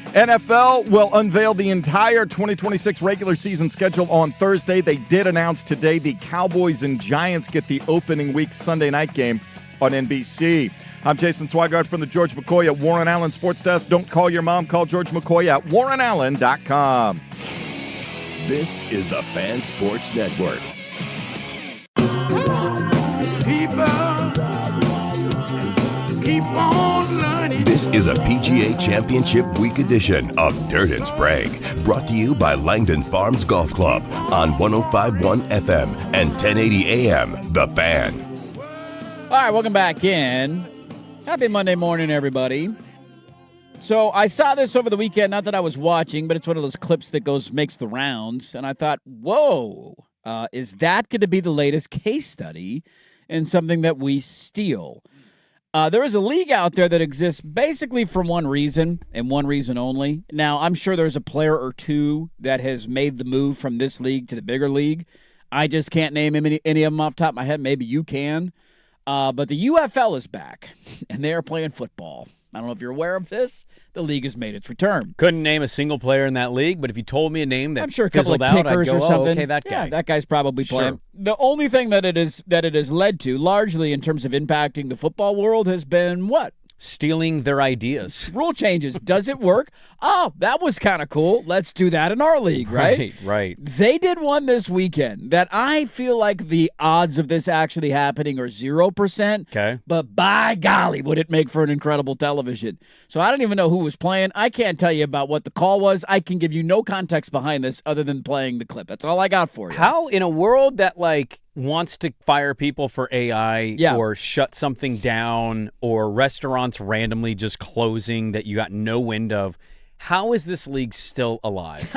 NFL will unveil the entire 2026 regular season schedule on Thursday. They did announce today the Cowboys and Giants get the opening week Sunday night game on NBC. I'm Jason Swigard from the George McCoy at Warren Allen Sports Desk. Don't call your mom. Call George McCoy at warrenallen.com. This is the Fan Sports Network. Keep on learning. This is a PGA Championship Week edition of Dirt and Sprague, brought to you by Langdon Farms Golf Club on 105.1 FM and 1080 AM. The Fan. All right, welcome back in. Happy Monday morning, everybody. So I saw this over the weekend, not that I was watching, but it's one of those clips that makes the rounds, and I thought, whoa, is that going to be the latest case study in something that we steal? There is a league out there that exists basically for one reason and one reason only. Now, I'm sure there's a player or two that has made the move from this league to the bigger league. I just can't name any of them off the top of my head. Maybe you can. But the UFL is back, and they are playing football. I don't know if you're aware of this. The league has made its return. Couldn't name a single player in that league, but if you told me a name that I'm sure a couple of kickers out, I'd go, or something. okay, that guy. Yeah, that guy's probably playing. Sure. The only thing that it has led to, largely in terms of impacting the football world, has been what? Stealing their ideas. Rule changes. Does it work? Oh, that was kind of cool. Let's do that in our league, right? Right. They did one this weekend that I feel like the odds of this actually happening are 0%. Okay. But by golly, would it make for an incredible television. So I don't even know who was playing. I can't tell you about what the call was. I can give you no context behind this other than playing the clip. That's all I got for you. How, in a world that, wants to fire people for AI or shut something down or restaurants randomly just closing that you got no wind of, how is this league still alive?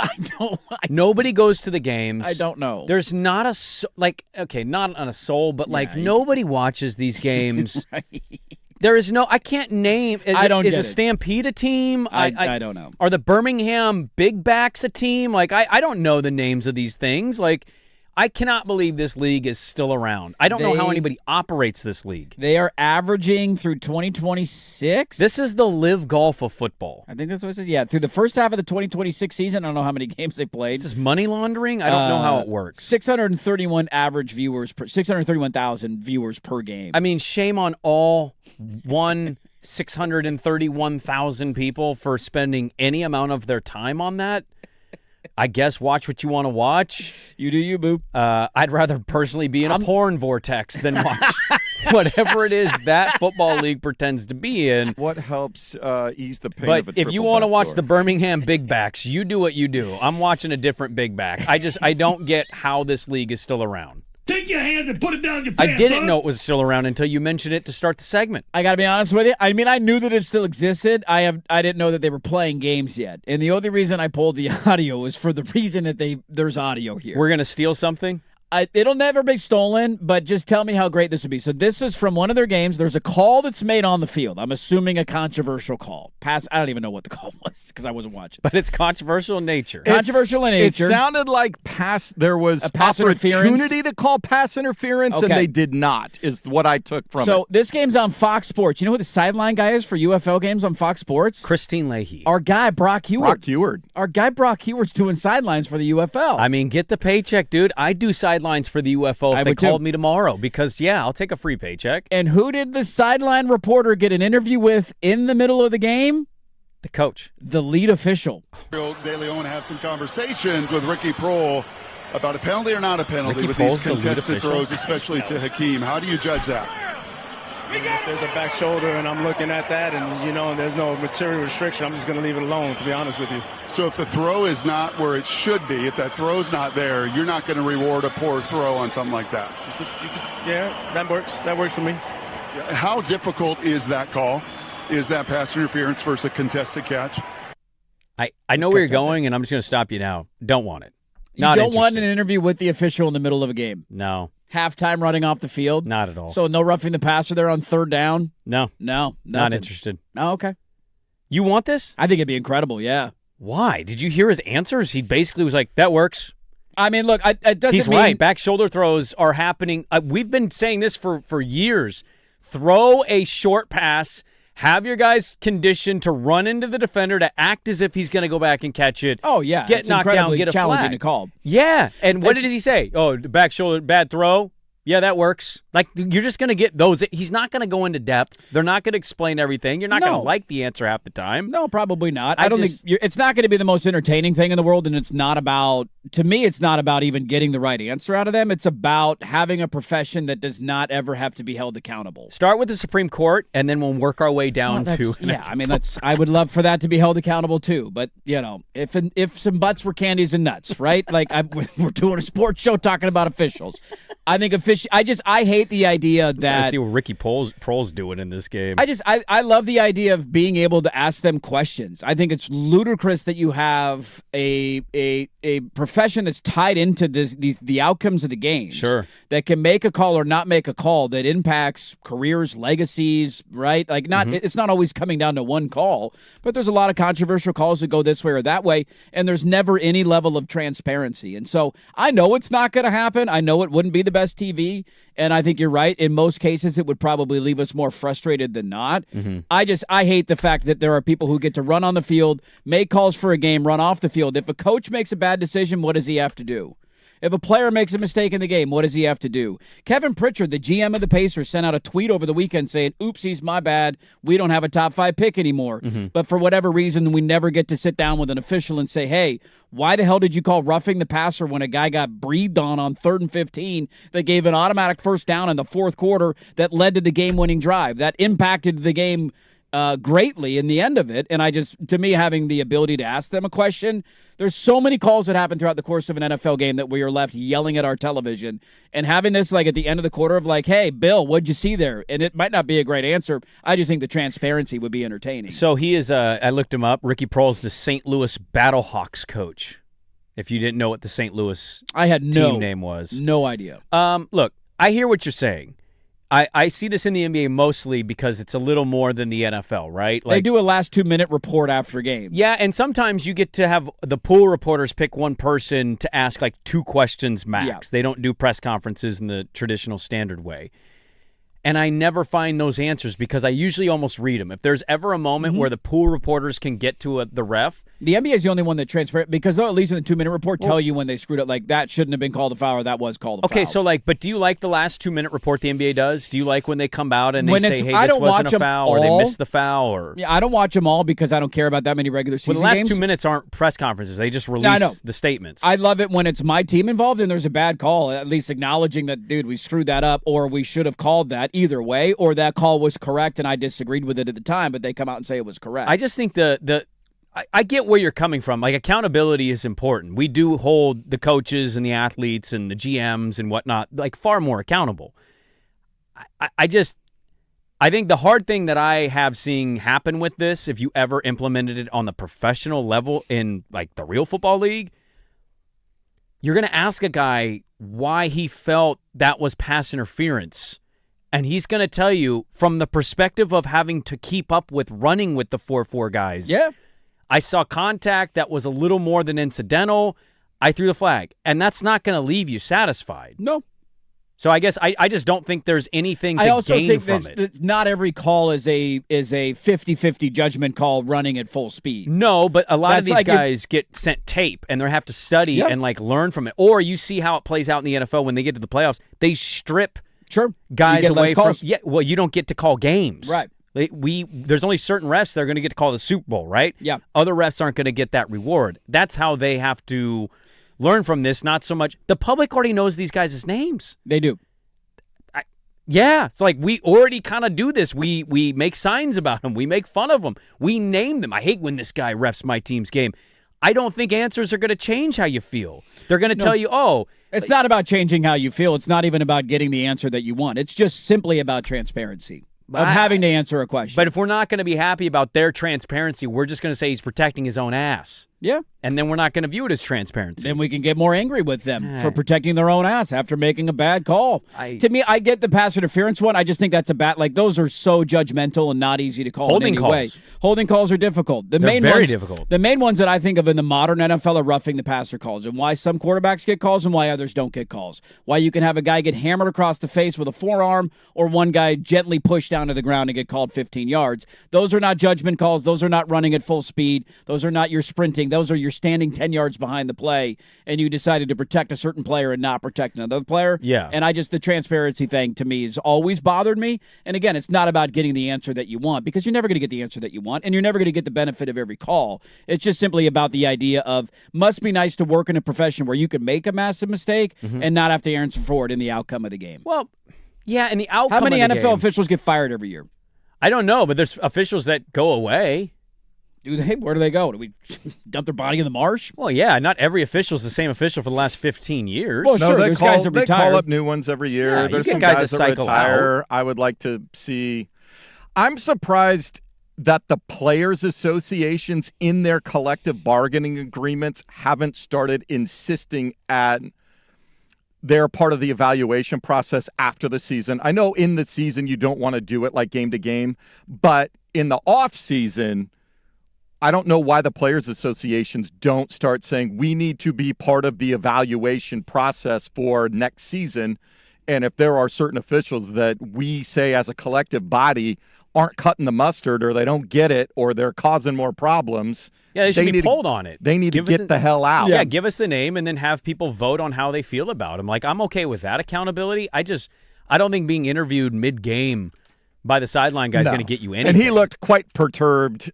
Nobody goes to the games. I don't know. There's not not on a soul, but nobody watches these games. Right. There is no, I can't name. Is the Stampede a team? I don't know. Are the Birmingham Big Backs a team? I don't know the names of these things. I cannot believe this league is still around. I don't know how anybody operates this league. They are averaging through 2026. This is the live golf of football. I think that's what it says. Yeah, through the first half of the 2026 season, I don't know how many games they played. This is money laundering? I don't know how it works. 631,000 viewers per game. I mean, shame on all 631,000 people for spending any amount of their time on that. I guess watch what you want to watch. You do you, boo. I'd rather personally be in a porn vortex than watch whatever it is that football league pretends to be in. What helps ease the pain of a But if you want to watch the Birmingham Big Backs, you do what you do. I'm watching a different Big Back. I don't get how this league is still around. Take your hands and put it down your pants, I didn't know it was still around until you mentioned it to start the segment. I got to be honest with you. I mean, I knew that it still existed. I didn't know that they were playing games yet. And the only reason I pulled the audio was for the reason that there's audio here. We're going to steal something? It'll never be stolen, but just tell me how great this would be. So this is from one of their games. There's a call that's made on the field. I'm assuming a controversial call. I don't even know what the call was because I wasn't watching. But it's controversial in nature. It sounded like there was a pass opportunity to call pass interference, and they did not, is what I took from it. So this game's on Fox Sports. You know who the sideline guy is for UFL games on Fox Sports? Christine Leahy. Our guy, Brock Heward. Our guy, Brock Heward's doing sidelines for the UFL. I mean, get the paycheck, dude. I do sidelines for the UFO if they called me tomorrow because, I'll take a free paycheck. And who did the sideline reporter get an interview with in the middle of the game? The coach. The lead official. De Leon have some conversations with Ricky Prohl about a penalty or not a penalty Ricky with Prohl's these contested throws, especially to Hakeem. How do you judge that? If there's a back shoulder and I'm looking at that and, there's no material restriction, I'm just going to leave it alone, to be honest with you. So if the throw is not where it should be, if that throw's not there, you're not going to reward a poor throw on something like that. Yeah, that works. That works for me. How difficult is that call? Is that pass interference versus a contested catch? I know where you're going, and I'm just going to stop you now. Don't want it. You don't want an interview with the official in the middle of a game. No. Halftime running off the field? Not at all. So no roughing the passer there on third down? No. No. Not interested. Oh, okay. You want this? I think it'd be incredible, yeah. Why? Did you hear his answers? He basically was like, that works. I mean, look, it doesn't He's mean... right. Back shoulder throws are happening. We've been saying this for years. Throw a short pass. Have your guys conditioned to run into the defender to act as if he's going to go back and catch it. Oh, yeah. Get knocked down, get a challenging flag. to call. Yeah. And what did he say? Oh, back shoulder, bad throw. Yeah, that works. Like, you're just going to get those. He's not going to go into depth. They're not going to explain everything. You're not going to like the answer half the time. No, probably not. I don't think it's not going to be the most entertaining thing in the world, and it's not about, to me, it's not about even getting the right answer out of them. It's about having a profession that does not ever have to be held accountable. Start with the Supreme Court, and then we'll work our way down to. Yeah, I mean, I would love for that to be held accountable too. But if some butts were candies and nuts, right? Like we're doing a sports show talking about officials. I think I hate the idea that. See what Ricky Prohl's doing in this game. I love the idea of being able to ask them questions. I think it's ludicrous that you have a profession that's tied into the outcomes of the game. Sure. That can make a call or not make a call that impacts careers, legacies, right? Like it's not always coming down to one call, but there's a lot of controversial calls that go this way or that way, and there's never any level of transparency. And so I know it's not going to happen. I know it wouldn't be the best TV, and I think you're right. In most cases, it would probably leave us more frustrated than not. Mm-hmm. I hate the fact that there are people who get to run on the field, make calls for a game, run off the field. If a coach makes a bad decision, what does he have to do? If a player makes a mistake in the game, what does he have to do? Kevin Pritchard, the GM of the Pacers, sent out a tweet over the weekend saying, oopsies, my bad, we don't have a top 5 pick anymore. Mm-hmm. But for whatever reason, we never get to sit down with an official and say, hey, why the hell did you call roughing the passer when a guy got breathed on 3rd and 15 that gave an automatic first down in the fourth quarter that led to the game-winning drive? That impacted the game greatly in the end of it. And to me, having the ability to ask them a question, there's so many calls that happen throughout the course of an NFL game that we are left yelling at our television, and having this like at the end of the quarter of like, hey, Bill, what'd you see there? And it might not be a great answer. I just think the transparency would be entertaining. So he is, I looked him up. Ricky Prohl's the St. Louis Battlehawks coach. If you didn't know what the St. Louis team name was. No idea. Look, I hear what you're saying. I see this in the NBA mostly because it's a little more than the NFL, right? Like, they do a last 2-minute report after games. Yeah, and sometimes you get to have the pool reporters pick one person to ask like 2 questions max. Yeah. They don't do press conferences in the traditional standard way. And I never find those answers because I usually almost read them. If there's ever a moment where the pool reporters can get to the ref. The NBA is the only one that transparent because they'll at least in the 2-minute report tell you when they screwed up. Like, that shouldn't have been called a foul or that was called a foul. Okay, so but do you like the last 2-minute report the NBA does? Do you like when they come out and they say, hey, this wasn't a foul or they missed the foul? Or yeah, I don't watch them all because I don't care about that many regular season games. Well, the last games. 2 minutes aren't press conferences. They just release the statements. I love it when it's my team involved and there's a bad call, at least acknowledging that, dude, we screwed that up or we should have called that either way, or that call was correct and I disagreed with it at the time, but they come out and say it was correct. I just think I get where you're coming from. Like, accountability is important. We do hold the coaches and the athletes and the GMs and whatnot like far more accountable. I think the hard thing that I have seen happen with this, if you ever implemented it on the professional level in like the real football league, you're going to ask a guy why he felt that was pass interference. And he's going to tell you from the perspective of having to keep up with running with the 4-4 guys. Yeah. I saw contact that was a little more than incidental. I threw the flag. And that's not going to leave you satisfied. No. So I guess I just don't think there's anything to gain from it. I also think that not every call is a 50-50 judgment call running at full speed. No, but a lot of these guys get sent tape and they have to study and like learn from it. Or you see how it plays out in the NFL when they get to the playoffs. They strip guys away from. Yeah, well, you don't get to call games, right? There's only certain refs that are going to get to call the Super Bowl, right? Yeah. Other refs aren't going to get that reward. That's how they have to learn from this. Not so much the public already knows these guys' names. They do. Yeah, it's like we already kind of do this. We make signs about them. We make fun of them. We name them. I hate when this guy refs my team's game. I don't think answers are going to change how you feel. They're going to tell you, It's not about changing how you feel. It's not even about getting the answer that you want. It's just simply about transparency. Of having to answer a question. But if we're not going to be happy about their transparency, we're just going to say he's protecting his own ass. Yeah. And then we're not going to view it as transparency. Then we can get more angry with them for protecting their own ass after making a bad call. To me, I get the pass interference one. I just think that's a bad, those are so judgmental and not easy to call Holding in any calls. way. Holding calls are difficult. They're very difficult. The main ones that I think of in the modern NFL are roughing the passer calls, and why some quarterbacks get calls and why others don't get calls. Why you can have a guy get hammered across the face with a forearm or one guy gently pushed down to the ground and get called 15 yards. Those are not judgment calls. Those are not running at full speed. Those are not your sprinting. Those are your standing 10 yards behind the play, and you decided to protect a certain player and not protect another player. Yeah. And the transparency thing to me has always bothered me. And again, it's not about getting the answer that you want, because you're never going to get the answer that you want, and you're never going to get the benefit of every call. It's just simply about the idea of, must be nice to work in a profession where you can make a massive mistake and not have to answer for it in the outcome of the game. Well, yeah, and the outcome How many of the NFL game, officials get fired every year? I don't know, but there's officials that go away. Do they? Where do they go? Do we dump their body in the marsh? Well, yeah, not every official is the same official for the last 15 years. Well, sure, there's guys that they retire. call up new ones every year. Yeah, There's you some get guys that that cycle retire. out. I would like to see. I'm surprised that the players' associations in their collective bargaining agreements haven't started insisting at they're part of the evaluation process after the season. I know in the season you don't want to do it like game to game, but in the off season, I don't know why the players' associations don't start saying we need to be part of the evaluation process for next season. And if there are certain officials that we say as a collective body aren't cutting the mustard, or they don't get it, or they're causing more problems, yeah, they should be pulled on it. They need to get the hell out. Yeah, give us the name and then have people vote on how they feel about him. I'm okay with that accountability. I don't think being interviewed mid-game by the sideline guy is going to get you anything. And he looked quite perturbed.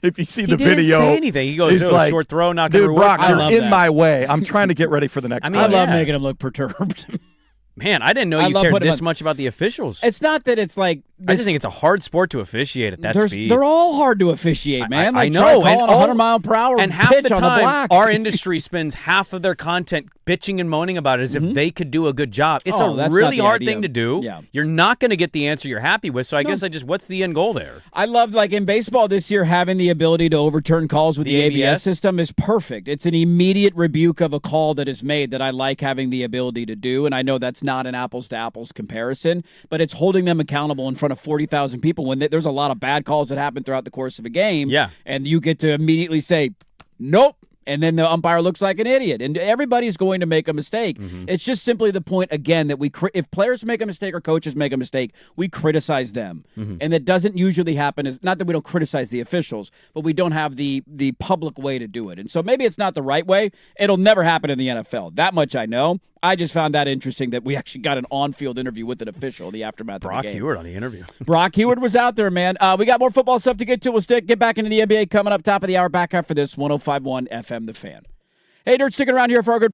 If you see the video, he didn't say anything. He goes, like, short throw, not going to dude, work. Brock, you're in my way. I'm trying to get ready for the next I love making him look perturbed. Man, I didn't know you cared this much about the officials. It's not that it's like... I just think it's a hard sport to officiate at that speed. They're all hard to officiate, man. I know. Try calling 100-mile-per-hour and half pitch the on the time, black. our industry spends half of their content bitching and moaning about it as if they could do a good job. It's a really hard thing to do. Yeah. You're not going to get the answer you're happy with, so I guess what's the end goal there? I love, in baseball this year, having the ability to overturn calls with the ABS system is perfect. It's an immediate rebuke of a call that is made that I like having the ability to do, and I know that's not an apples-to-apples comparison, but it's holding them accountable in front of 40,000 people when there's a lot of bad calls that happen throughout the course of a game, and you get to immediately say, nope, and then the umpire looks like an idiot. And everybody's going to make a mistake. It's just simply the point, again, that if players make a mistake or coaches make a mistake, we criticize them. And that doesn't usually happen. Is not that we don't criticize the officials, but we don't have the public way to do it. And so maybe it's not the right way. It'll never happen in the NFL. That much I know. I just found that interesting that we actually got an on-field interview with an official in the aftermath of the game. Brock Heward on the interview. Brock Heward was out there, man. We got more football stuff to get to. We'll get back into the NBA coming up top of the hour. Back after this, 105.1 FM The Fan. Hey, Dirt, sticking around here for our good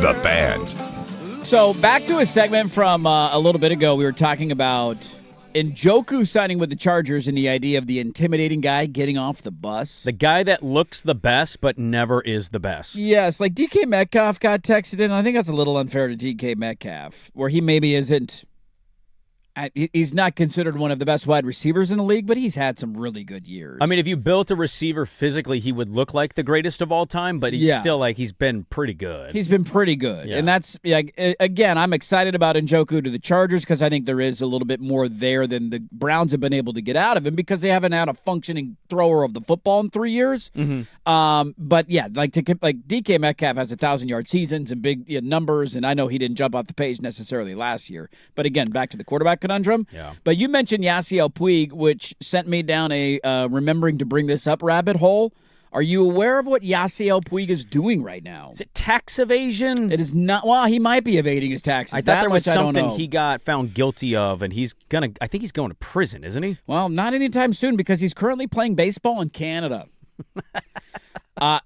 The Fan. So back to a segment from a little bit ago. We were talking about Njoku signing with the Chargers and the idea of the intimidating guy getting off the bus. The guy that looks the best but never is the best. Yes, like DK Metcalf got texted in. I think that's a little unfair to DK Metcalf, where he maybe isn't. He's not considered one of the best wide receivers in the league, but he's had some really good years. I mean, if you built a receiver physically, he would look like the greatest of all time, but he's still he's been pretty good. He's been pretty good. And that's, again, I'm excited about Njoku to the Chargers because I think there is a little bit more there than the Browns have been able to get out of him because they haven't had a functioning thrower of the football in 3 years. Mm-hmm. But yeah, like DK Metcalf has 1,000-yard seasons and big numbers, and I know he didn't jump off the page necessarily last year. But again, back to the quarterback conundrum. Yeah. But you mentioned Yasiel Puig, which sent me down a remembering to bring this up rabbit hole. Are you aware of what Yasiel Puig is doing right now? Is it tax evasion? It is not. Well, he might be evading his taxes. I thought there was something he got found guilty of, and I think he's going to prison, isn't he? Well, not anytime soon because he's currently playing baseball in Canada.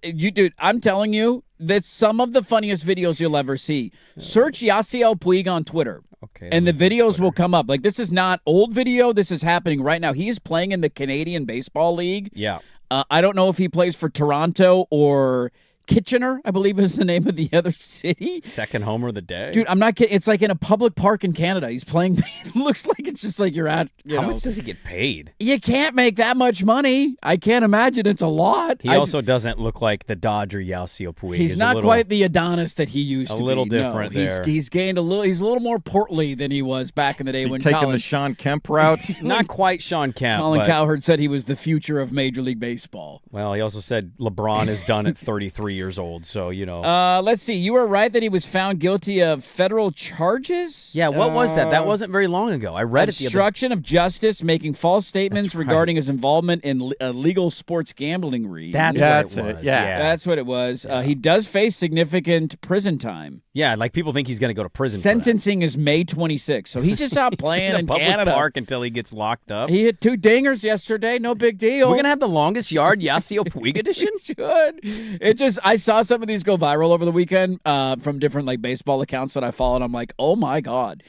Dude, I'm telling you, that's some of the funniest videos you'll ever see. Search Yasiel Puig on Twitter. Okay. And the videos will come up. Like, this is not old video. This is happening right now. He is playing in the Canadian Baseball League. Yeah. I don't know if he plays for Toronto or Kitchener, I believe is the name of the other city. Second homer of the day. Dude, I'm not kidding. It's like in a public park in Canada. He's playing. It looks like it's just like you're at. How much does he get paid? You can't make that much money. I can't imagine it's a lot. He also doesn't look like the Dodger Yasiel Puig. He's not quite the Adonis that he used to be. A little different there. He's gained a little. He's a little more portly than he was back in the day when taking the Sean Kemp route. Not quite Sean Kemp. Colin Cowherd said he was the future of Major League Baseball. Well, he also said LeBron is done at 33 years old. So. Let's see. You were right that he was found guilty of federal charges? Yeah, what was that? That wasn't very long ago. I read obstruction of justice, making false statements regarding his involvement in illegal sports gambling read. That's what it was. Yeah. That's what it was. He does face significant prison time. Yeah, like people think he's going to go to prison. Sentencing is May 26th, so he's just out playing in Canada. Park until he gets locked up. He hit 2 dingers yesterday. No big deal. We're going to have the longest yard Yasiel Puig edition? Should. I saw some of these go viral over the weekend from different baseball accounts that I followed. I'm like, oh my God.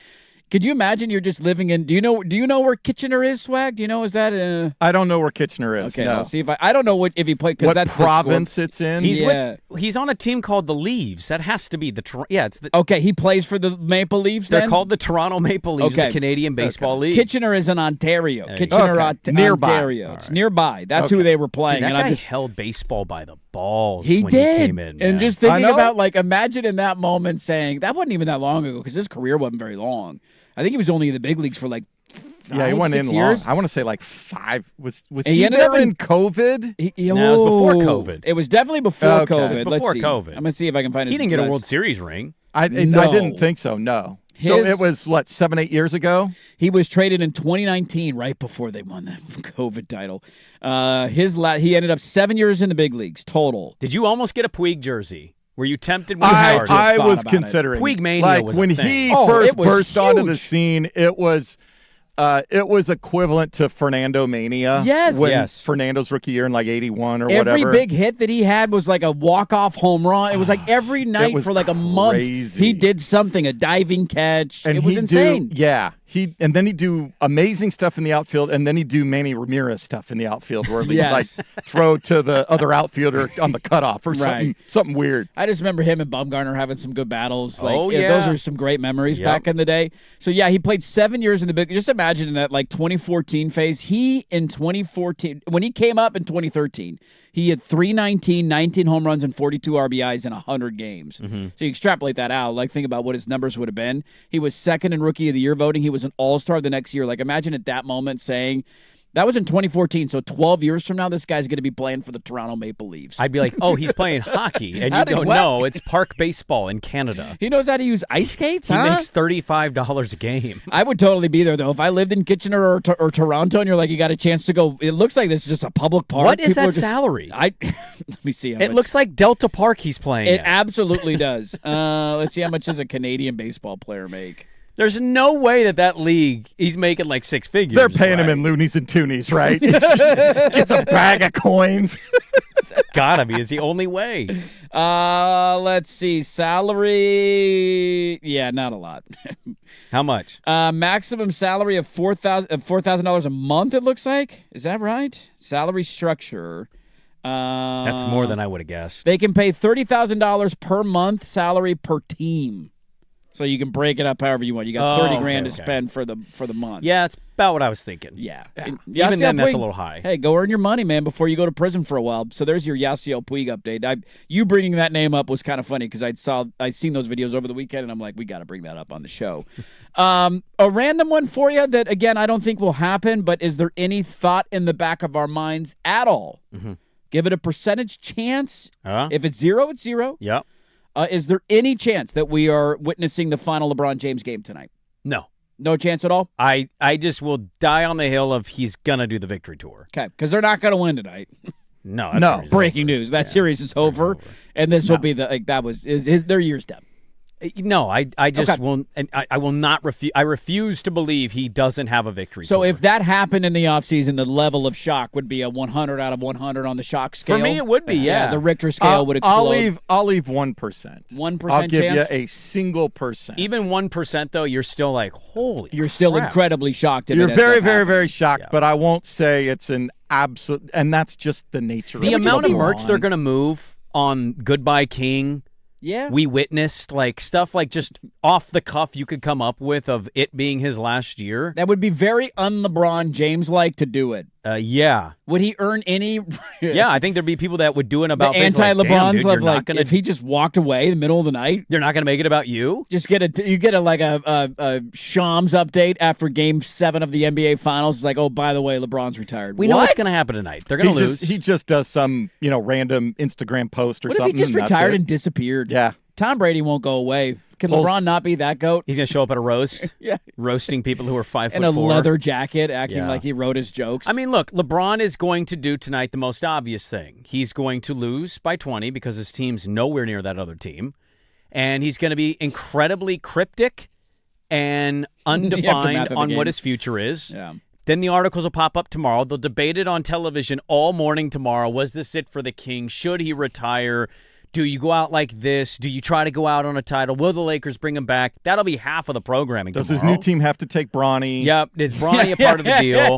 Could you imagine you're just living in? Do you know where Kitchener is, Swag? Do you know? Is that? I don't know where Kitchener is. Okay, no. I'll see if I don't know if he played because that's province it's in. He's on a team called the Leaves. That has to be it's the. Okay, he plays for the Maple Leafs. They're called the Toronto Maple Leafs, the Canadian Baseball League. Kitchener is in Ontario. Kitchener, nearby. Ontario. It's nearby. That's who they were playing. Dude, that guy held baseball by the balls He when did. he came in. And man. just thinking about, like, imagine in that moment saying, that wasn't even that long ago because his career wasn't very long. I think he was only in the big leagues for like 5, he went 6 in years. long. I want to say like 5. Was he ended there in COVID? No, it was before COVID. It was definitely before COVID. It was before COVID. I'm going to see if I can find He his didn't get a last- World Series ring. I didn't think so, no. So His- it was, 7-8 years ago? He was traded in 2019, right before they won that COVID title. He ended up 7 years in the big leagues total. Did you almost get a Puig jersey? Were you tempted when you I started? was considering. Puig mania like was when a thing. he Oh, first it was burst onto the huge. scene, it was equivalent to Fernando mania. Yes. When Yes. Fernando's rookie year in like 81 or Every whatever. big hit that he had was like a walk-off home run. It was like every night was for like a month. crazy. He did something, a diving catch. And it was he'd insane. and then he'd do amazing stuff in the outfield, and then he'd do Manny Ramirez stuff in the outfield where he'd Yes. like throw to the other outfielder on the cutoff or something weird. I just remember him and Bumgarner having some good battles. Like, Oh, those yeah. are some great memories Yep. back in the day. So, yeah, he played 7 years in the big. Just imagine in that, like, 2014 phase. He, in 2014, when he came up in 2013, he had 319, 19 home runs, and 42 RBIs in 100 games. Mm-hmm. So you extrapolate that out. Like, think about what his numbers would have been. He was second in Rookie of the Year voting. He was an all-star the next year. Like, imagine at that moment saying, that was in 2014, so 12 years from now, this guy's going to be playing for the Toronto Maple Leafs. I'd be like, oh, he's playing hockey. And you go, what? no, it's park baseball in Canada. He knows how to use ice skates, He huh? makes $35 a game. I would totally be there, though. If I lived in Kitchener or Toronto and you're like, you got a chance to go, it looks like this is just a public park. What is People are that salary? Let me see. It looks like Delta Park he's playing It at. absolutely does. Let's see how much does a Canadian baseball player make. There's no way that league, he's making like 6 figures. They're paying him in loonies and toonies, right? Gets a bag of coins. Gotta be. It's the only way. Let's see. Salary. Yeah, not a lot. How much? Maximum salary of $4,000 a month, it looks like. Is that right? Salary structure. That's more than I would have guessed. They can pay $30,000 per month salary per team. So you can break it up however you want. You got $30,000 to spend for the month. Yeah, it's about what I was thinking. Yeah. Even then, that's a little high. Hey, go earn your money, man, before you go to prison for a while. So there's your Yasiel Puig update. You bringing that name up was kind of funny because I'd seen those videos over the weekend, and I'm like, we got to bring that up on the show. A random one for you that, again, I don't think will happen, but is there any thought in the back of our minds at all? Mm-hmm. Give it a percentage chance. If it's 0, it's 0. Yep. Is there any chance that we are witnessing the final LeBron James game tonight? No. No chance at all? I just will die on the hill of he's going to do the victory tour. Okay, because they're not going to win tonight. No. Breaking news. That series is over, and this will be their year's done. No, I just won't, and I will not refuse. I refuse to believe he doesn't have a victory. So tour. if that happened in the offseason, the level of shock would be a 100 out of 100 on the shock scale. For me, it would be. Yeah, the Richter scale would explode. I'll leave 1%. 1% I'll give chance? you a single percent. Even 1% though, you're still like, holy. You're still crap. incredibly shocked. If You're it ends very, up very, happening. very shocked, but I won't say it's an absolute. And that's just the nature. The of it. amount of merch they're going to move on Goodbye King. Yeah. We witnessed like stuff like just off the cuff you could come up with of it being his last year. That would be very un-LeBron James-like to do it. Yeah. Would he earn any? Yeah, I think there'd be people that would do an about the face anti-LeBrons like, of like if he just walked away in the middle of the night. You're not going to make it about you. Just get a Shams update after Game 7 of the NBA Finals. It's like, oh, by the way, LeBron's retired. We know what's going to happen tonight. They're going to lose. He just does some random Instagram post or what something. If he just retired and disappeared? Yeah. Tom Brady won't go away. Can LeBron not be that goat? He's going to show up at a roast, yeah, roasting people who are 5'4", in a leather jacket, acting like he wrote his jokes. I mean, look, LeBron is going to do tonight the most obvious thing. He's going to lose by 20 because his team's nowhere near that other team, and he's going to be incredibly cryptic and undefined on what his future is. Yeah. Then the articles will pop up tomorrow. They'll debate it on television all morning tomorrow. Was this it for the King? Should he retire? Do you go out like this? Do you try to go out on a title? Will the Lakers bring him back? That'll be half of the programming Does tomorrow. his new team have to take Bronny? Yep. Is Bronny a part of the deal?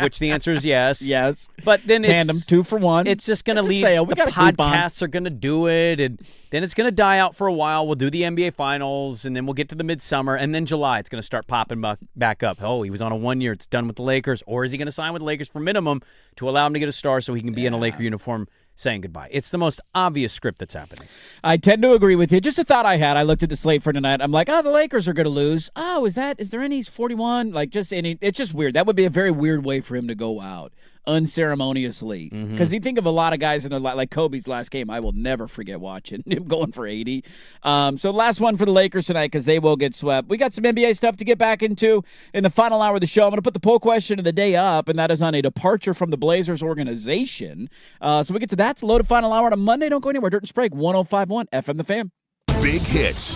Which the answer is yes. Yes. But then Tandem, 2 for 1. It's just going to leave. The podcasts are going to do it, and then it's going to die out for a while. We'll do the NBA Finals, and then we'll get to the midsummer, and then July it's going to start popping back up. Oh, he was on a 1 year. It's done with the Lakers. Or is he going to sign with the Lakers for minimum to allow him to get a star so he can be in a Laker uniform saying goodbye. It's the most obvious script that's happening. I tend to agree with you. Just a thought I had. I looked at the slate for tonight. I'm like, the Lakers are going to lose. Oh, is there any 41? Like, it's just weird. That would be a very weird way for him to go out unceremoniously. Because you think of a lot of guys in like Kobe's last game. I will never forget watching him going for 80. So last one for the Lakers tonight because they will get swept. We got some NBA stuff to get back into in the final hour of the show. I'm going to put the poll question of the day up, and that is on a departure from the Blazers organization. So we get to that. It's a loaded final hour on a Monday. Don't go anywhere. Dirt and Sprague, 105.1 FM The Fan. Big hits,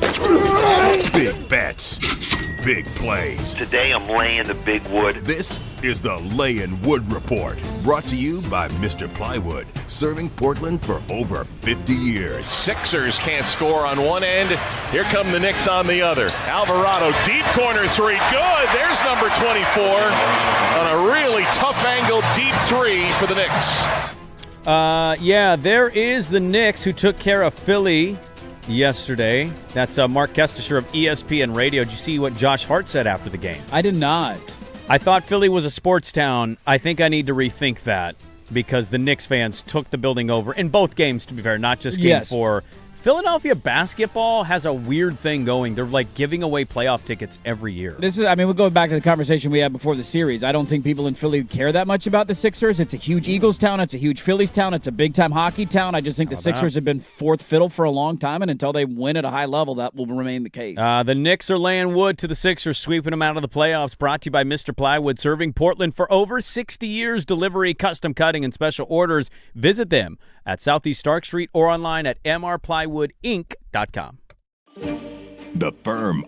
big bets, big plays. Today I'm laying the big wood. This is the Layin' Wood Report, brought to you by Mr. Plywood, serving Portland for over 50 years. Sixers can't score on one end. Here come the Knicks on the other. Alvarado, deep corner three. Good. There's number 24 on a really tough angle, deep three for the Knicks. There is the Knicks who took care of Philly yesterday. That's Mark Kestisher of ESPN Radio. Did you see what Josh Hart said after the game? I did not. I thought Philly was a sports town. I think I need to rethink that because the Knicks fans took the building over in both games, to be fair, not just game 4. Philadelphia basketball has a weird thing going. They're like giving away playoff tickets every year. We're going back to the conversation we had before the series. I don't think people in Philly care that much about the Sixers. It's a huge Eagles town. It's a huge Phillies town. It's a big-time hockey town. I just think the Sixers have been fourth fiddle for a long time, and until they win at a high level, that will remain the case. The Knicks are laying wood to the Sixers, sweeping them out of the playoffs. Brought to you by Mr. Plywood, serving Portland for over 60 years. Delivery, custom cutting, and special orders. Visit them at Southeast Stark Street or online at mrplywoodinc.com. The Firm.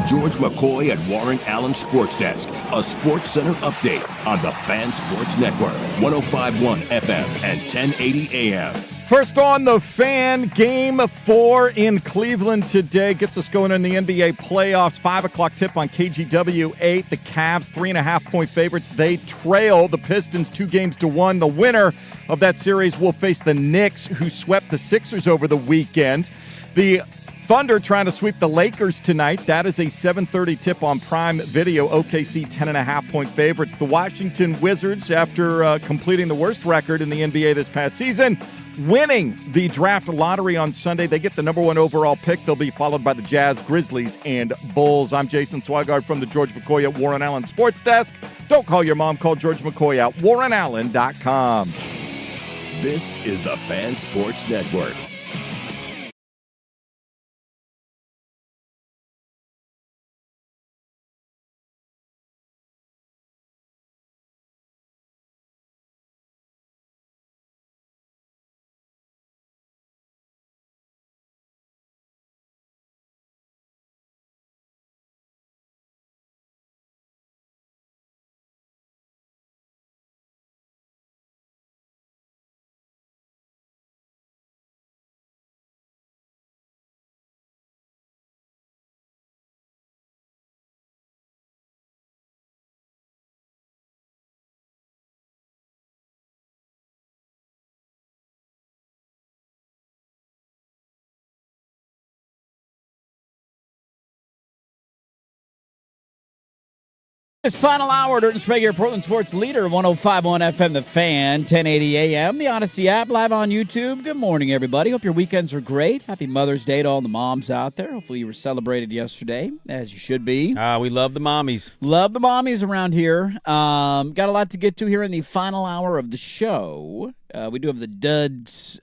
George McCoy at Warren Allen Sports Desk. A Sports Center update on the Fan Sports Network. 105.1 FM and 1080 AM. First on the Fan, Game 4 in Cleveland today. Gets us going in the NBA playoffs. 5 o'clock tip on KGW 8. The Cavs, 3.5-point favorites. They trail the Pistons 2-1. The winner of that series will face the Knicks, who swept the Sixers over the weekend. The Thunder trying to sweep the Lakers tonight. That is a 7:30 tip on Prime Video. OKC 10.5-point favorites. The Washington Wizards, after completing the worst record in the NBA this past season, winning the draft lottery on Sunday. They get the number 1 overall pick. They'll be followed by the Jazz, Grizzlies, and Bulls. I'm Jason Swigard from the George McCoy at Warren Allen Sports Desk. Don't call your mom. Call George McCoy at warrenallen.com. This is the Fan Sports Network. This final hour during Sprague here, Portland Sports Leader, 105.1 FM, The Fan, 1080 AM, the Odyssey app, live on YouTube. Good morning, everybody. Hope your weekends are great. Happy Mother's Day to all the moms out there. Hopefully you were celebrated yesterday, as you should be. We love the mommies. Love the mommies around here. Got a lot to get to here in the final hour of the show. We do have the Duds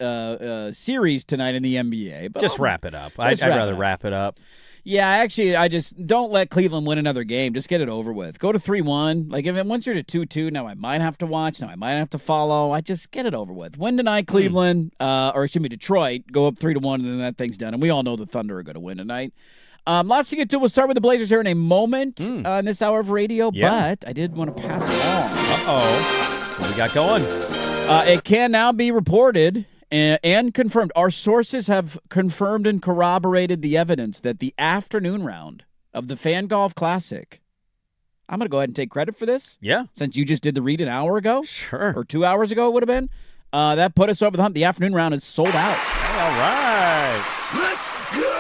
series tonight in the NBA. But just wrap it up. I'd rather wrap it up. Yeah, actually, I just don't let Cleveland win another game. Just get it over with. Go to 3-1. Like, if once you're to 2-2, now I might have to watch. Now I might have to follow. I just get it over with. Win tonight, Cleveland, Detroit. Go up 3-1, and then that thing's done. And we all know the Thunder are going to win tonight. Lots to get to. We'll start with the Blazers here in a moment in this hour of radio. Yeah. But I did want to pass it on. What we got going? It can now be reported and confirmed. Our sources have confirmed and corroborated the evidence that the afternoon round of the Fan Golf Classic, I'm going to go ahead and take credit for this. Yeah. Since you just did the read an hour ago. Sure. Or 2 hours ago it would have been. That put us over the hump. The afternoon round is sold out. All right. Let's go!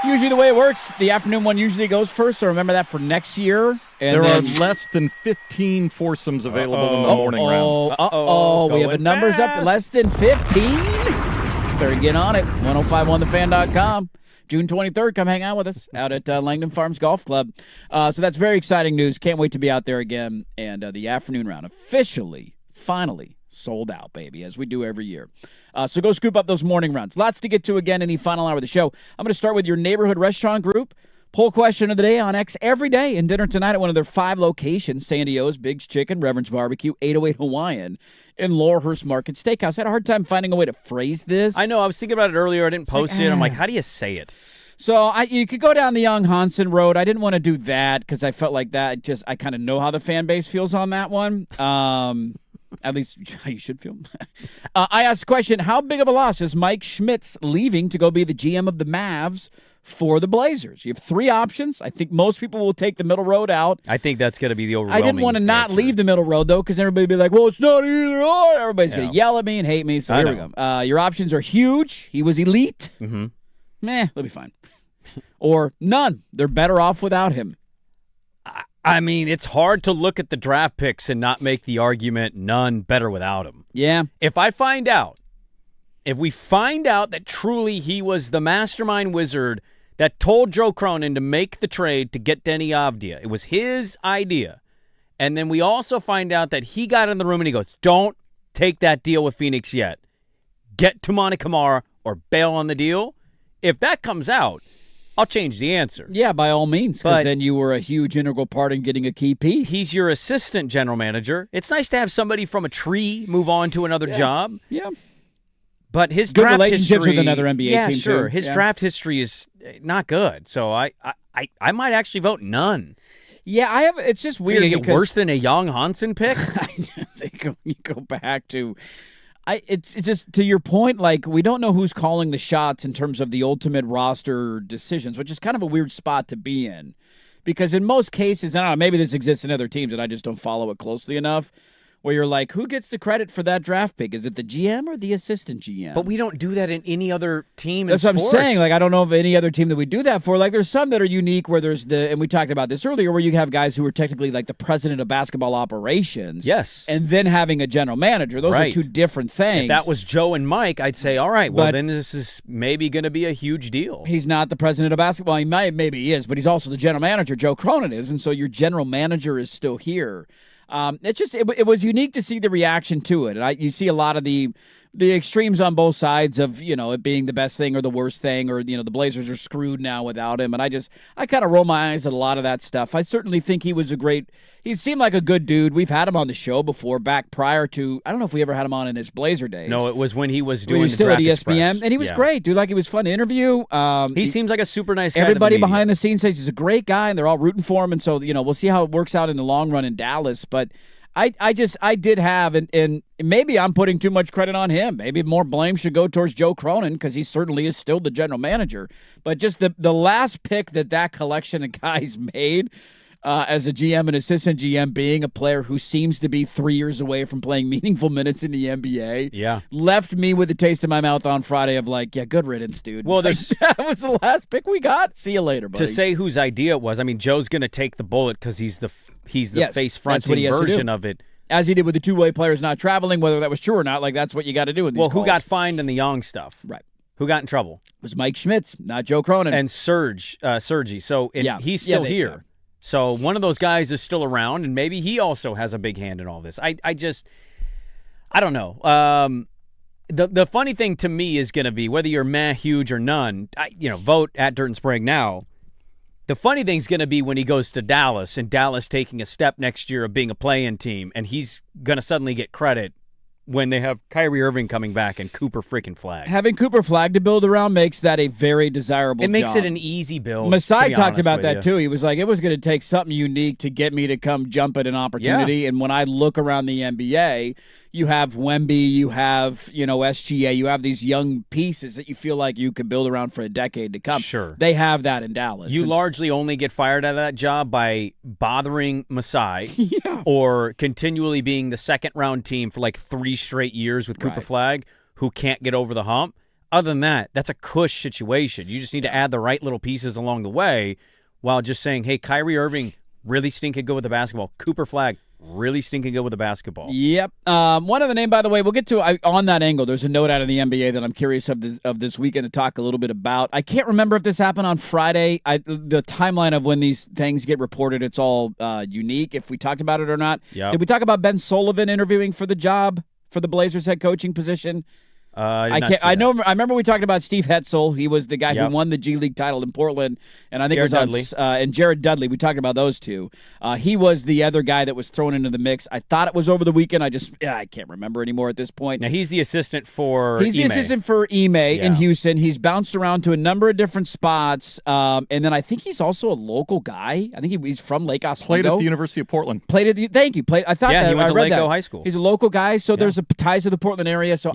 Usually the way it works, the afternoon one usually goes first, so remember that for next year. And there are less than 15 foursomes available in the morning round. We have the numbers up to less than 15. Better get on it. 1051thefan.com. June 23rd, come hang out with us out at Langdon Farms Golf Club. So that's very exciting news. Can't wait to be out there again. And the afternoon round officially, finally, sold out, baby, as we do every year. So go scoop up those morning rounds. Lots to get to again in the final hour of the show. I'm going to start with your neighborhood restaurant group. Poll question of the day on X every day, and dinner tonight at one of their 5 locations: Sandy O's, Big's Chicken, Reverend's Barbecue, 808 Hawaiian, and Laurelhurst Market Steakhouse. I had a hard time finding a way to phrase this. I know. I was thinking about it earlier. I didn't post it. I'm like, how do you say it? So you could go down the Young Hansen Road. I didn't want to do that because I felt like that. I kind of know how the fan base feels on that one. At least how you should feel. I asked the question, how big of a loss is Mike Schmitz leaving to go be the GM of the Mavs for the Blazers? You have 3 options. I think most people will take the middle road out. I think that's going to be the overwhelming I didn't want to not answer. Leave the middle road, though, because everybody would be like, well, it's not either or. Everybody's going to yell at me and hate me, so here we go. Your options are huge. He was elite. Mm-hmm. Meh, they'll be fine. Or none. They're better off without him. I mean, it's hard to look at the draft picks and not make the argument none better without him. Yeah. If we find out that truly he was the mastermind wizard that told Joe Cronin to make the trade to get Denny Avdia, it was his idea, and then we also find out that he got in the room and he goes, don't take that deal with Phoenix yet. Get Toumani Camara or bail on the deal. If that comes out, I'll change the answer. Yeah, by all means, because then you were a huge integral part in getting a key piece. He's your assistant general manager. It's nice to have somebody from a tree move on to another job. Yeah. But his good draft relationships history, with another NBA team, sure. too. His draft history is not good. So I might actually vote none. Yeah, I have. It's just weird. Get worse than a Young Hansen pick. You go back to. It's just to your point, like we don't know who's calling the shots in terms of the ultimate roster decisions, which is kind of a weird spot to be in. Because in most cases, I don't know, maybe this exists in other teams and I just don't follow it closely enough, where you're like, who gets the credit for that draft pick? Is it the GM or the assistant GM? But we don't do that in any other team in That's sports. what I'm saying. Like, I don't know of any other team that we do that for. Like, there's some that are unique where there's and we talked about this earlier, where you have guys who are technically like the president of basketball operations. Yes. And then having a general manager. Those are two different things. If that was Joe and Mike, I'd say, all right, well, then this is maybe going to be a huge deal. He's not the president of basketball. Maybe he is, but he's also the general manager. Joe Cronin is, and so your general manager is still here. It was unique to see the reaction to it. And you see a lot of the extremes on both sides of, it being the best thing or the worst thing, or, the Blazers are screwed now without him. And I kind of roll my eyes at a lot of that stuff. I certainly think he seemed like a good dude. We've had him on the show before, back prior to, I don't know if we ever had him on in his Blazer days. No, it was when he was doing still Draft at ESPN. Express. And he was great, dude. Like, he was fun to interview. He seems like a super nice guy. Everybody behind the scenes says he's a great guy, and they're all rooting for him. And so, we'll see how it works out in the long run in Dallas. But I did have, and maybe I'm putting too much credit on him. Maybe more blame should go towards Joe Cronin, because he certainly is still the general manager. But just the last pick that collection of guys made as a GM and assistant GM, being a player who seems to be 3 years away from playing meaningful minutes in the NBA, left me with a taste in my mouth on Friday of like, yeah, good riddance, dude. Well, that was the last pick we got. See you later, buddy. To say whose idea it was, I mean, Joe's going to take the bullet because he's the face-fronting version of it. As he did with the two-way players not traveling, whether that was true or not, like that's what you got to do in these calls. Who got fined in the Young stuff? Right. Who got in trouble? It was Mike Schmitz, not Joe Cronin. And Sergi. So he's still here. Yeah. So one of those guys is still around, and maybe he also has a big hand in all this. I don't know. The funny thing to me is going to be, whether you're meh, huge, or none, vote at Dirt and Sprague now. The funny thing's going to be when he goes to Dallas, and Dallas taking a step next year of being a play-in team, and he's going to suddenly get credit when they have Kyrie Irving coming back and Cooper freaking Flagg. Having Cooper Flagg to build around makes that a very desirable job. It makes it an easy build. Masai talked about that, too. He was like, it was going to take something unique to get me to come jump at an opportunity. Yeah. And when I look around the NBA, you have Wemby, you have, SGA, you have these young pieces that you feel like you could build around for a decade to come. Sure. They have that in Dallas. You largely only get fired out of that job by bothering Masai or continually being the second-round team for like 3 straight years with Cooper Flagg, who can't get over the hump. Other than that, that's a cush situation. You just need to add the right little pieces along the way while just saying, hey, Kyrie Irving, really stinking good with the basketball. Cooper Flagg, really stinking good with the basketball. Yep. One other name, by the way, we'll get to on that angle. There's a note out of the NBA that I'm curious of this weekend to talk a little bit about. I can't remember if this happened on Friday. The timeline of when these things get reported, it's all unique, if we talked about it or not. Yep. Did we talk about Ben Sullivan interviewing for the job for the Blazers head coaching position? I remember we talked about Steve Hetzel. He was the guy who won the G League title in Portland, and I think Jared it was and Jared Dudley. We talked about those two. He was the other guy that was thrown into the mix. I thought it was over the weekend. I can't remember anymore at this point. Now he's the assistant for Ime in Houston. He's bounced around to a number of different spots, and then I think he's also a local guy. I think he's from Lake Oswego. Played at the University of Portland. Thank you. I thought that he went to Lake High School. He's a local guy, so there's ties to the Portland area. So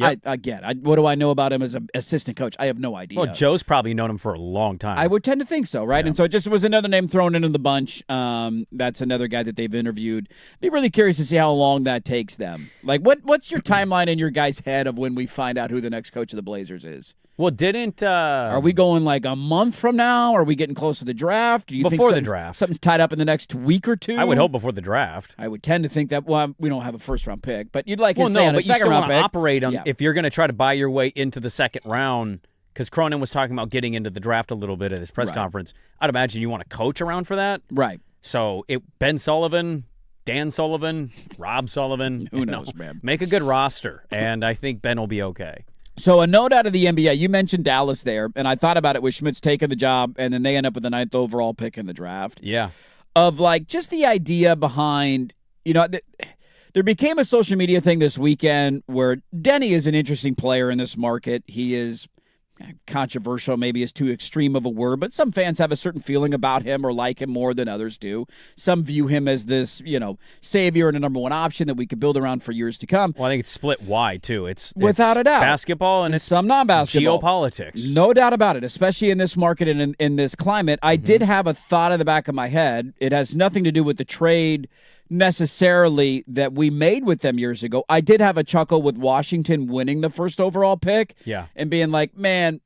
what do I know about him as an assistant coach? I have no idea. Well, Joe's probably known him for a long time. I would tend to think so, right? Yeah. And so it just was another name thrown into the bunch. That's another guy that they've interviewed. Be really curious to see how long that takes them. Like, what's your timeline in your guys' head of when we find out who the next coach of the Blazers is? Well, are we going like a month from now? Are we getting close to the draft? Do you think the draft? Something's tied up in the next week or two? I would hope before the draft. I would tend to think that, we don't have a first-round pick, but you'd like to say on a second-round pick. Operate them if you're going to try to buy your way into the second round, because Cronin was talking about getting into the draft a little bit at his press conference. I'd imagine you want to coach around for that. Right. So Ben Sullivan, Dan Sullivan, Rob Sullivan. Who knows, man? Make a good roster, and I think Ben will be okay. So a note out of the NBA. You mentioned Dallas there, and I thought about it with Schmitz taking the job, and then they end up with the 9th overall pick in the draft. Yeah. Of like just the idea behind, there became a social media thing this weekend where Denny is an interesting player in this market. He is controversial maybe is too extreme of a word, but some fans have a certain feeling about him or like him more than others do. Some view him as this, savior and a number one option that we could build around for years to come. Well, I think it's split wide, too. It's without a doubt basketball and it's some non-basketball. Geopolitics. No doubt about it, especially in this market and in this climate. I did have a thought in the back of my head. It has nothing to do with the trade necessarily that we made with them years ago. I did have a chuckle with Washington winning the first overall pick. Yeah. And being like, man,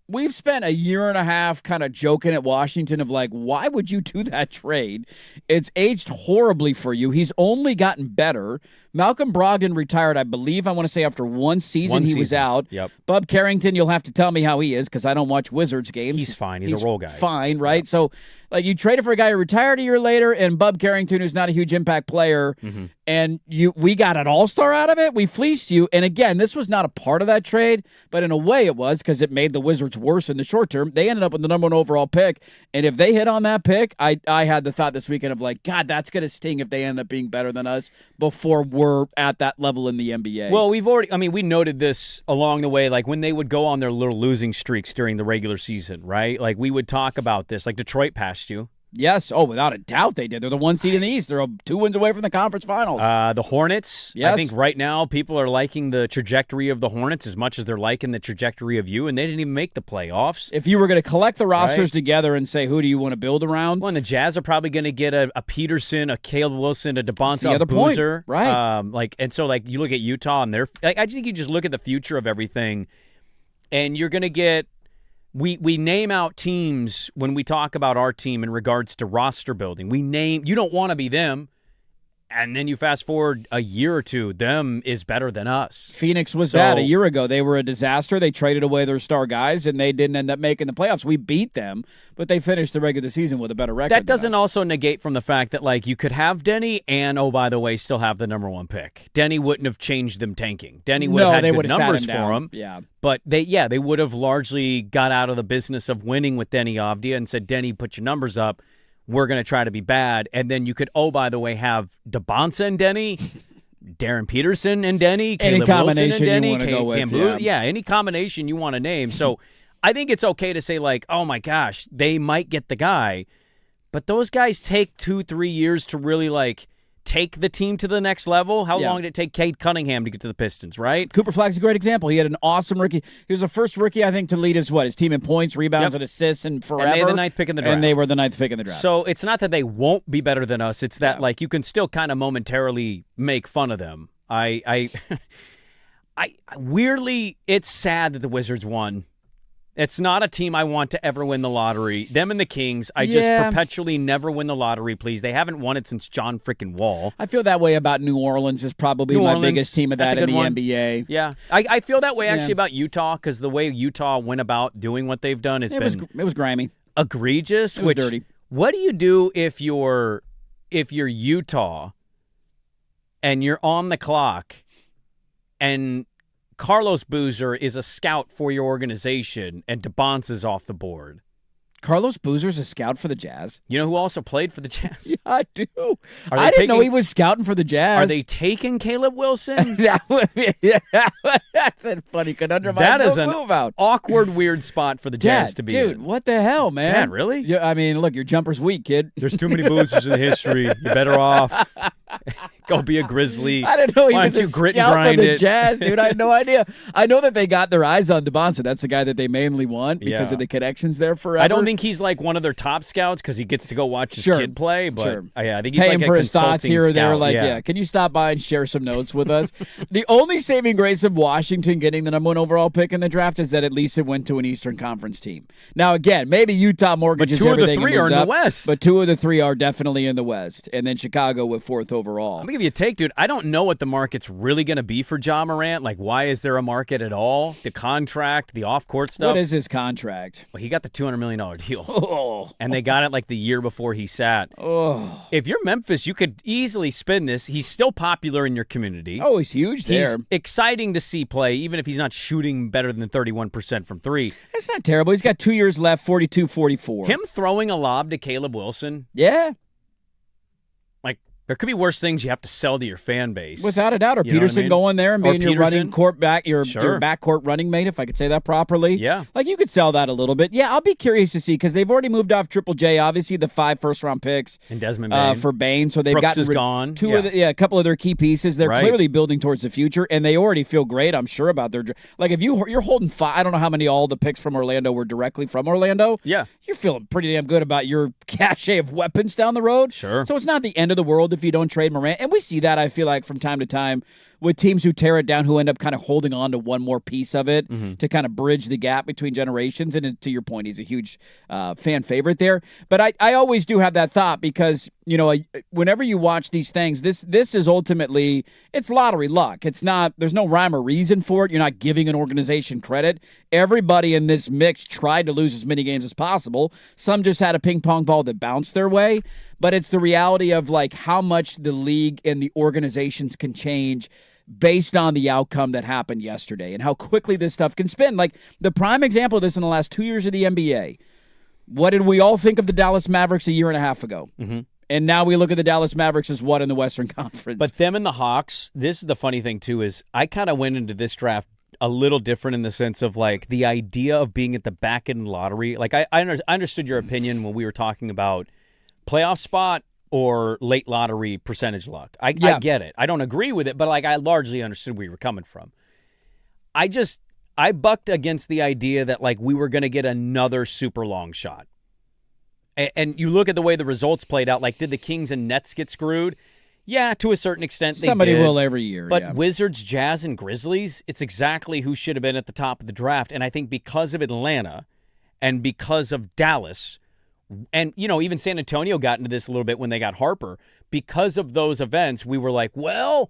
we've spent a year and a half kind of joking at Washington of like, why would you do that trade? It's aged horribly for you. He's only gotten better. Malcolm Brogdon retired, I believe, I want to say after one season he was out. Yep. Bub Carrington, you'll have to tell me how he is because I don't watch Wizards games. He's fine. He's a role guy. Fine, right? Yep. So, you traded for a guy who retired a year later, and Bub Carrington, who's not a huge impact player, and we got an all-star out of it. We fleeced you. And again, this was not a part of that trade, but in a way it was because it made the Wizards worse in the short term. They ended up with the number one overall pick, and if they hit on that pick, I had the thought this weekend of like, God, that's going to sting if they end up being better than us before we're at that level in the NBA. Well, we noted this along the way, like when they would go on their little losing streaks during the regular season, right? Like we would talk about this, like Detroit passed you. Yes. Oh, without a doubt they did. They're the one seed in the East. They're 2 wins away from the conference finals. The Hornets. Yes. I think right now people are liking the trajectory of the Hornets as much as they're liking the trajectory of you, and they didn't even make the playoffs. If you were going to collect the rosters together and say, who do you want to build around? Well, and the Jazz are probably going to get a Peterson, a Caleb Wilson, a DeBonta, a Boozer. Right. So you look at Utah, and I think you just look at the future of everything, and you're going to get We name out teams when we talk about our team in regards to roster building. You don't want to be them, and then you fast forward a year or two, them is better than us. Phoenix was that a year ago. They were a disaster. They traded away their star guys, and they didn't end up making the playoffs. We beat them, but they finished the regular season with a better record. That doesn't also negate from the fact that you could have Denny and, oh, by the way, still have the number one pick. Denny wouldn't have changed them tanking. Denny would have had good numbers for him. Yeah. But they would have largely got out of the business of winning with Denny Avdia and said, Denny, put your numbers up. We're going to try to be bad. And then you could, oh, by the way, have DeBonta and Denny, Darren Peterson and Denny, any Caleb combination Wilson and Denny, you want to go with. Any combination you want to name. So I think it's okay to say, oh, my gosh, they might get the guy. But those guys take 2-3 years to really, take the team to the next level. How long did it take Cade Cunningham to get to the Pistons, right? Cooper Flagg's a great example. He had an awesome rookie. He was the first rookie, I think, to lead his team in points, rebounds, and assists, and forever. And they had the ninth pick in the draft. And they were the ninth pick in the draft. So it's not that they won't be better than us. It's that, you can still kind of momentarily make fun of them. I weirdly, it's sad that the Wizards won. It's not a team I want to ever win the lottery. Them and the Kings, I just perpetually never win the lottery, please. They haven't won it since John freaking Wall. I feel that way about New Orleans is probably my biggest team of that in the NBA. Yeah. I feel that way actually about Utah because the way Utah went about doing what they've done it was grimy. Egregious. It was dirty. What do you do if you're Utah and you're on the clock and Carlos Boozer is a scout for your organization, and DeBonta's off the board? Carlos Boozer's a scout for the Jazz? You know who also played for the Jazz? Yeah, I do. I didn't know he was scouting for the Jazz. Are they taking Caleb Wilson? That's a funny conundrum. That is an awkward, weird spot for the Jazz to be in. Dude, what the hell, man? Dad, really? Yeah, I mean, look, your jumper's weak, kid. There's too many Boozers in history. You're better off. Go be a Grizzly. I didn't know he was a grit and scout grind for the it? Jazz, dude. I had no idea. I know that they got their eyes on DeBonta. That's the guy that they mainly want because of the connections there forever. I don't think he's one of their top scouts because he gets to go watch his kid play. But I think he's pay him a for his thoughts here or there. scout. Can you stop by and share some notes with us? The only saving grace of Washington getting the number one overall pick in the draft is that at least it went to an Eastern Conference team. Now, again, maybe Utah mortgages everything. But two of the three are in the West. But 2 of the 3 are definitely in the West. And then Chicago with 4th overall. I'm going to give you a take, dude. I don't know what the market's really going to be for Ja Morant. Why is there a market at all? The contract, the off-court stuff. What is his contract? Well, he got the $200 million deal. Oh. And they got it the year before he sat. Oh. If you're Memphis, you could easily spin this. He's still popular in your community. Oh, he's huge there. He's exciting to see play, even if he's not shooting better than 31% from 3. It's not terrible. He's got 2 years left, 42-44. Him throwing a lob to Caleb Wilson. Yeah. There could be worse things you have to sell to your fan base. Without a doubt. Or Peterson going there and being your running court back, your backcourt running mate, if I could say that properly. Yeah. Like, you could sell that a little bit. Yeah, I'll be curious to see, because they've already moved off Triple J, obviously the 5 first-round picks. And Desmond Bain. For Bain. So they've Brooks gotten is gone. A couple of their key pieces. They're clearly building towards the future, and they already feel great, I'm sure, about their – like, if you're holding 5 – I don't know how many all the picks from Orlando were directly from Orlando. Yeah. You're feeling pretty damn good about your cachet of weapons down the road. Sure. So it's not the end of the world if you don't trade Morant. And we see that, I feel like, from time to time with teams who tear it down, who end up kind of holding on to one more piece of it to kind of bridge the gap between generations. And to your point, he's a huge fan favorite there. But I always do have that thought because, whenever you watch these things, this is ultimately, it's lottery luck. It's not, there's no rhyme or reason for it. You're not giving an organization credit. Everybody in this mix tried to lose as many games as possible. Some just had a ping pong ball that bounced their way. But it's the reality of like how much the league and the organizations can change based on the outcome that happened yesterday and how quickly this stuff can spin. Like the prime example of this in the last 2 years of the NBA. What did we all think of the Dallas Mavericks a year and a half ago? Mm-hmm. And now we look at the Dallas Mavericks as what in the Western Conference? But them and the Hawks, this is the funny thing too, is I kind of went into this draft a little different in the sense of like the idea of being at the back end lottery. Like I understood your opinion when we were talking about playoff spot or late lottery percentage luck. I get it. I don't agree with it, but like I largely understood where you were coming from. I bucked against the idea that like we were going to get another super long shot. And you look at the way the results played out, like did the Kings and Nets get screwed? Yeah, to a certain extent they Somebody did. will every year. But Wizards, Jazz, and Grizzlies, it's exactly who should have been at the top of the draft. And I think because of Atlanta and because of Dallas, and, even San Antonio got into this a little bit when they got Harper. Because of those events, we were like, well,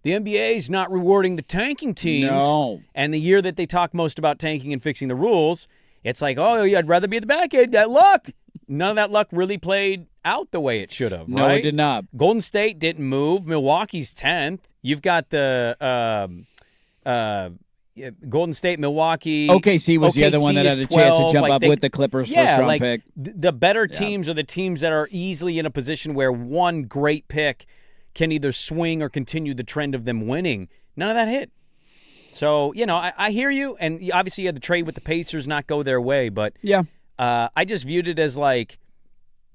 the NBA's not rewarding the tanking teams. No. And the year that they talk most about tanking and fixing the rules, it's like, oh, yeah, I'd rather be at the back end. That luck. None of that luck really played out the way it should have, No, right? it did not. Golden State didn't move. Milwaukee's 10th. You've got the Golden State, Milwaukee. OKC was the other one that had a chance to jump up with the Clippers first-round pick. The better teams are the teams that are easily in a position where one great pick can either swing or continue the trend of them winning. None of that hit. So, I hear you, and obviously you had the trade with the Pacers not go their way, but I just viewed it as like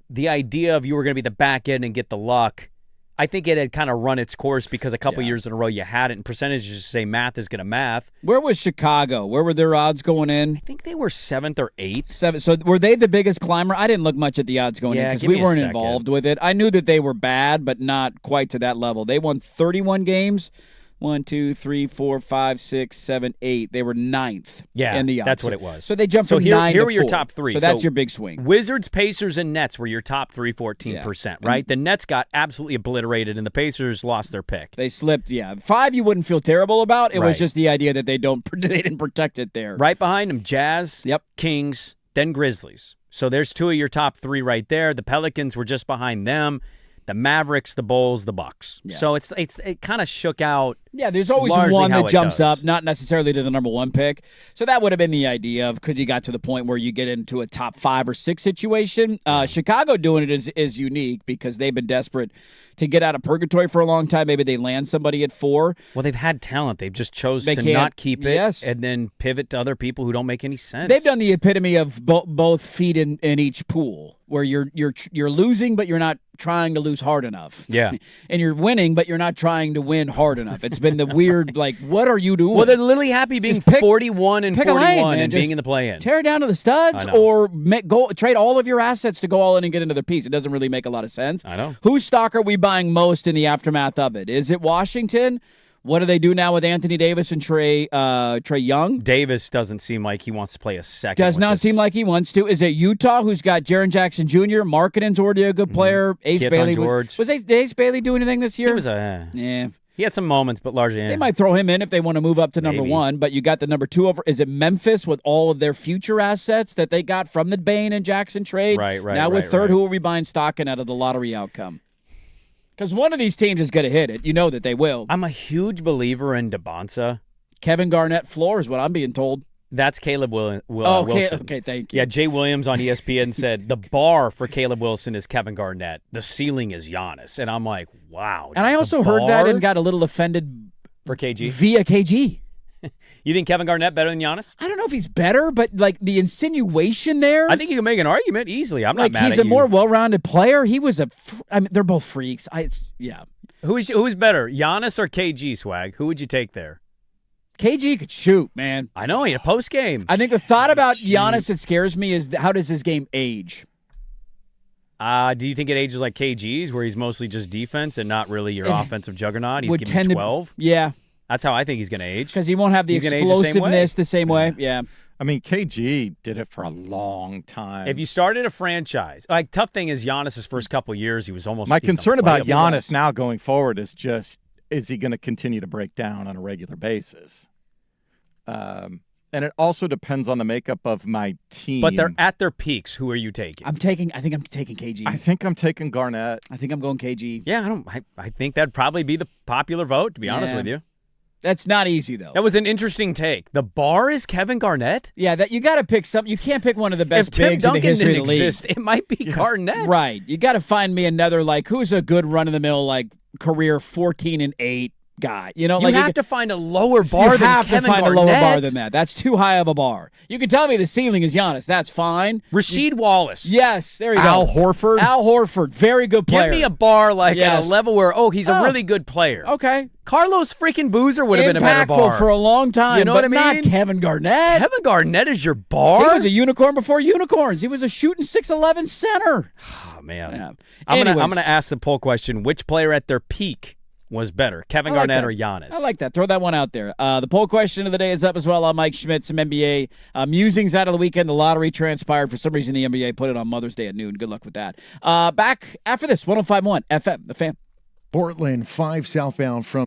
the idea of you were going to be the back end and get the luck. I think it had kind of run its course because a couple years in a row you had it, and percentages just say math is going to math. Where was Chicago? Where were their odds going in? I think they were 7th or 8th. 7th. So were they the biggest climber? I didn't look much at the odds going in because we weren't involved with it. I knew that they were bad, but not quite to that level. They won 31 games. 1, 2, 3, 4, 5, 6, 7, 8. They were 9th in the odds. That's what it was. So they jumped from 9 to 4. Here were your top 3. So that's your big swing. Wizards, Pacers, and Nets were your top 3, 14%, right? The Nets got absolutely obliterated, and the Pacers lost their pick. They slipped, 5 you wouldn't feel terrible about. It was just the idea that they didn't protect it there. Right behind them, Jazz, Kings, then Grizzlies. So there's 2 of your top 3 right there. The Pelicans were just behind them. The Mavericks, the Bulls, the Bucks. Yeah. So it kind of shook out. Yeah, there's always one that jumps up, not necessarily to the number 1 pick. So that would have been the idea of could you got to the point where you get into a top 5 or 6 situation. Chicago doing it is unique because they've been desperate to get out of purgatory for a long time. Maybe they land somebody at 4. Well, they've had talent. They've just chosen to not keep it and then pivot to other people who don't make any sense. They've done the epitome of both feet in each pool, where you're losing, but you're not trying to lose hard enough. Yeah. And you're winning, but you're not trying to win hard enough. It's been the weird, like, what are you doing? Well, they're literally happy being 41 and 41 and being in the play-in. Tear it down to the studs or go trade all of your assets to go all in and get another piece. It doesn't really make a lot of sense. I know. Whose stock are we buying most in the aftermath of it? Is it Washington? What do they do now with Anthony Davis and Trae Young? Davis doesn't seem like he wants to play a second. Does not seem like he wants to. Is it Utah, who's got Jaren Jackson Jr.? Markkanen's already a good player. Ace Bailey. Did Ace Bailey do anything this year? He was He had some moments, but largely they might throw him in if they want to move up to number 1. But you got the number 2 over. Is it Memphis with all of their future assets that they got from the Bain and Jackson trade? Right. Now with third, who are we buying stock in out of the lottery outcome? Because one of these teams is going to hit it. You know that they will. I'm a huge believer in DeBonsa. Kevin Garnett floor is what I'm being told. That's Caleb Wilson. Okay, thank you. Yeah, Jay Williams on ESPN said the bar for Caleb Wilson is Kevin Garnett. The ceiling is Giannis. And I'm like, wow. And I also heard that and got a little offended for KG via KG. You think Kevin Garnett better than Giannis? I don't know if he's better, but like the insinuation there. I think you can make an argument easily. I'm not mad at you. He's a more well-rounded player. He was they're both freaks. Who's better, Giannis or KG, Swag? Who would you take there? KG could shoot, man. I know, he had a post game. I think the thought about Giannis that scares me is how does his game age? Do you think it ages like KG's, where he's mostly just defense and not really your offensive juggernaut? He's giving you 12? Yeah. That's how I think he's going to age. Because he won't have the explosiveness the same way. Yeah. I mean, KG did it for a long time. If you started a franchise, tough thing is Giannis' first couple years, he was almost. My concern about Giannis now going forward is he going to continue to break down on a regular basis? And it also depends on the makeup of my team. But they're at their peaks. Who are you taking? I think I'm taking KG. I think I'm taking Garnett. I think I'm going KG. Yeah, I think that'd probably be the popular vote, to be honest with you. That's not easy, though. That was an interesting take. The bar is Kevin Garnett? Yeah, that you got to pick something. You can't pick one of the best bigs in the history of the league. It might be Garnett. Right. You got to find me another, who's a good run-of-the-mill, career 14-8 guy. You have to find a lower bar than Kevin Garnett. You have to find a lower bar than that. That's too high of a bar. You can tell me the ceiling is Giannis. That's fine. Rasheed Wallace. Yes, there you go. Al Horford, very good player. Give me a bar at a level where, he's a really good player. Okay. Carlos freaking Boozer would have been a better bar. Impactful for a long time, you know what I mean? Not Kevin Garnett. Kevin Garnett is your bar? He was a unicorn before unicorns. He was a shooting 6'11" center. Oh, man. Yeah. I'm gonna ask the poll question, which player at their peak was better, Kevin Garnett or Giannis? I like that. Throw that one out there. The poll question of the day is up as well. I'm Mike Schmidt. Some NBA musings out of the weekend. The lottery transpired. For some reason, the NBA put it on Mother's Day at noon. Good luck with that. Back after this, 105.1 FM, The Fan. Portland, 5 southbound from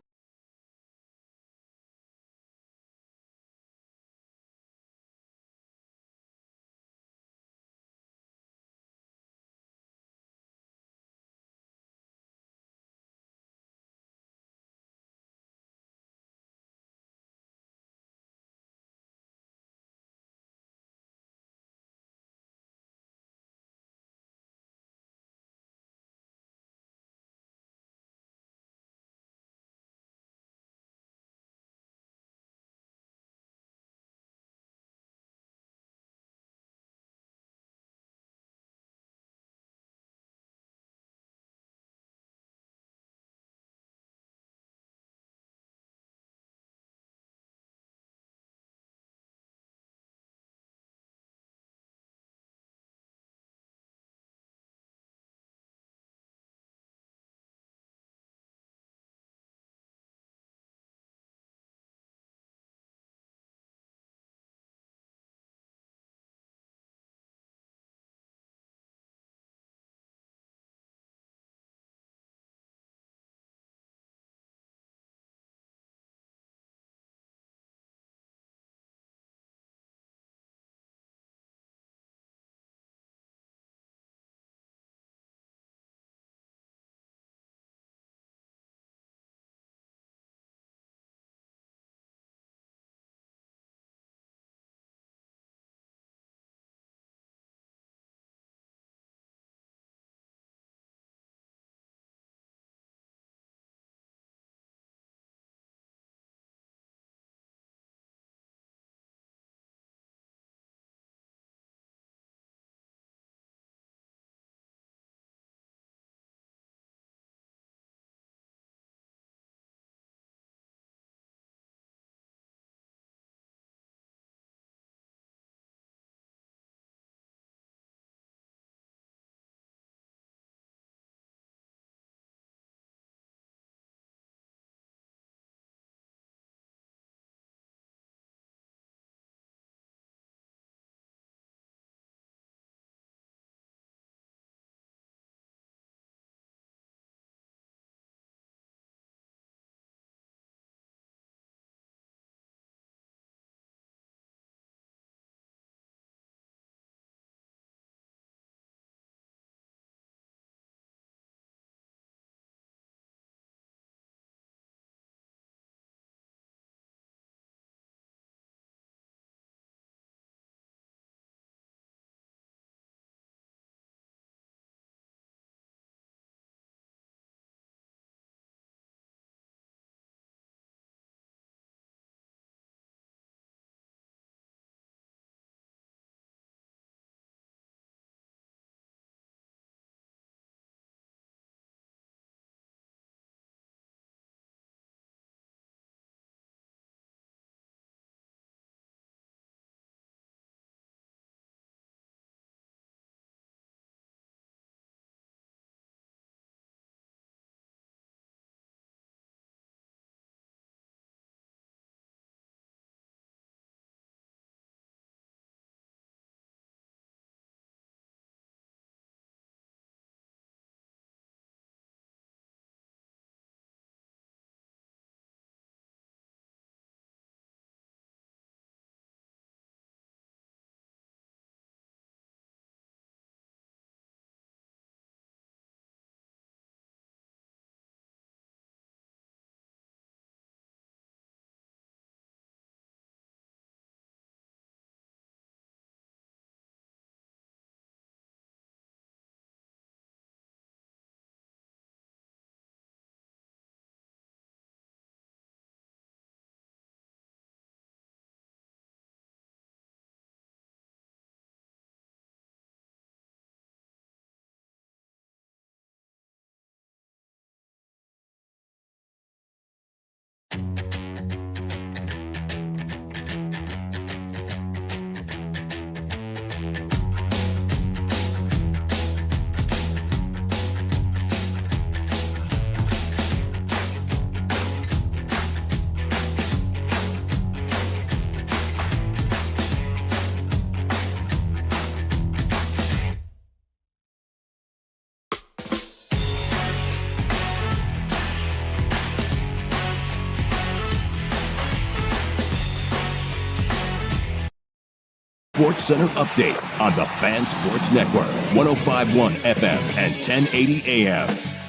Sports Center update on the Fan Sports Network, 105.1 FM and 1080 AM.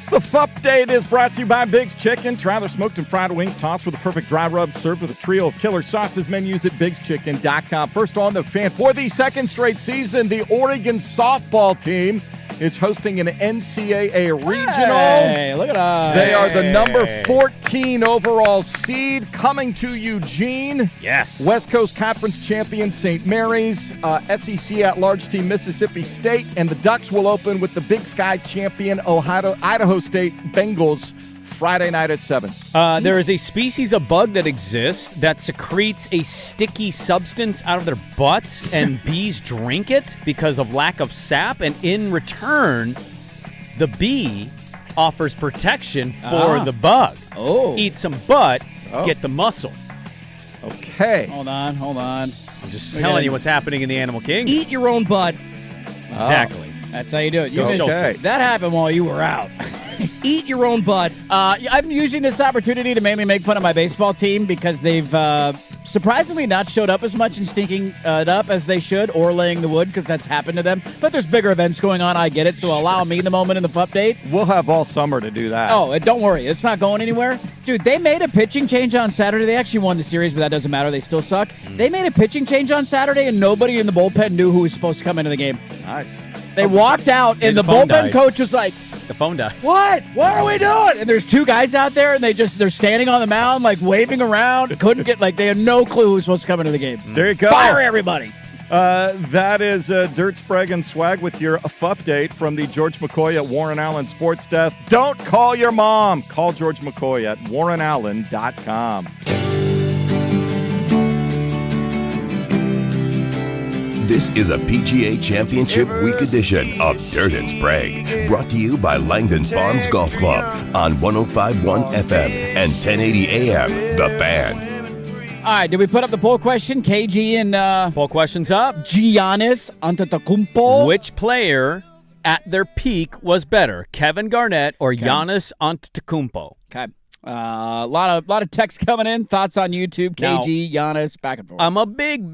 The Fupdate is brought to you by Big's Chicken. Try their smoked and fried wings tossed for the perfect dry rub, served with a trio of killer sauces. Menus at bigschicken.com. First on the Fan, for the second straight season, the Oregon softball team is hosting an NCAA regional. Hey, look at us. They are the number 14 overall seed, coming to Eugene. Yes. West Coast Conference champion St. Mary's, SEC at-large team Mississippi State, and the Ducks will open with the Big Sky champion Idaho State Bengals Friday night at 7. There is a species of bug that exists that secretes a sticky substance out of their butts, and bees drink it because of lack of sap, and in return, the bee offers protection for the bug. Oh. Eat some butt, get the muscle. Okay. Hold on. I'm just telling you what's happening in the animal kingdom. Eat your own butt. Exactly. That's how you do it. Okay. That happened while you were out. Eat your own butt. I'm using this opportunity to mainly make fun of my baseball team because they've surprisingly not showed up as much and stinking it up as they should, or laying the wood, because that's happened to them. But there's bigger events going on. I get it. So allow me the moment in the update. We'll have all summer to do that. Oh, don't worry. It's not going anywhere. Dude, they made a pitching change on Saturday. They actually won the series, but that doesn't matter. They still suck. They made a pitching change on Saturday, and nobody in the bullpen knew who was supposed to come into the game. Nice. They walked out, and the bullpen coach was like, the phone died. What are we doing? And there's two guys out there, and they're standing on the mound, like waving around. Couldn't get, they had no clue who was supposed to come into the game. There you go. Fire everybody. That is Dirt, Sprague, and Swag with your update from the George McCoy at Warren Allen Sports Desk. Don't call your mom. Call George McCoy at warrenallen.com. This is a PGA Championship Week edition of Dirt and Sprague, brought to you by Langdon Farms Golf Club on 105.1 FM and 1080 AM. The Fan. All right, did we put up the poll question? KG and poll question's up. Giannis Antetokounmpo. Which player at their peak was better, Kevin Garnett or Giannis Antetokounmpo? Okay. A lot of text coming in. Thoughts on YouTube. KG, Giannis, back and forth. I'm a big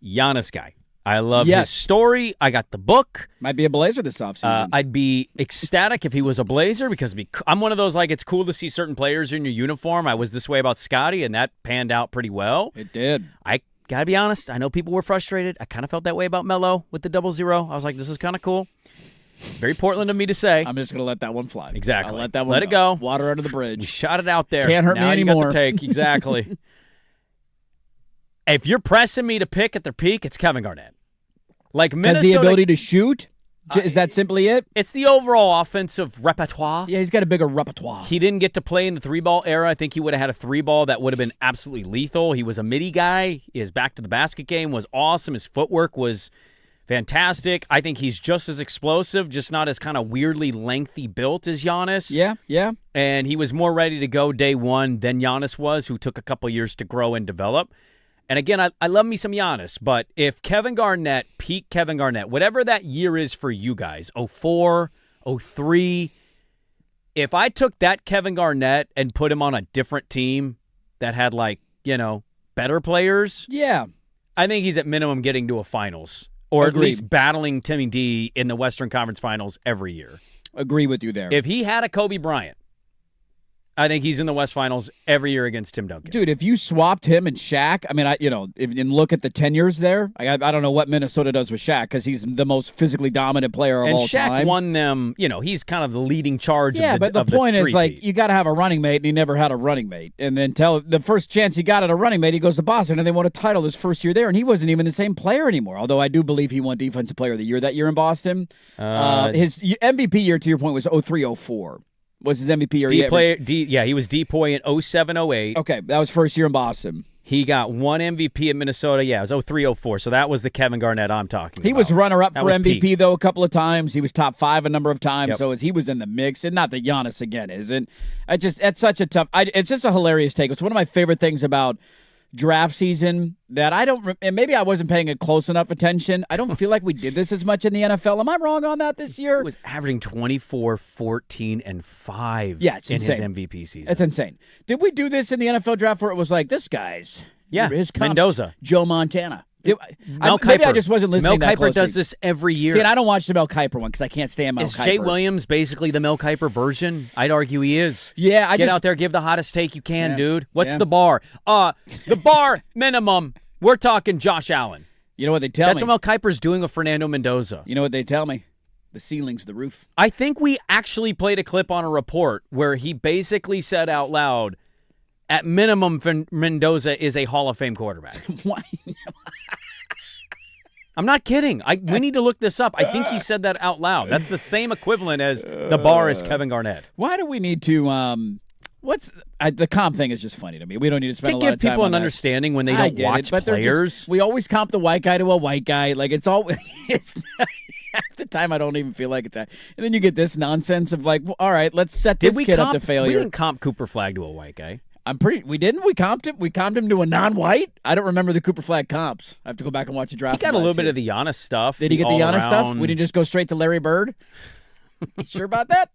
Giannis guy. I love his story. I got the book. Might be a Blazer this offseason. I'd be ecstatic if he was a Blazer because I'm one of those, it's cool to see certain players in your uniform. I was this way about Scotty, and that panned out pretty well. It did. I got to be honest. I know people were frustrated. I kind of felt that way about Melo with the 0-0. I was like, this is kind of cool. Very Portland of me to say. I'm just going to let that one fly. Exactly. I'll let that one Let it go. Water under the bridge. We shot it out there. Can't hurt now me anymore. You got the take. Exactly. If you're pressing me to pick at their peak, it's Kevin Garnett. Minnesota, has the ability to shoot? Is that simply it? It's the overall offensive repertoire. Yeah, he's got a bigger repertoire. He didn't get to play in the 3-ball era. I think he would have had a 3-ball that would have been absolutely lethal. He was a midi guy. His back to the basket game was awesome. His footwork was fantastic. I think he's just as explosive, just not as kind of weirdly lengthy built as Giannis. Yeah. And he was more ready to go day one than Giannis was, who took a couple years to grow and develop. And again, I love me some Giannis, but if Kevin Garnett, peak Kevin Garnett, whatever that year is for you guys, 04, 03, if I took that Kevin Garnett and put him on a different team that had better players, I think he's at minimum getting to a finals. Or Agreed. At least battling Timmy D in the Western Conference Finals every year. Agree with you there. If he had a Kobe Bryant, I think he's in the West Finals every year against Tim Duncan. Dude, if you swapped him and Shaq, and look at the tenures there, I don't know what Minnesota does with Shaq because he's the most physically dominant player of all time. And Shaq won them, he's kind of the leading charge of the but the point is, you got to have a running mate, and he never had a running mate. And then the first chance he got at a running mate, he goes to Boston, and they won a title his first year there, and he wasn't even the same player anymore, although I do believe he won Defensive Player of the Year that year in Boston. His MVP year, to your point, was 03-04. Was his MVP year? He was DPOY in 07-08. Okay, that was first year in Boston. He got one MVP at Minnesota. Yeah, it was 03-04. So that was the Kevin Garnett I'm talking about. He was runner-up for MVP, though, a couple of times. He was top 5 a number of times, so he was in the mix. And not that Giannis, again, isn't. It's such a tough – it's just a hilarious take. It's one of my favorite things about draft season that and maybe I wasn't paying it close enough attention. I don't feel like we did this as much in the NFL. Am I wrong on that this year? He was averaging 24, 14, and 5 it's in insane. his MVP season. It's insane. Did we do this in the NFL draft where it was like, this guy's his comps, Mendoza. Joe Montana. Maybe I just wasn't listening Mel that Kiper closely. does this every year. See, and I don't watch the Mel Kiper one because I can't stand Mel Kiper. Is Jay Williams basically the Mel Kiper version? I'd argue he is. Yeah, Get out there, give the hottest take you can, dude. What's the bar? The bar minimum, we're talking Josh Allen. You know what they tell That's me? what Mel Kiper's doing with Fernando Mendoza. You know what they tell me? The ceiling's the roof. I think we actually played a clip on a report where he basically said out loud, at minimum, Mendoza is a Hall of Fame quarterback. Why? I'm not kidding. We need to look this up. I think he said that out loud. That's the same equivalent as the bar is Kevin Garnett. Why do we need to the comp thing is just funny to me. We don't need to spend a lot of time on to give people an that. understanding when they don't watch players. We always comp the white guy to a white guy. Like it's always half the time I don't even feel like it's that. And then you get this nonsense of like, well, all right, let's set this kid up to failure. We didn't comp Cooper Flagg to a white guy. We didn't? We comped him to a non-white? I don't remember the Cooper Flagg comps. I have to go back and watch the draft. He got a little bit of the Giannis stuff. Did he get the Giannis stuff? We didn't just go straight to Larry Bird? You sure about that?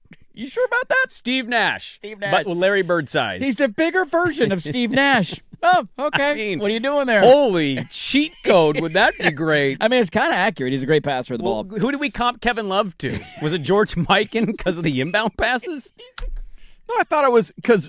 Steve Nash. But with Larry Bird size. He's a bigger version of Steve Nash. Oh, okay. I mean, what are you doing there? Holy cheat code. Would that be great? I mean, it's kind of accurate. He's a great passer of the ball. Who did we comp Kevin Love to? Was it George Mikan because of the inbound passes? No, I thought it was because...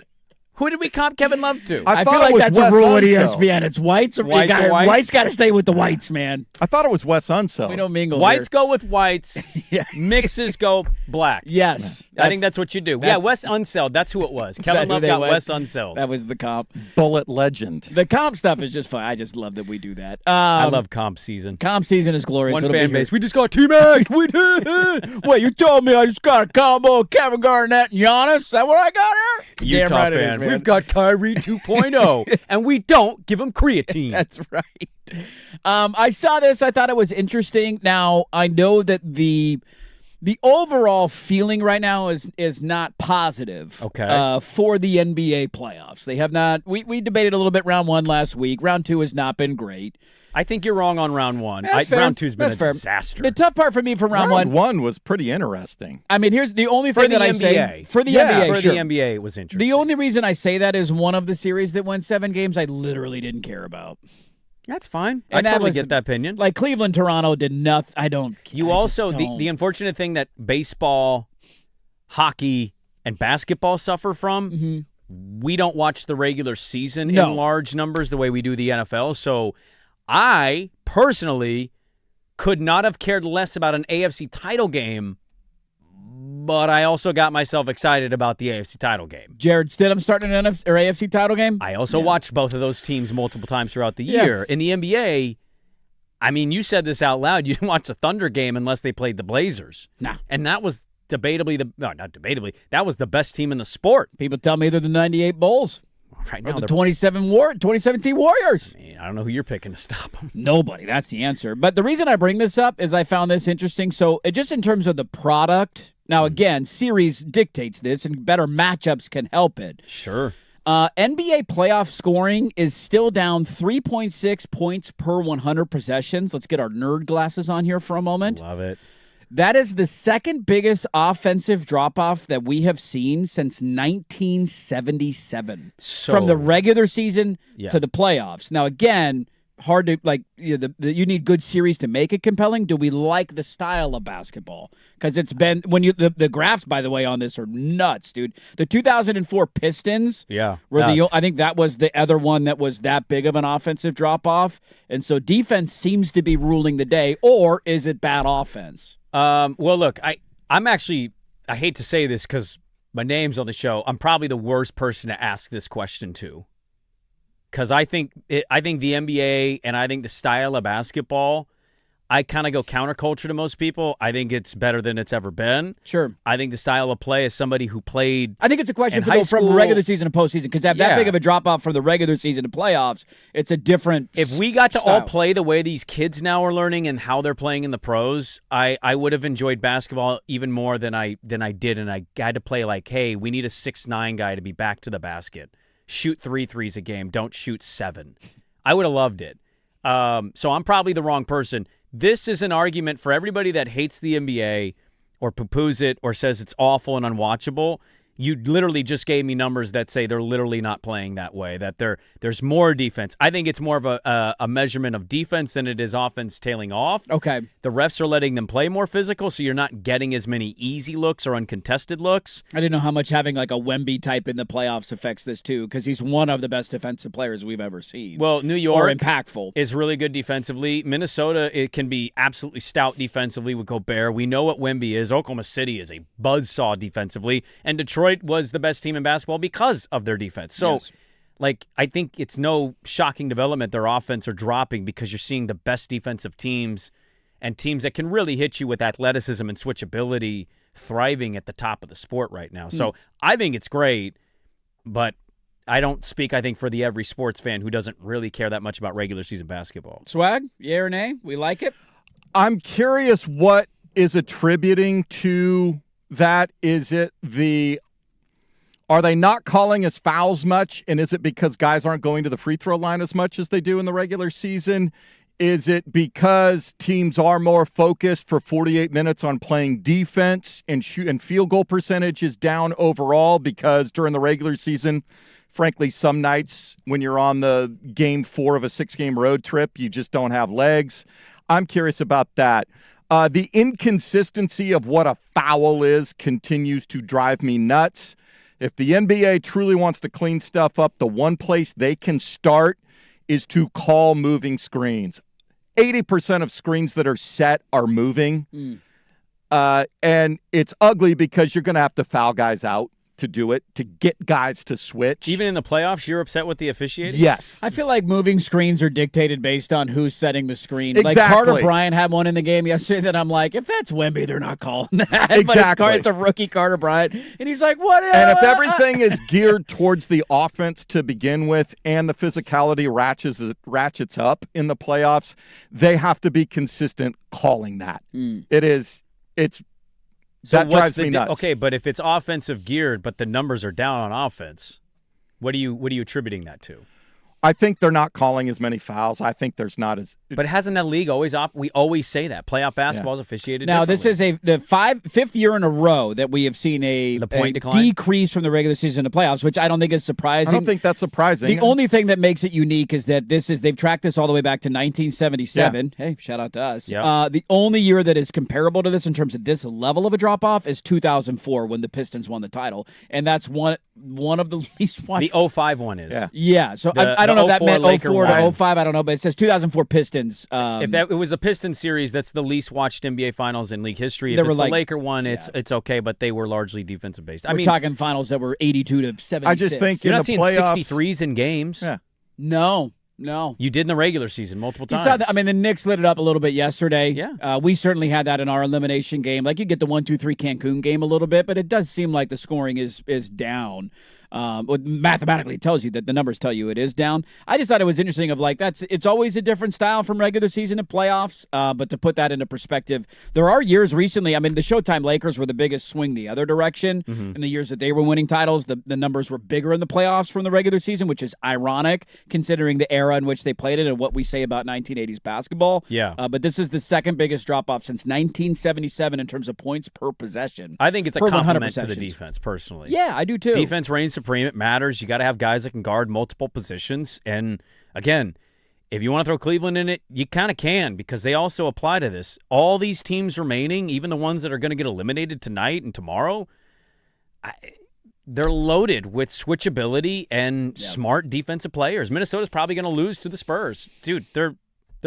Who did we comp Kevin Love to? I feel like that's a rule at ESPN. It's whites. Whites got to stay with the whites, man. I thought it was Wes Unseld. We don't mingle. Whites go with whites. Mixes go black. Yes. I think that's what you do. Yeah, Wes Unseld. That's who it was. Kevin Love got Wes Unseld. That was the comp. Bullet legend. The comp stuff is just fun. I just love that we do that. I love comp season. Comp season is glorious. One fan base. We just got T-Mac. We did. Wait, you told me I just got a combo of Kevin Garnett and Giannis? Is that what I got here? Utah Damn right fan. it is, man. We've got Kyrie 2.0, and we don't give him creatine. That's right. I saw this. I thought it was interesting. Now, I know that the overall feeling right now is not positive for the NBA playoffs. They have not. We debated a little bit round one last week. Round two has not been great. I think you're wrong on round one. Fair. Round two's been That's a disaster. The tough part for me for round one was pretty interesting. I mean, here's the only thing that I say for the NBA. For the NBA, it was interesting. The only reason I say that is one of the series that went 7 games I literally didn't care about. That's fine. And I totally get that opinion. Like Cleveland, Toronto did nothing. I don't. You also the unfortunate thing that baseball, hockey, and basketball suffer from. Mm-hmm. We don't watch the regular season in large numbers the way we do the NFL. So I personally could not have cared less about an AFC title game, but I also got myself excited about the AFC title game. Jared Stidham starting an AFC title game? I also watched both of those teams multiple times throughout the year. In the NBA, I mean, you said this out loud. You didn't watch the Thunder game unless they played the Blazers. No. And that was debatably not debatably, that was the best team in the sport. People tell me they're the 98 Bulls. Right now, or the 2017 Warriors. I don't know who you're picking to stop them. Nobody. That's the answer. But the reason I bring this up is I found this interesting. So just in terms of the product, now again, series dictates this, and better matchups can help it. Sure. NBA playoff scoring is still down 3.6 points per 100 possessions. Let's get our nerd glasses on here for a moment. Love it. That is the second biggest offensive drop-off that we have seen since 1977. From the regular season to the playoffs. Now, again, hard to, you need good series to make it compelling. Do we like the style of basketball? Because it's been, the graphs, by the way, on this are nuts, dude. The 2004 Pistons were I think that was the other one that was that big of an offensive drop-off. And so defense seems to be ruling the day, or is it bad offense? Well, look, I'm actually, I hate to say this because my name's on the show. I'm probably the worst person to ask this question to, because I think the NBA and I think the style of basketball, I kind of go counterculture to most people. I think it's better than it's ever been. Sure. I think the style of play is somebody who played. I think it's a question for from regular season to postseason, because to have that big of a drop off from the regular season to playoffs, it's a different. If we got to style. all play the way these kids now are learning and how they're playing in the pros, I would have enjoyed basketball even more than I did, and I had to play like, hey, we need a 6'9" guy to be back to the basket, shoot 3 threes a game, don't shoot 7. I would have loved it. So I'm probably the wrong person. This is an argument for everybody that hates the NBA or poo-poos it or says it's awful and unwatchable. You literally just gave me numbers that say they're literally not playing that way, that there's more defense. I think it's more of a measurement of defense than it is offense tailing off. Okay. The refs are letting them play more physical, so you're not getting as many easy looks or uncontested looks. I didn't know how much having like a Wemby type in the playoffs affects this too, because he's one of the best defensive players we've ever seen. Well, New York or impactful. Is really good defensively. Minnesota, it can be absolutely stout defensively with Gobert. We know what Wemby is. Oklahoma City is a buzzsaw defensively, and Detroit was the best team in basketball because of their defense. So, yes. I think it's no shocking development their offense are dropping because you're seeing the best defensive teams and teams that can really hit you with athleticism and switchability thriving at the top of the sport right now. So I think it's great, but I don't speak, I think, for the every sports fan who doesn't really care that much about regular season basketball. Swag, yeah or nay? We like it? I'm curious what is attributing to that. Is it are they not calling as fouls much, and is it because guys aren't going to the free throw line as much as they do in the regular season? Is it because teams are more focused for 48 minutes on playing defense and field goal percentage is down overall because during the regular season, frankly, some nights when you're on the game 4 of a 6-game road trip, you just don't have legs. I'm curious about that. The inconsistency of what a foul is continues to drive me nuts. If the NBA truly wants to clean stuff up, the one place they can start is to call moving screens. 80% of screens that are set are moving. And it's ugly because you're going to have to foul guys out to do it, to get guys to switch. Even in the playoffs, you're upset with the officiating? Yes. I feel like moving screens are dictated based on who's setting the screen. Exactly. Like Carter Bryant had one in the game yesterday that I'm like, if that's Wemby, they're not calling that. Exactly. But it's a rookie Carter Bryant. And he's like, what? And if everything is geared towards the offense to begin with and the physicality ratchets up in the playoffs, they have to be consistent calling that. So that drives me nuts. Okay, but if it's offensive geared, but the numbers are down on offense, what are you attributing that to? I think they're not calling as many fouls. I think there's not as. But hasn't that league always we always say that playoff basketball is officiated now, differently. this is the fifth year in a row that we have seen a decrease from the regular season to playoffs, which I don't think is surprising. I don't think that's surprising. The only thing that makes it unique is that they've tracked this all the way back to 1977. Yeah. Hey, shout out to us. Yep. The only year that is comparable to this in terms of this level of a drop off is 2004 when the Pistons won the title, and that's one of the least watched. The 05 one is. Yeah. So I don't know if that meant 04 to 05. I don't know, but it says 2004 Pistons. If it was the Pistons series, that's the least watched NBA Finals in league history. If it's the Laker one, it's okay, but they were largely defensive based. We're talking finals that were 82 to 76. I just think you're in not the seeing playoffs, 63s in games. Yeah. No. You did in the regular season multiple times. You saw that. I mean, the Knicks lit it up a little bit yesterday. Yeah. We certainly had that in our elimination game. Like, you get the 1-2-3 Cancun game a little bit, but it does seem like the scoring is down. Mathematically, it tells you that the numbers tell you it is down. I just thought it was interesting it's always a different style from regular season to playoffs, but to put that into perspective, there are years recently, I mean, the Showtime Lakers were the biggest swing the other direction. In the years that they were winning titles, the numbers were bigger in the playoffs from the regular season, which is ironic considering the era in which they played it and what we say about 1980s basketball. Yeah. But this is the second biggest drop-off since 1977 in terms of points per possession. I think it's a compliment to the defense, personally. Yeah, I do too. Defense reigns supreme. It matters. You got to have guys that can guard multiple positions. And again, if you want to throw Cleveland in it, you kind of can because they also apply to this. All these teams remaining, even the ones that are going to get eliminated tonight and tomorrow, they're loaded with switchability and smart defensive players. Minnesota's probably going to lose to the Spurs. Dude, they're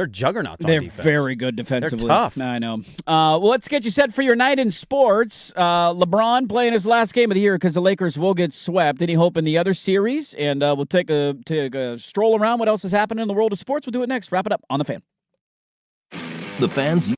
juggernauts on defense. They're very good defensively. They're tough. I know. Well, let's get you set for your night in sports. LeBron playing his last game of the year because the Lakers will get swept. Any hope in the other series? And we'll take a stroll around what else is happening in the world of sports. We'll do it next. Wrap it up on The Fan. The Fan's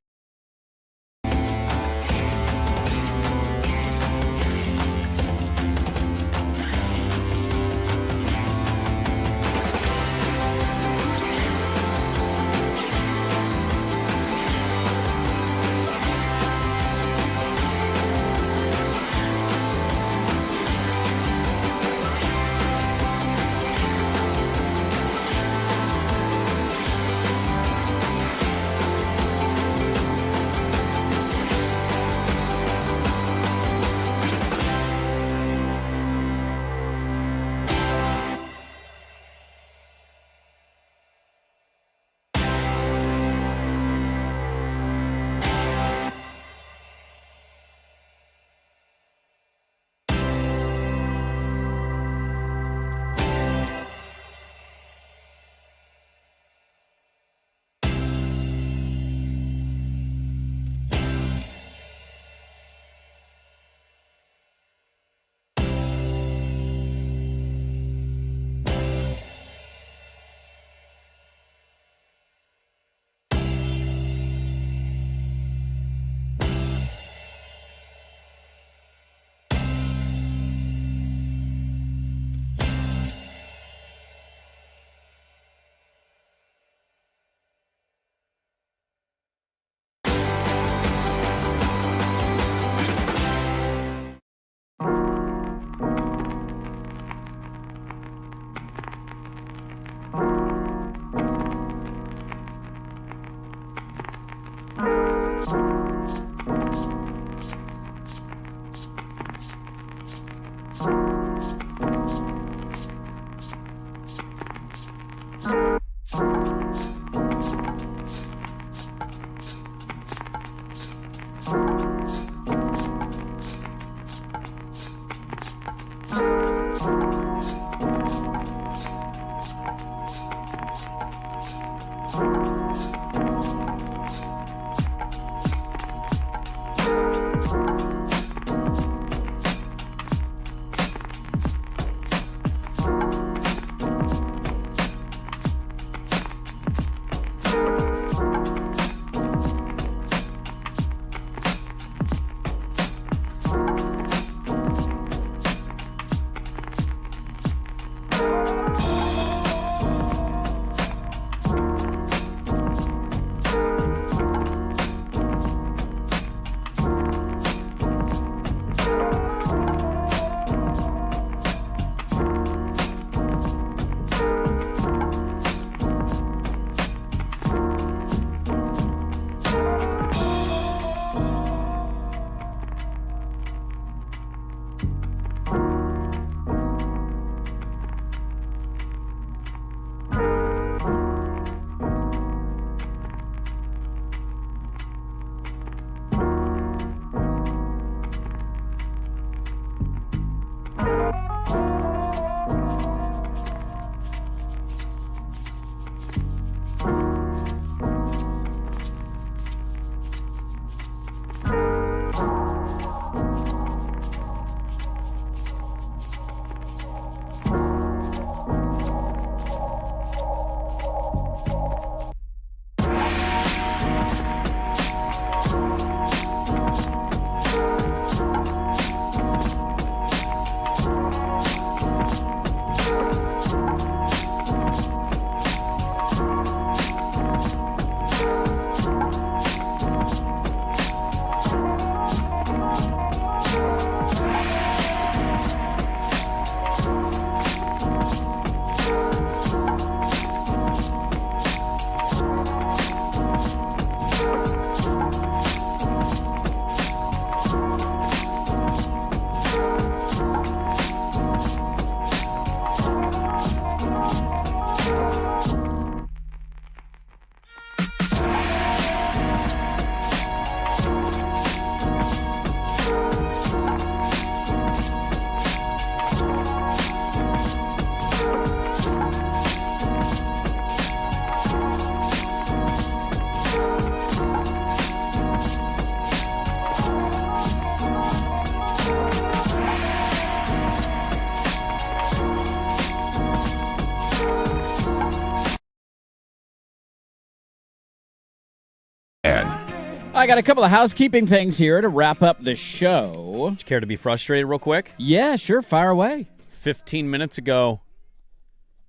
I got a couple of housekeeping things here to wrap up the show. Would you care to be frustrated real quick? Yeah, sure. Fire away. 15 minutes ago,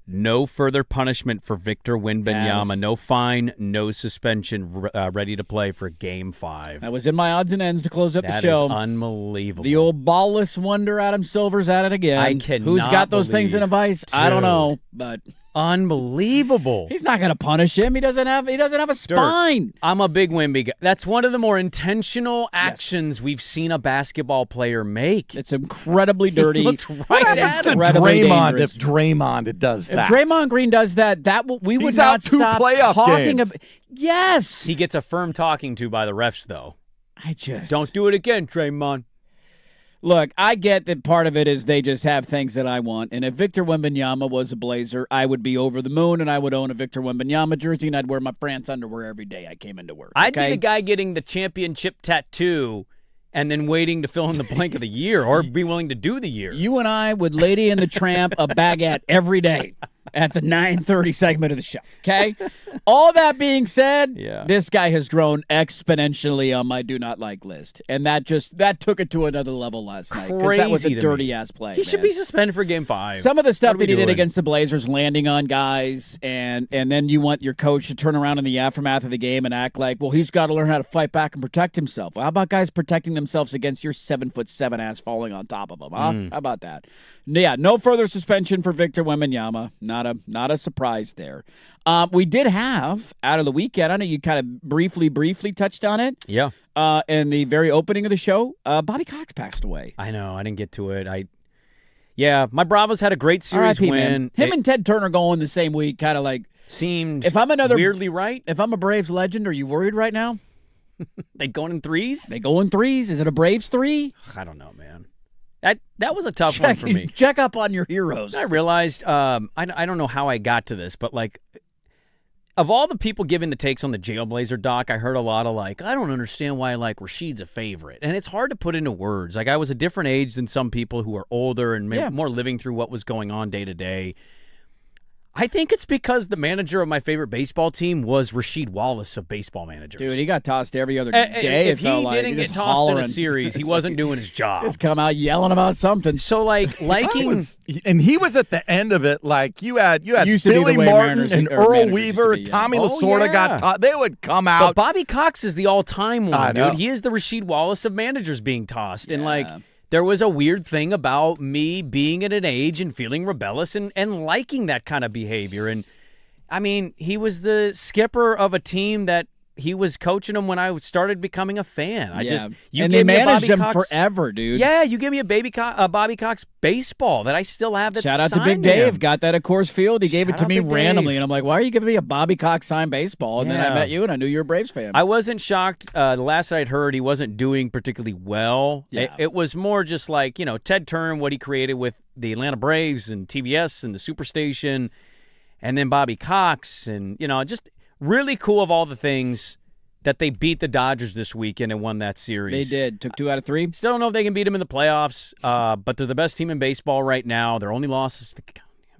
no further punishment for Victor Wembanyama. No fine, no suspension, ready to play for Game 5. That was in my odds and ends to close up the show. That is unbelievable. The old ballless wonder Adam Silver's at it again. I cannot Who's got those things in a vice? I don't know, but... Unbelievable. He's not going to punish him. He doesn't have a spine. I'm a big Wemby guy. That's one of the more intentional actions we've seen a basketball player make. It's incredibly dirty. He looked What right happens at to him. Draymond if Draymond does that? If Draymond Green does that, we would He's not out 2 stop playoff talking games. about. Yes. He gets a firm talking to by the refs, though. I just don't do it again, Draymond. Look, I get that part of it is they just have things that I want. And if Victor Wembanyama was a Blazer, I would be over the moon, and I would own a Victor Wembanyama jersey, and I'd wear my France underwear every day I came into work. I'd be the guy getting the championship tattoo and then waiting to fill in the blank of the year or be willing to do the year. You and I would Lady and the Tramp a baguette every day at the 9:30 segment of the show, okay? All that being said, this guy has grown exponentially on my do not like list, and that took it to another level last night because that was a dirty-ass play. He should be suspended for Game 5. Some of the stuff that he did against the Blazers, landing on guys, and then you want your coach to turn around in the aftermath of the game and act like, well, he's got to learn how to fight back and protect himself. Well, how about guys protecting themselves against your 7'7" ass falling on top of them, huh? How about that? Yeah, no further suspension for Victor Wembanyama. Not a surprise there. We did have, out of the weekend, I know you kind of briefly touched on it. Yeah. In the very opening of the show, Bobby Cox passed away. I know. I didn't get to it. My Bravos had a great series win. win. Him and Ted Turner going the same week kind of like seemed weirdly right. If I'm a Braves legend, are you worried right now? They going in threes? They go in threes. Is it a Braves 3? I don't know, man. That was a tough one for me. Check up on your heroes. I realized, I don't know how I got to this, but like, of all the people giving the takes on the Jailblazer doc, I heard a lot of like, I don't understand why like Rashid's a favorite. And it's hard to put into words. Like I was a different age than some people who are older and more living through what was going on day to day. I think it's because the manager of my favorite baseball team was Rasheed Wallace of Baseball Managers. Dude, he got tossed every other day. If he didn't get tossed in a series, he wasn't doing his job. Just come out yelling about something. So, like, and he was at the end of it. Like you had Used to be Billy the way Martin Mariners and Earl Weaver, Tommy Lasorda got tossed. They would come out. But Bobby Cox is the all-time one, dude. He is the Rasheed Wallace of managers being tossed, and like. There was a weird thing about me being at an age and feeling rebellious and liking that kind of behavior. And, I mean, he was the skipper of a team that he was coaching them when I started becoming a fan. They managed him forever, dude. Yeah, you give me a Bobby Cox baseball that I still have. Shout out to Big Dave. Got that at Coors Field. He gave it to me randomly, and I'm like, why are you giving me a Bobby Cox signed baseball? And then I met you, and I knew you were a Braves fan. I wasn't shocked. The last I'd heard, he wasn't doing particularly well. Yeah. It was more just like, Ted Turner, what he created with the Atlanta Braves and TBS and the Superstation, and then Bobby Cox, and, just really cool of all the things that they beat the Dodgers this weekend and won that series. They did. Took 2 out of 3. Still don't know if they can beat them in the playoffs, but they're the best team in baseball right now. Their only loss is the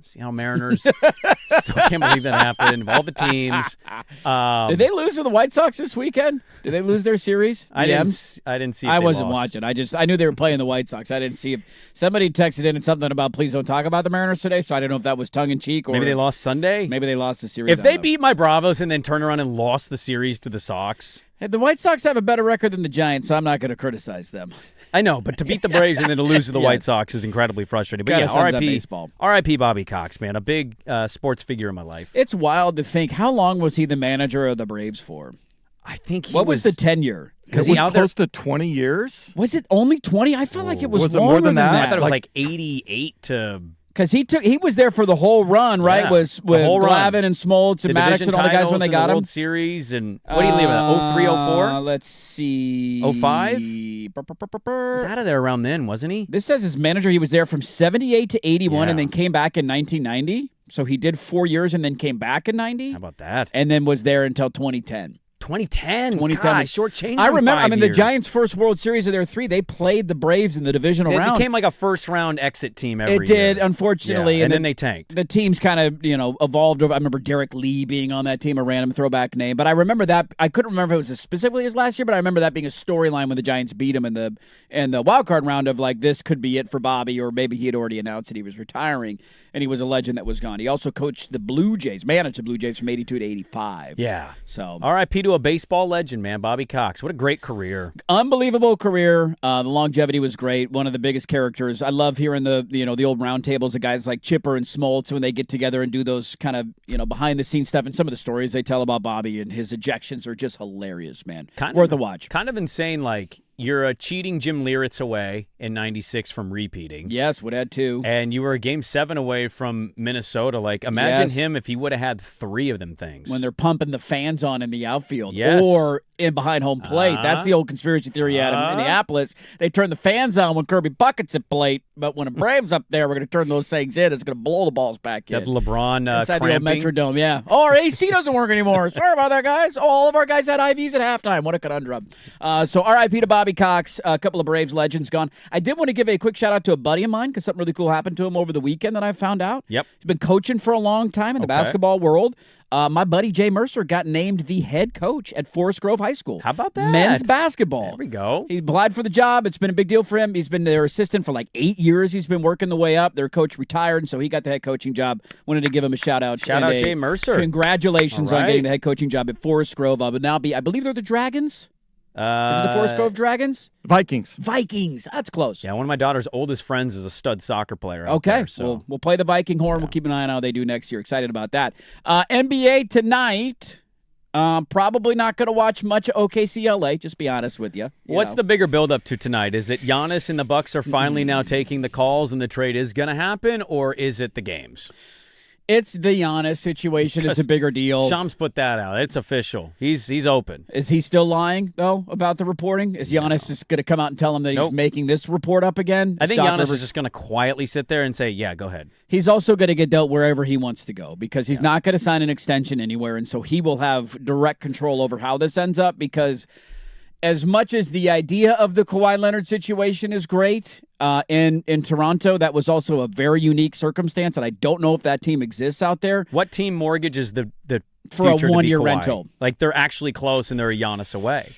Seattle Mariners. Still can't believe that happened. Of all the teams. Did they lose to the White Sox this weekend? Did they lose their series? I didn't see if I they wasn't lost. watching. I knew they were playing the White Sox. I didn't see if somebody texted in and something about please don't talk about the Mariners today, so I didn't know if that was tongue-in-cheek or maybe they lost Sunday. Maybe they lost the series. If they beat my Bravos and then turn around and lost the series to the Sox. The White Sox have a better record than the Giants, so I'm not going to criticize them. I know, but to beat the Braves and then to lose to the White Sox is incredibly frustrating. But R.I.P. Bobby Cox, man, a big sports figure in my life. It's wild to think, how long was he the manager of the Braves for? I think What was the tenure? It was close to 20 years. Was it only 20? I felt like it was longer more than that. I thought it was like 88 to... Because he was there for the whole run, right? Was with Glavine and Smoltz and Maddox and all the guys when they got him. World Series and what do you leave at 03, 04? Let's see. 05? He was out of there around then, wasn't he? This says his manager, he was there from 78 to 81 and then came back in 1990. So he did 4 years and then came back in 90. How about that? And then was there until 2010. 2010. God, shortchanged. I remember. 5 years. The Giants' first World Series of their 3, they played the Braves in the divisional round. It became like a first-round exit team every year. It did, unfortunately. Yeah, and then they tanked. The teams kind of, evolved over. I remember Derek Lee being on that team, a random throwback name. But I remember that. I couldn't remember if it was specifically his last year, but I remember that being a storyline when the Giants beat him in the wild card round of like, this could be it for Bobby, or maybe he had already announced that he was retiring, and he was a legend that was gone. He also coached the Blue Jays, managed the Blue Jays from 82 to 85. Yeah. So R.I.P. to a baseball legend, man, Bobby Cox. What a great career. Unbelievable career. The longevity was great. One of the biggest characters. I love hearing the old round tables of guys like Chipper and Smoltz when they get together and do those kind of, behind the scenes stuff. And some of the stories they tell about Bobby and his ejections are just hilarious, man. Worth a watch. Kind of insane, like, you're a cheating Jim Lieritz away in 96 from repeating. Yes, would add 2. And you were a Game 7 away from Minnesota. Like, imagine him if he would have had 3 of them things. When they're pumping the fans on in the outfield. Yes. Or in behind home plate. That's the old conspiracy theory out of Minneapolis. They turn the fans on when Kirby Puckett's at plate, but when a Braves up there, we're going to turn those things in. It's going to blow the balls back in. That LeBron inside cramping. the old Metrodome, yeah. Oh, our AC doesn't work anymore. Sorry about that, guys. Oh, all of our guys had IVs at halftime. What a conundrum. So R.I.P. to Bobby Cox. A couple of Braves legends gone. I did want to give a quick shout out to a buddy of mine because something really cool happened to him over the weekend that I found out. Yep. He's been coaching for a long time in the basketball world. My buddy Jay Mercer got named the head coach at Forest Grove High School. How about that? Men's basketball. There we go. He applied for the job. It's been a big deal for him. He's been their assistant for like 8 years. He's been working the way up. Their coach retired, and so he got the head coaching job. Wanted to give him a shout out. Shout out Jay Mercer. Congratulations on getting the head coaching job at Forest Grove. But now I believe they're the Dragons. Is it the Forest Grove Dragons? Vikings. That's close. Yeah, one of my daughter's oldest friends is a stud soccer player. Okay, there, so. we'll play the Viking horn. We'll keep an eye on how they do next year. Excited about that. NBA tonight. Probably not going to watch much OKC LA, just be honest with you. What's the bigger build-up to tonight? Is it Giannis and the Bucks are finally now taking the calls and the trade is going to happen, or is it the games? It's the Giannis situation. It's a bigger deal. Shams put that out. It's official. He's open. Is he still lying, though, about the reporting? Is Giannis just going to come out and tell him that he's making this report up again? I think Giannis is just going to quietly sit there and say, yeah, go ahead. He's also going to get dealt wherever he wants to go because he's not going to sign an extension anywhere, and so he will have direct control over how this ends up because as much as the idea of the Kawhi Leonard situation is great, in Toronto, that was also a very unique circumstance, and I don't know if that team exists out there. What team mortgages the for a future 1 year Kawhi? rental? Like they're actually close and they're a Giannis away.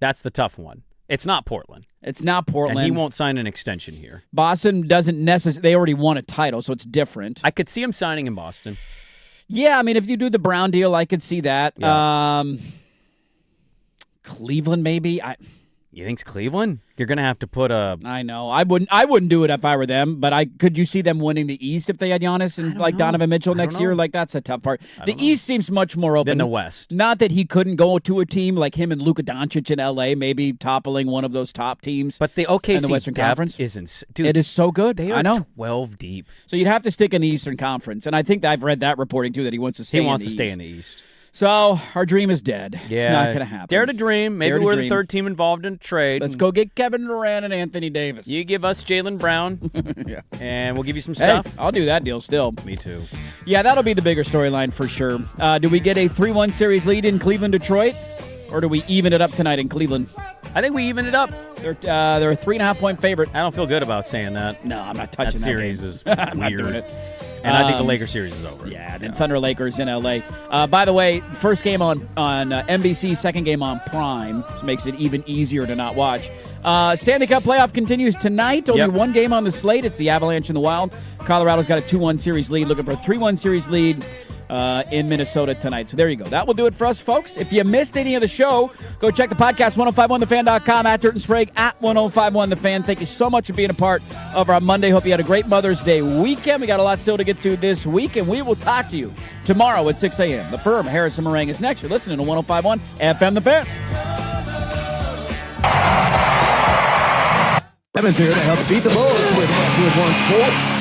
That's the tough one. It's not Portland. It's not Portland. And he won't sign an extension here. Boston doesn't necessarily. They already won a title, so it's different. I could see him signing in Boston. Yeah, I mean, if you do the Brown deal, I could see that. Yeah. Cleveland, maybe. You think it's Cleveland? You're going to have to put a... I know. I wouldn't do it if I were them, but could you see them winning the East if they had Giannis and Donovan Mitchell next year? Like, that's a tough part. The East seems much more open than the West. Not that he couldn't go to a team like him and Luka Doncic in L.A., maybe toppling one of those top teams. But the OKC in the Western Conference isn't... Dude, it is so good. They are I know. 12 deep. So you'd have to stick in the Eastern Conference, and I think I've read that reporting, too, that he wants to stay in the East. He wants to stay in the East. So our dream is dead. Yeah. It's not going to happen. Dare to dream. Maybe we're the third team involved in a trade. Let's go get Kevin Durant and Anthony Davis. You give us Jaylen Brown, yeah, and we'll give you some stuff. Hey, I'll do that deal still. Me too. Yeah, that'll be the bigger storyline for sure. Do we get a 3-1 series lead in Cleveland-Detroit, or do we even it up tonight in Cleveland? I think we even it up. They're a 3.5-point favorite. I don't feel good about saying that. No, I'm not touching that series. Game. Is I'm weird. not doing it. And I think the Lakers series is over. Yeah, then Thunder Lakers in L.A. By the way, first game on NBC, second game on Prime, which makes it even easier to not watch. Stanley Cup playoff continues tonight. Only one game on the slate. It's the Avalanche and the Wild. Colorado's got a 2-1 series lead, looking for a 3-1 series lead in Minnesota tonight. So there you go. That will do it for us, folks. If you missed any of the show, go check the podcast, 1051thefan.com, at Dirt and Sprague, at 1051thefan. Thank you so much for being a part of our Monday. Hope you had a great Mother's Day weekend. We got a lot still to get to this week, and we will talk to you tomorrow at 6 a.m. The Firm, Harrison Meringue is next. You're listening to 1051 FM The Fan. Evans here to help beat the Bulls with One Sports.